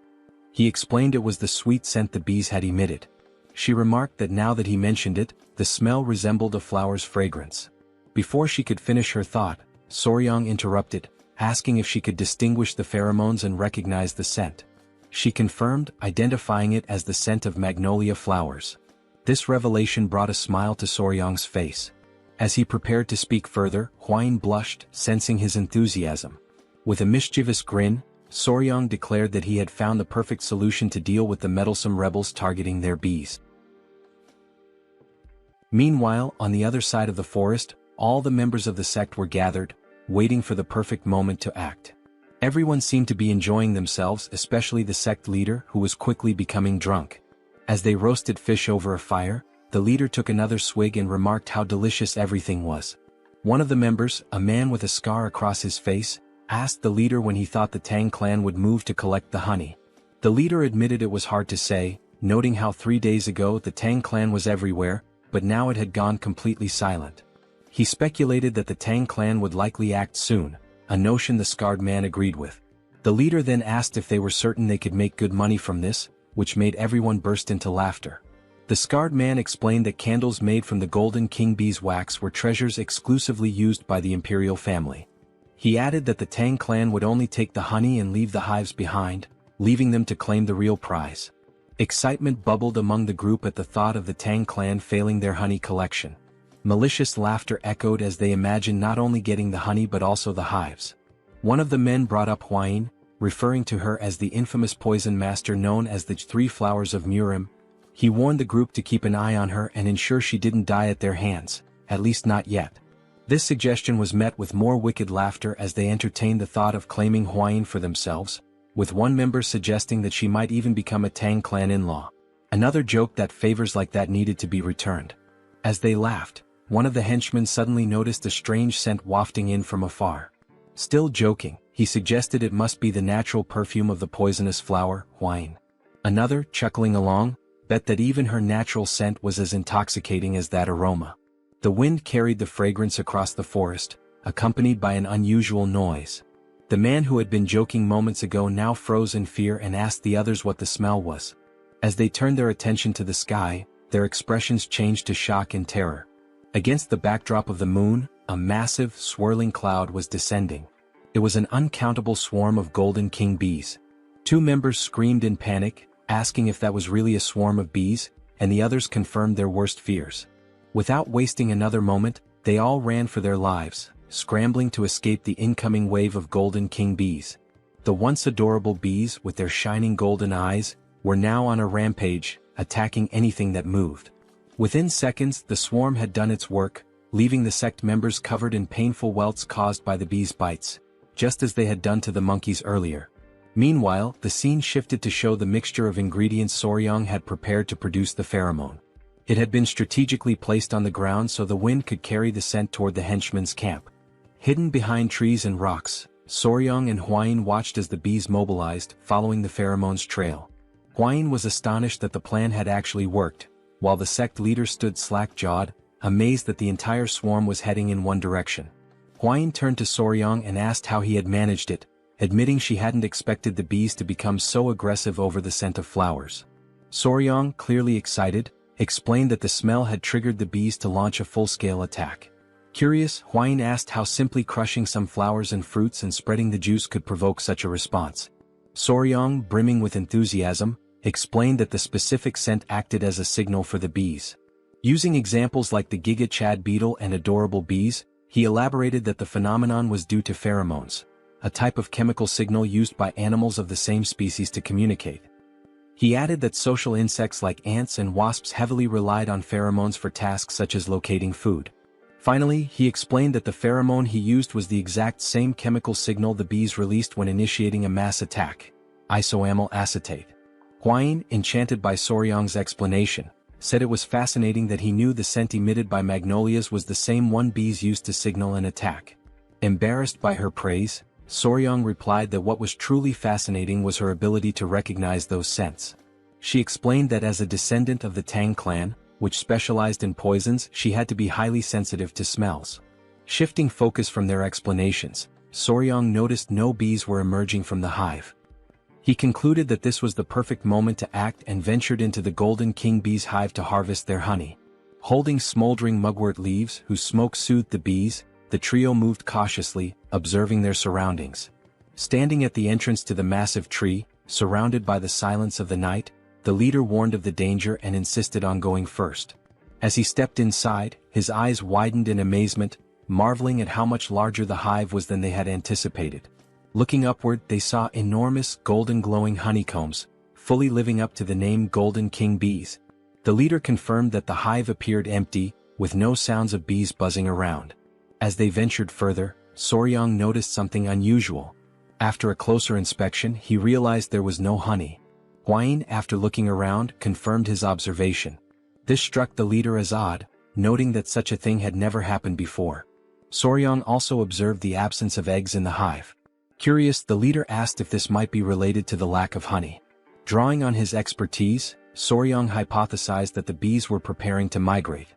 Speaker 1: He explained it was the sweet scent the bees had emitted. She remarked that now that he mentioned it, the smell resembled a flower's fragrance. Before she could finish her thought, Soryang interrupted, asking if she could distinguish the pheromones and recognize the scent. She confirmed, identifying it as the scent of magnolia flowers. This revelation brought a smile to Soryang's face. As he prepared to speak further, Huayin blushed, sensing his enthusiasm. With a mischievous grin, Soryang declared that he had found the perfect solution to deal with the meddlesome rebels targeting their bees. Meanwhile, on the other side of the forest, all the members of the sect were gathered, waiting for the perfect moment to act. Everyone seemed to be enjoying themselves, especially the sect leader, who was quickly becoming drunk. As they roasted fish over a fire, the leader took another swig and remarked how delicious everything was. One of the members, a man with a scar across his face, asked the leader when he thought the Tang clan would move to collect the honey. The leader admitted it was hard to say, noting how 3 days ago the Tang clan was everywhere, but now it had gone completely silent. He speculated that the Tang clan would likely act soon, a notion the scarred man agreed with. The leader then asked if they were certain they could make good money from this, which made everyone burst into laughter. The scarred man explained that candles made from the golden king bee's wax were treasures exclusively used by the imperial family. He added that the Tang clan would only take the honey and leave the hives behind, leaving them to claim the real prize. Excitement bubbled among the group at the thought of the Tang clan failing their honey collection. Malicious laughter echoed as they imagined not only getting the honey but also the hives. One of the men brought up Huayin, referring to her as the infamous poison master known as the 3 Flowers of Murim. He warned the group to keep an eye on her and ensure she didn't die at their hands, at least not yet. This suggestion was met with more wicked laughter as they entertained the thought of claiming Huayin for themselves, with one member suggesting that she might even become a Tang clan in-law. Another joked that favors like that needed to be returned. As they laughed, one of the henchmen suddenly noticed a strange scent wafting in from afar. Still joking, he suggested it must be the natural perfume of the poisonous flower, Huayin. Another, chuckling along, bet that even her natural scent was as intoxicating as that aroma. The wind carried the fragrance across the forest, accompanied by an unusual noise. The man who had been joking moments ago now froze in fear and asked the others what the smell was. As they turned their attention to the sky, their expressions changed to shock and terror. Against the backdrop of the moon, a massive, swirling cloud was descending. It was an uncountable swarm of golden king bees. 2 members screamed in panic, asking if that was really a swarm of bees, and the others confirmed their worst fears. Without wasting another moment, they all ran for their lives, scrambling to escape the incoming wave of golden king bees. The once adorable bees, with their shining golden eyes, were now on a rampage, attacking anything that moved. Within seconds, the swarm had done its work, leaving the sect members covered in painful welts caused by the bees' bites, just as they had done to the monkeys earlier. Meanwhile, the scene shifted to show the mixture of ingredients Soryang had prepared to produce the pheromone. It had been strategically placed on the ground so the wind could carry the scent toward the henchman's camp. Hidden behind trees and rocks, Soryang and Huayin watched as the bees mobilized, following the pheromone's trail. Huayin was astonished that the plan had actually worked, while the sect leader stood slack-jawed, amazed that the entire swarm was heading in one direction. Huayin turned to Soryang and asked how he had managed it, admitting she hadn't expected the bees to become so aggressive over the scent of flowers. Soryang, clearly excited, explained that the smell had triggered the bees to launch a full-scale attack. Curious, Huayin asked how simply crushing some flowers and fruits and spreading the juice could provoke such a response. Soryang, brimming with enthusiasm, explained that the specific scent acted as a signal for the bees. Using examples like the Giga Chad beetle and adorable bees, he elaborated that the phenomenon was due to pheromones, a type of chemical signal used by animals of the same species to communicate. He added that social insects like ants and wasps heavily relied on pheromones for tasks such as locating food. Finally, he explained that the pheromone he used was the exact same chemical signal the bees released when initiating a mass attack: isoamyl acetate. Huayin, enchanted by Soryang's explanation, said it was fascinating that he knew the scent emitted by magnolias was the same one bees used to signal an attack. Embarrassed by her praise, Soryang replied that what was truly fascinating was her ability to recognize those scents. She explained that as a descendant of the Tang clan, which specialized in poisons, she had to be highly sensitive to smells. Shifting focus from their explanations, Soryang noticed no bees were emerging from the hive. He concluded that this was the perfect moment to act and ventured into the Golden King bees' hive to harvest their honey. Holding smoldering mugwort leaves whose smoke soothed the bees, the trio moved cautiously, observing their surroundings. Standing at the entrance to the massive tree, surrounded by the silence of the night, the leader warned of the danger and insisted on going first. As he stepped inside, his eyes widened in amazement, marveling at how much larger the hive was than they had anticipated. Looking upward, they saw enormous, golden glowing honeycombs, fully living up to the name Golden King bees. The leader confirmed that the hive appeared empty, with no sounds of bees buzzing around. As they ventured further, Soryang noticed something unusual. After a closer inspection, he realized there was no honey. Huayin, after looking around, confirmed his observation. This struck the leader as odd, noting that such a thing had never happened before. Soryang also observed the absence of eggs in the hive. Curious, the leader asked if this might be related to the lack of honey. Drawing on his expertise, Soryang hypothesized that the bees were preparing to migrate.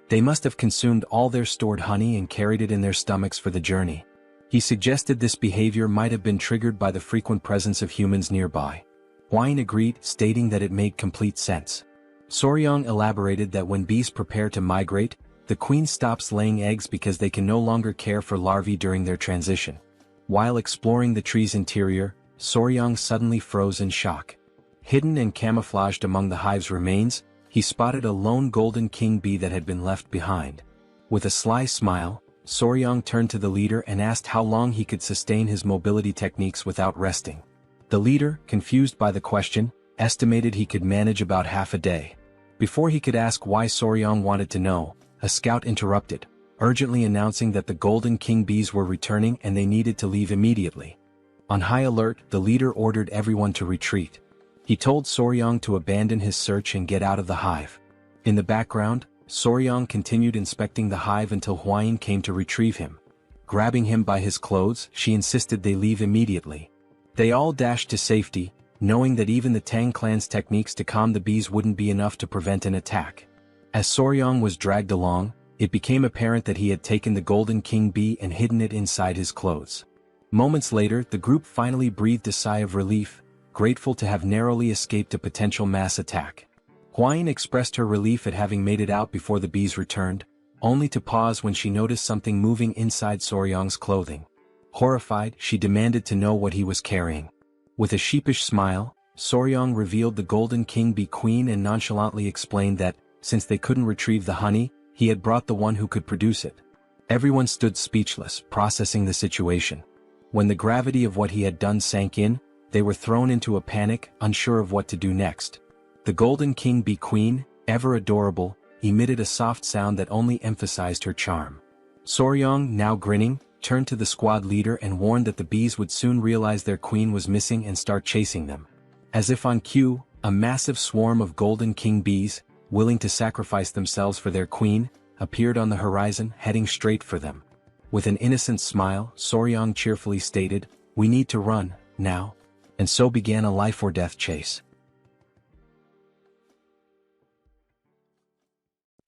Speaker 1: They must have consumed all their stored honey and carried it in their stomachs for the journey. He suggested this behavior might have been triggered by the frequent presence of humans nearby. Huayin agreed, stating that it made complete sense. Soryang elaborated that when bees prepare to migrate, the queen stops laying eggs because they can no longer care for larvae during their transition. While exploring the tree's interior, Soryang suddenly froze in shock. Hidden and camouflaged among the hive's remains, he spotted a lone Golden King bee that had been left behind. With a sly smile, Soryang turned to the leader and asked how long he could sustain his mobility techniques without resting. The leader, confused by the question, estimated he could manage about half a day. Before he could ask why Soryang wanted to know, a scout interrupted, urgently announcing that the Golden King bees were returning and they needed to leave immediately. On high alert, the leader ordered everyone to retreat. He told Soryang to abandon his search and get out of the hive. In the background, Soryang continued inspecting the hive until Huayin came to retrieve him. Grabbing him by his clothes, she insisted they leave immediately. They all dashed to safety, knowing that even the Tang clan's techniques to calm the bees wouldn't be enough to prevent an attack. As Soryang was dragged along, it became apparent that he had taken the Golden King bee and hidden it inside his clothes. Moments later, the group finally breathed a sigh of relief, grateful to have narrowly escaped a potential mass attack. Huayin expressed her relief at having made it out before the bees returned, only to pause when she noticed something moving inside Soryang's clothing. Horrified, she demanded to know what he was carrying. With a sheepish smile, Soryang revealed the Golden King bee queen and nonchalantly explained that, since they couldn't retrieve the honey, he had brought the one who could produce it. Everyone stood speechless, processing the situation. When the gravity of what he had done sank in, they were thrown into a panic, unsure of what to do next. The Golden King bee queen, ever adorable, emitted a soft sound that only emphasized her charm. Soryang, now grinning, turned to the squad leader and warned that the bees would soon realize their queen was missing and start chasing them. As if on cue, a massive swarm of Golden King bees, willing to sacrifice themselves for their queen, appeared on the horizon, heading straight for them. With an innocent smile, Soryang cheerfully stated, "We need to run, now." And so began a life-or-death chase.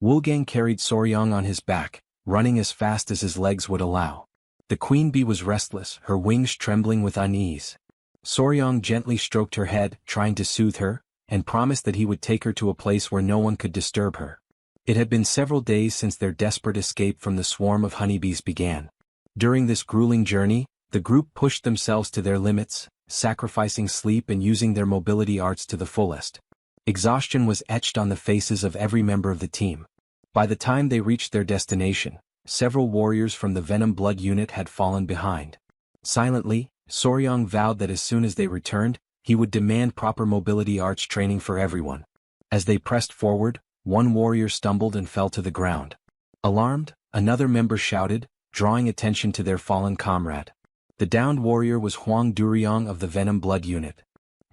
Speaker 1: Woolgang carried Soryang on his back, running as fast as his legs would allow. The queen bee was restless, her wings trembling with unease. Soryang gently stroked her head, trying to soothe her, and promised that he would take her to a place where no one could disturb her. It had been several days since their desperate escape from the swarm of honeybees began. During this grueling journey, the group pushed themselves to their limits, sacrificing sleep and using their mobility arts to the fullest. Exhaustion was etched on the faces of every member of the team. By the time they reached their destination, several warriors from the Venom Blood unit had fallen behind. Silently, Soryang vowed that as soon as they returned, he would demand proper mobility arts training for everyone. As they pressed forward, one warrior stumbled and fell to the ground. Alarmed, another member shouted, drawing attention to their fallen comrade. The downed warrior was Huang Duryong of the Venom Blood unit.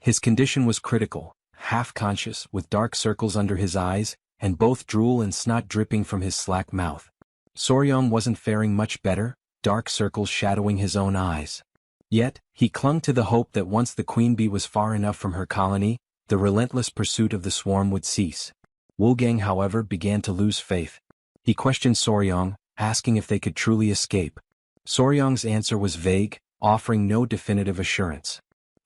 Speaker 1: His condition was critical, half-conscious, with dark circles under his eyes, and both drool and snot dripping from his slack mouth. Soryang wasn't faring much better, dark circles shadowing his own eyes. Yet, he clung to the hope that once the queen bee was far enough from her colony, the relentless pursuit of the swarm would cease. Wolfgang, however, began to lose faith. He questioned Soryang, asking if they could truly escape. Soryang's answer was vague, offering no definitive assurance.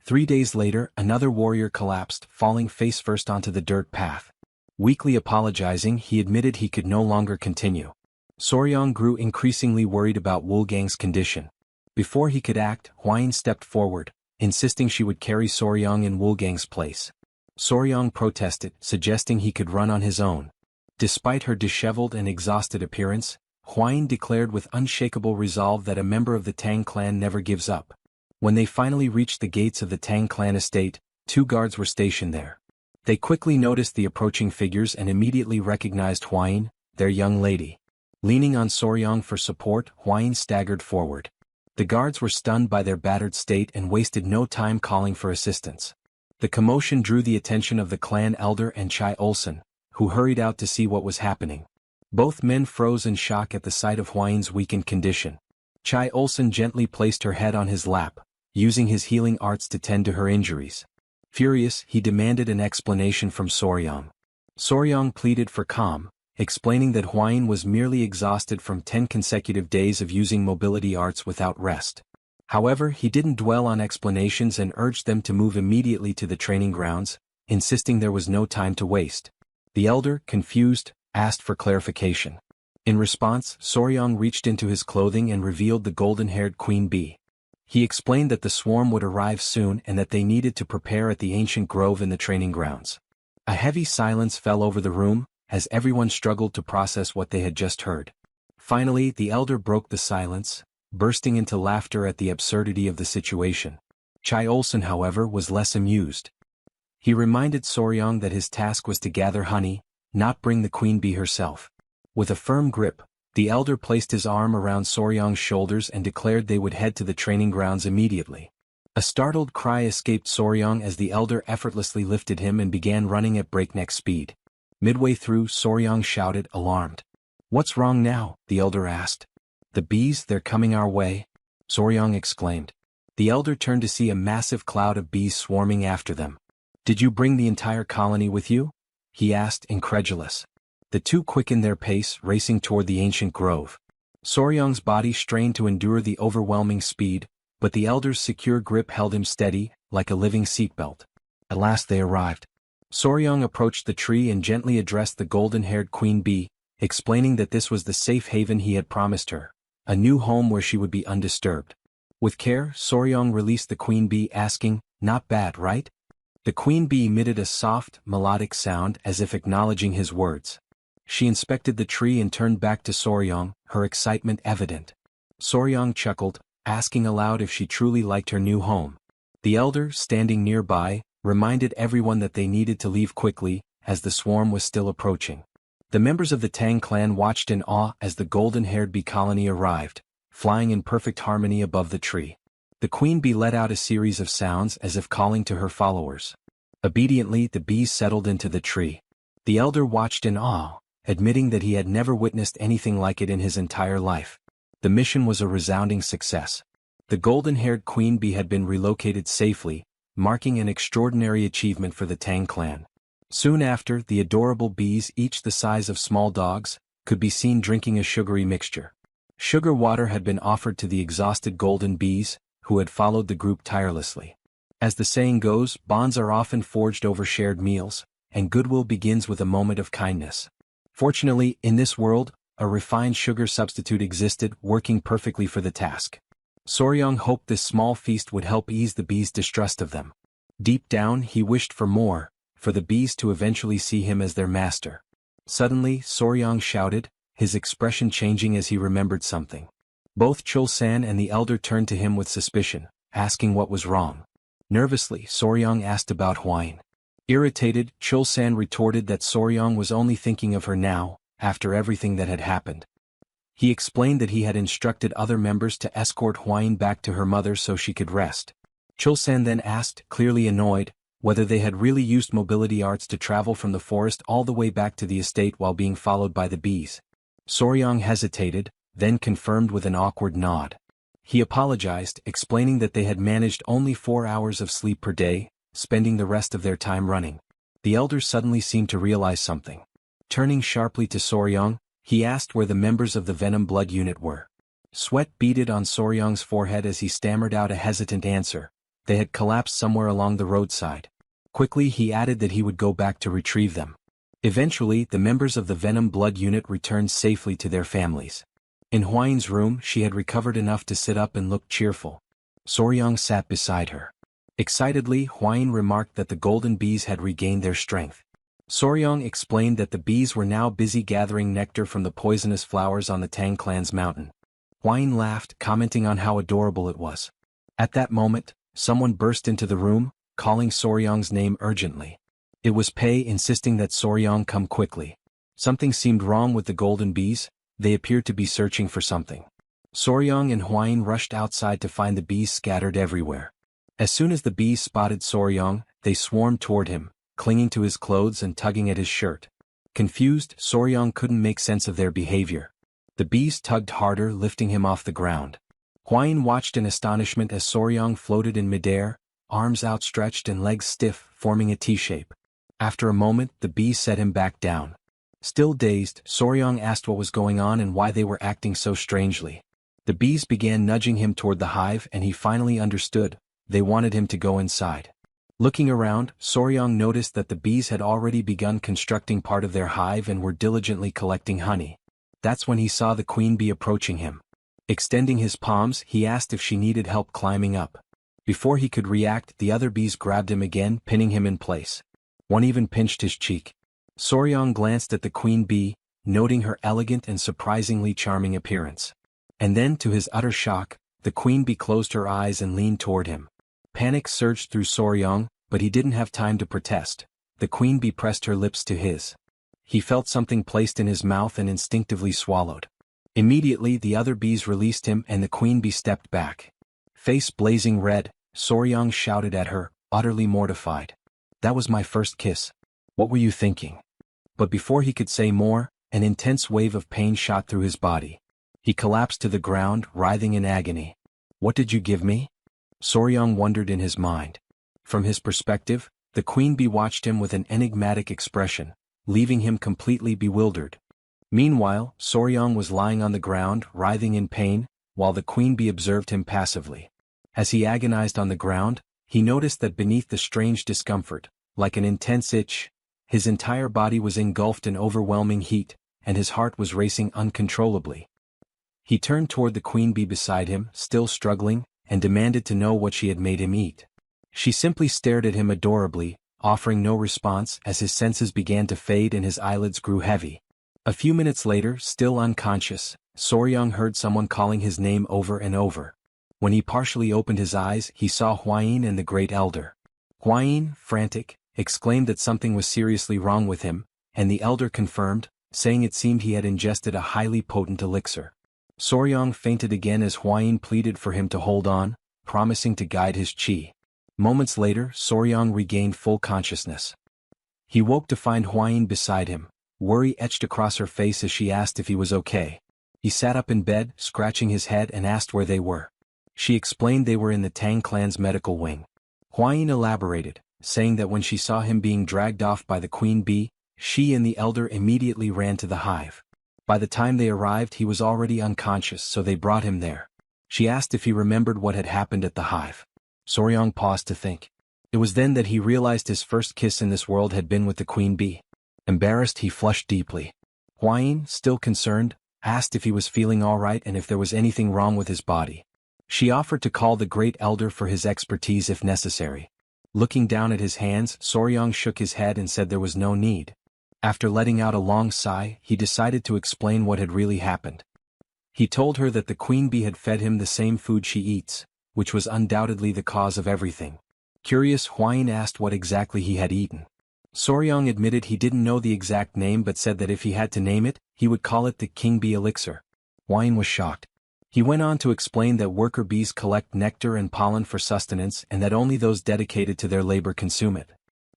Speaker 1: 3 days later, another warrior collapsed, falling face first onto the dirt path. Weakly apologizing, he admitted he could no longer continue. Soryang grew increasingly worried about Wolfgang's condition. Before he could act, Hwine stepped forward, insisting she would carry Soryang in Wolfgang's place. Soryang protested, suggesting he could run on his own. Despite her disheveled and exhausted appearance, Hwine declared with unshakable resolve that a member of the Tang clan never gives up. When they finally reached the gates of the Tang clan estate, 2 guards were stationed there. They quickly noticed the approaching figures and immediately recognized Hwine, their young lady. Leaning on Soryang for support, Hwine staggered forward. The guards were stunned by their battered state and wasted no time calling for assistance. The commotion drew the attention of the clan elder and Chai Olsen, who hurried out to see what was happening. Both men froze in shock at the sight of Hwine's weakened condition. Chai Olsen gently placed her head on his lap, using his healing arts to tend to her injuries. Furious, he demanded an explanation from Soryang. Soryang pleaded for calm, explaining that Hwine was merely exhausted from 10 consecutive days of using mobility arts without rest. However, he didn't dwell on explanations and urged them to move immediately to the training grounds, insisting there was no time to waste. The elder, confused, asked for clarification. In response, Soryang reached into his clothing and revealed the golden-haired queen bee. He explained that the swarm would arrive soon and that they needed to prepare at the ancient grove in the training grounds. A heavy silence fell over the room, as everyone struggled to process what they had just heard. Finally, the elder broke the silence, bursting into laughter at the absurdity of the situation. Chai Olsen, however, was less amused. He reminded Soryang that his task was to gather honey, not bring the queen bee herself. With a firm grip, the elder placed his arm around Soryang's shoulders and declared they would head to the training grounds immediately. A startled cry escaped Soryang as the elder effortlessly lifted him and began running at breakneck speed. Midway through, Soryang shouted, alarmed. "What's wrong now?" the elder asked. "The bees, they're coming our way," Soryang exclaimed. The elder turned to see a massive cloud of bees swarming after them. "Did you bring the entire colony with you?" he asked, incredulous. The two quickened their pace, racing toward the ancient grove. Soryang's body strained to endure the overwhelming speed, but the elder's secure grip held him steady, like a living seatbelt. At last they arrived. Soryang approached the tree and gently addressed the golden-haired queen bee, explaining that this was the safe haven he had promised her, a new home where she would be undisturbed. With care, Soryang released the queen bee, asking, "Not bad, right?" The queen bee emitted a soft, melodic sound as if acknowledging his words. She inspected the tree and turned back to Soryang, her excitement evident. Soryang chuckled, asking aloud if she truly liked her new home. The elder, standing nearby, reminded everyone that they needed to leave quickly, as the swarm was still approaching. The members of the Tang clan watched in awe as the golden-haired bee colony arrived, flying in perfect harmony above the tree. The queen bee let out a series of sounds as if calling to her followers. Obediently, the bees settled into the tree. The elder watched in awe, admitting that he had never witnessed anything like it in his entire life. The mission was a resounding success. The golden-haired queen bee had been relocated safely, marking an extraordinary achievement for the Tang clan. Soon after, the adorable bees, each the size of small dogs, could be seen drinking a sugary mixture. Sugar water had been offered to the exhausted golden bees, who had followed the group tirelessly. As the saying goes, bonds are often forged over shared meals, and goodwill begins with a moment of kindness. Fortunately, in this world, a refined sugar substitute existed, working perfectly for the task. Soryang hoped this small feast would help ease the bees' distrust of them. Deep down, he wished for more, for the bees to eventually see him as their master. Suddenly, Soryang shouted, his expression changing as he remembered something. Both Chul-san and the elder turned to him with suspicion, asking what was wrong. Nervously, Soryang asked about Hwine. Irritated, Chul-san retorted that Soryang was only thinking of her now, after everything that had happened. He explained that he had instructed other members to escort Hwine back to her mother so she could rest. Chul-san then asked, clearly annoyed, whether they had really used mobility arts to travel from the forest all the way back to the estate while being followed by the bees. Soryang hesitated, then confirmed with an awkward nod. He apologized, explaining that they had managed only 4 hours of sleep per day, spending the rest of their time running. The elder suddenly seemed to realize something. Turning sharply to Soryong, he asked where the members of the Venom Blood Unit were. Sweat beaded on Soryong's forehead as he stammered out a hesitant answer. They had collapsed somewhere along the roadside. Quickly he added that he would go back to retrieve them. Eventually, the members of the Venom Blood Unit returned safely to their families. In Hwain's room, she had recovered enough to sit up and look cheerful. Soryong sat beside her. Excitedly, Hwain remarked that the golden bees had regained their strength. Soryong explained that the bees were now busy gathering nectar from the poisonous flowers on the Tang clan's mountain. Hwain laughed, commenting on how adorable it was. At that moment, someone burst into the room, calling Soryong's name urgently. It was Pei, insisting that Soryong come quickly. Something seemed wrong with the golden bees. They appeared to be searching for something. Soryong and Hwain rushed outside to find the bees scattered everywhere. As soon as the bees spotted Soryong, they swarmed toward him, clinging to his clothes and tugging at his shirt. Confused, Soryong couldn't make sense of their behavior. The bees tugged harder, lifting him off the ground. Hwain watched in astonishment as Soryong floated in midair, arms outstretched and legs stiff, forming a T-shape. After a moment, the bees set him back down. Still dazed, Soryong asked what was going on and why they were acting so strangely. The bees began nudging him toward the hive and he finally understood. They wanted him to go inside. Looking around, Soryong noticed that the bees had already begun constructing part of their hive and were diligently collecting honey. That's when he saw the queen bee approaching him. Extending his palms, he asked if she needed help climbing up. Before he could react, the other bees grabbed him again, pinning him in place. One even pinched his cheek. Soryong glanced at the queen bee, noting her elegant and surprisingly charming appearance. And then, to his utter shock, the queen bee closed her eyes and leaned toward him. Panic surged through Soryong, but he didn't have time to protest. The queen bee pressed her lips to his. He felt something placed in his mouth and instinctively swallowed. Immediately, the other bees released him and the queen bee stepped back. Face blazing red, Soryong shouted at her, utterly mortified. "That was my first kiss. What were you thinking?" But before he could say more, an intense wave of pain shot through his body. He collapsed to the ground, writhing in agony. "What did you give me?" Soryong wondered in his mind. From his perspective, the queen bee watched him with an enigmatic expression, leaving him completely bewildered. Meanwhile, Soryong was lying on the ground, writhing in pain, while the queen bee observed him passively. As he agonized on the ground, he noticed that beneath the strange discomfort, like an intense itch, his entire body was engulfed in overwhelming heat, and his heart was racing uncontrollably. He turned toward the queen bee beside him, still struggling, and demanded to know what she had made him eat. She simply stared at him adorably, offering no response as his senses began to fade and his eyelids grew heavy. A few minutes later, still unconscious, Soryong heard someone calling his name over and over. When he partially opened his eyes, he saw Hwain and the Great Elder. Hwain, frantic, exclaimed that something was seriously wrong with him, and the elder confirmed, saying it seemed he had ingested a highly potent elixir. Soryong fainted again as Hwain pleaded for him to hold on, promising to guide his chi. Moments later, Soryong regained full consciousness. He woke to find Hwain beside him, worry etched across her face as she asked if he was okay. He sat up in bed, scratching his head and asked where they were. She explained they were in the Tang clan's medical wing. Hwain elaborated, saying that when she saw him being dragged off by the queen bee, she and the elder immediately ran to the hive. By the time they arrived he was already unconscious, so they brought him there. She asked if he remembered what had happened at the hive. Soryong paused to think. It was then that he realized his first kiss in this world had been with the queen bee. Embarrassed, he flushed deeply. Hwain, still concerned, asked if he was feeling all right and if there was anything wrong with his body. She offered to call the Great Elder for his expertise if necessary. Looking down at his hands, Soryong shook his head and said there was no need. After letting out a long sigh, he decided to explain what had really happened. He told her that the queen bee had fed him the same food she eats, which was undoubtedly the cause of everything. Curious, Hwain asked what exactly he had eaten. Soryong admitted he didn't know the exact name but said that if he had to name it, he would call it the king bee elixir. Hwain was shocked. He went on to explain that worker bees collect nectar and pollen for sustenance and that only those dedicated to their labor consume it.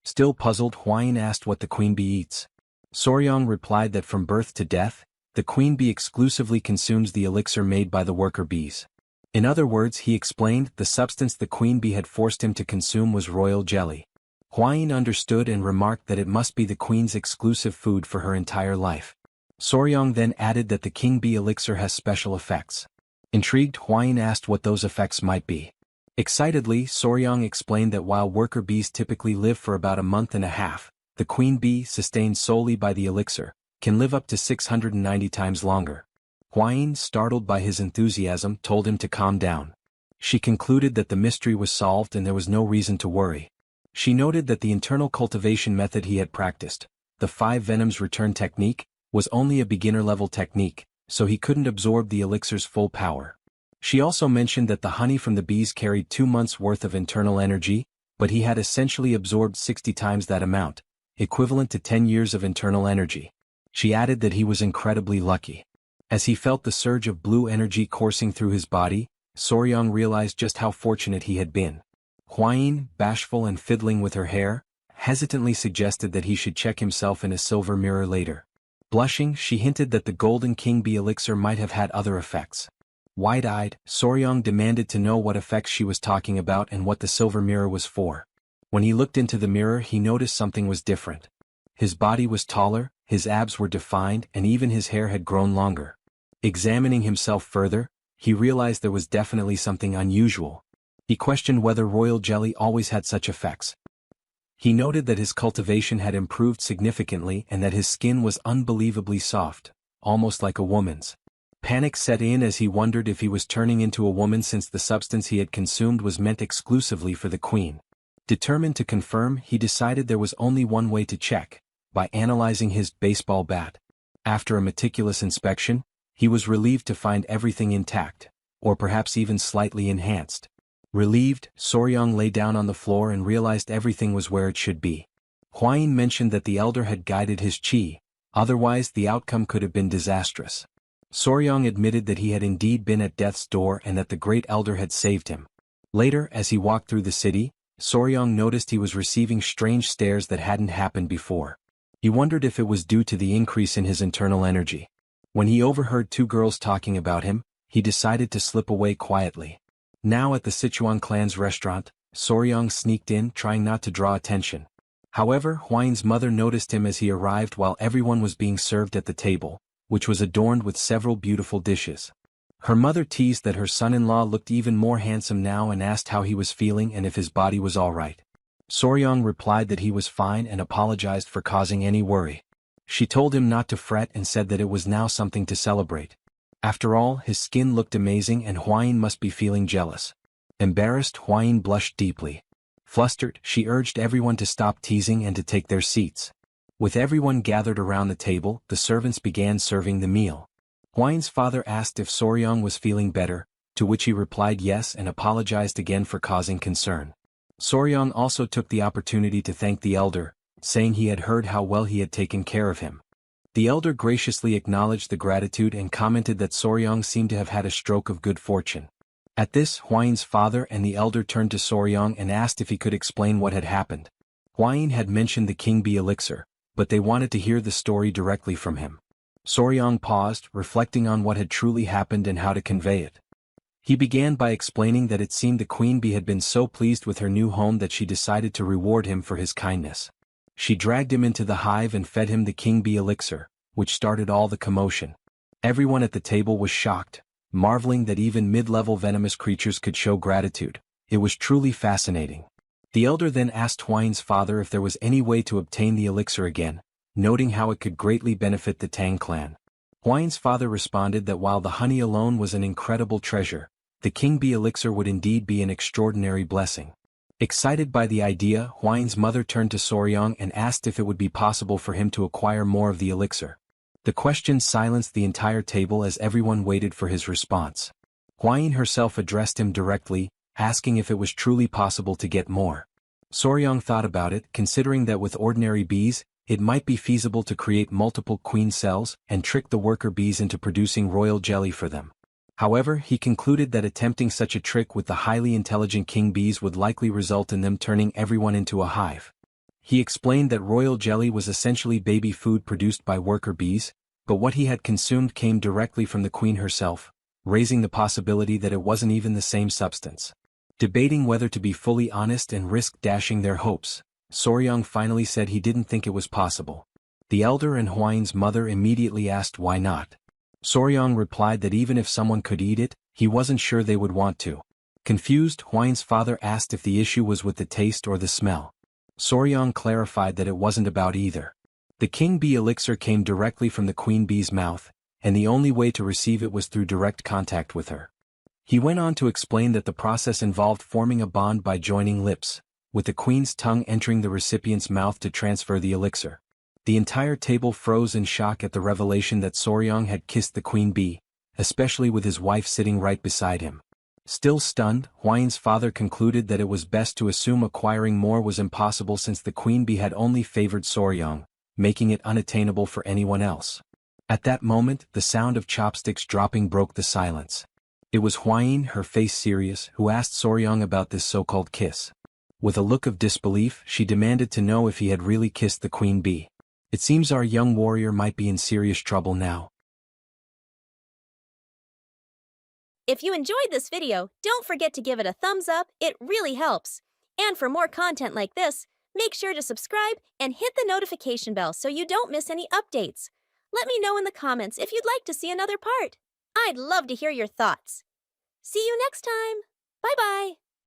Speaker 1: Still puzzled, Hwain asked what the queen bee eats. Soryong replied that from birth to death, the the queen bee exclusively consumes the elixir made by the worker bees. In other words, he explained, the substance the queen bee had forced him to consume was royal jelly. Huayin understood and remarked that it must be the queen's exclusive food for her entire life. Soryong then added that the king bee elixir has special effects. Intrigued, Huayin asked what those effects might be. Excitedly, Soryong explained that while worker bees typically live for about a month and a half, the queen bee, sustained solely by the elixir, can live up to 690 times longer. Huayin, startled by his enthusiasm, told him to calm down. She concluded that the mystery was solved and there was no reason to worry. She noted that the internal cultivation method he had practiced, the 5 venoms return technique, was only a beginner-level technique, so he couldn't absorb the elixir's full power. She also mentioned that the honey from the bees carried 2 months' worth of internal energy, but he had essentially absorbed 60 times that amount, equivalent to 10 years of internal energy. She added that he was incredibly lucky. As he felt the surge of blue energy coursing through his body, Soryong realized just how fortunate he had been. Huayin, bashful and fiddling with her hair, hesitantly suggested that he should check himself in a silver mirror later. Blushing, she hinted that the golden king bee elixir might have had other effects. Wide-eyed, Soryong demanded to know what effects she was talking about and what the silver mirror was for. When he looked into the mirror, he noticed something was different. His body was taller, his abs were defined, and even his hair had grown longer. Examining himself further, he realized there was definitely something unusual. He questioned whether royal jelly always had such effects. He noted that his cultivation had improved significantly and that his skin was unbelievably soft, almost like a woman's. Panic set in as he wondered if he was turning into a woman since the substance he had consumed was meant exclusively for the queen. Determined to confirm, he decided there was only one way to check, by analyzing his baseball bat. After a meticulous inspection, he was relieved to find everything intact, or perhaps even slightly enhanced. Relieved, Soryong lay down on the floor and realized everything was where it should be. Huayin mentioned that the elder had guided his qi, otherwise the outcome could have been disastrous. Soryong admitted that he had indeed been at death's door and that the great elder had saved him. Later, as he walked through the city, Soryong noticed he was receiving strange stares that hadn't happened before. He wondered if it was due to the increase in his internal energy. When he overheard 2 girls talking about him, he decided to slip away quietly. Now at the Sichuan clan's restaurant, Soryong sneaked in, trying not to draw attention. However, Huayin's mother noticed him as he arrived while everyone was being served at the table, which was adorned with several beautiful dishes. Her mother teased that her son-in-law looked even more handsome now and asked how he was feeling and if his body was all right. Soryong replied that he was fine and apologized for causing any worry. She told him not to fret and said that it was now something to celebrate. After all, his skin looked amazing and Huayin must be feeling jealous. Embarrassed, Huayin blushed deeply. Flustered, she urged everyone to stop teasing and to take their seats. With everyone gathered around the table, the servants began serving the meal. Huayin's father asked if Soryong was feeling better, to which he replied yes and apologized again for causing concern. Soryong also took the opportunity to thank the elder, saying he had heard how well he had taken care of him. The elder graciously acknowledged the gratitude and commented that Soryong seemed to have had a stroke of good fortune. At this, Huayin's father and the elder turned to Soryong and asked if he could explain what had happened. Huayin had mentioned the king bee elixir, but they wanted to hear the story directly from him. Soryong paused, reflecting on what had truly happened and how to convey it. He began by explaining that it seemed the queen bee had been so pleased with her new home that she decided to reward him for his kindness. She dragged him into the hive and fed him the king bee elixir, which started all the commotion. Everyone at the table was shocked, marveling that even mid-level venomous creatures could show gratitude. It was truly fascinating. The elder then asked Huayin's father if there was any way to obtain the elixir again, noting how it could greatly benefit the Tang clan. Huayin's father responded that while the honey alone was an incredible treasure, the king bee elixir would indeed be an extraordinary blessing. Excited by the idea, Huayin's mother turned to Soryong and asked if it would be possible for him to acquire more of the elixir. The question silenced the entire table as everyone waited for his response. Huayin herself addressed him directly, asking if it was truly possible to get more. Soryong thought about it, considering that with ordinary bees, it might be feasible to create multiple queen cells and trick the worker bees into producing royal jelly for them. However, he concluded that attempting such a trick with the highly intelligent king bees would likely result in them turning everyone into a hive. He explained that royal jelly was essentially baby food produced by worker bees, but what he had consumed came directly from the queen herself, raising the possibility that it wasn't even the same substance. Debating whether to be fully honest and risk dashing their hopes, Soryang finally said he didn't think it was possible. The elder and Hwaine's mother immediately asked why not. Soryang replied that even if someone could eat it, he wasn't sure they would want to. Confused, Hwaine's father asked if the issue was with the taste or the smell. Soryang clarified that it wasn't about either. The king bee elixir came directly from the queen bee's mouth, and the only way to receive it was through direct contact with her. He went on to explain that the process involved forming a bond by joining lips, with the queen's tongue entering the recipient's mouth to transfer the elixir. The entire table froze in shock at the revelation that Soryang had kissed the queen bee, especially with his wife sitting right beside him. Still stunned, Hwaine's father concluded that it was best to assume acquiring more was impossible since the queen bee had only favored Soryang, making it unattainable for anyone else. At that moment, the sound of chopsticks dropping broke the silence. It was Hwaine, her face serious, who asked Soryang about this so-called kiss. With a look of disbelief, she demanded to know if he had really kissed the queen bee. It seems our young warrior might be in serious trouble now.
Speaker 2: If you enjoyed this video, don't forget to give it a thumbs up, it really helps. And for more content like this, make sure to subscribe and hit the notification bell so you don't miss any updates. Let me know in the comments if you'd like to see another part. I'd love to hear your thoughts. See you next time. Bye-bye.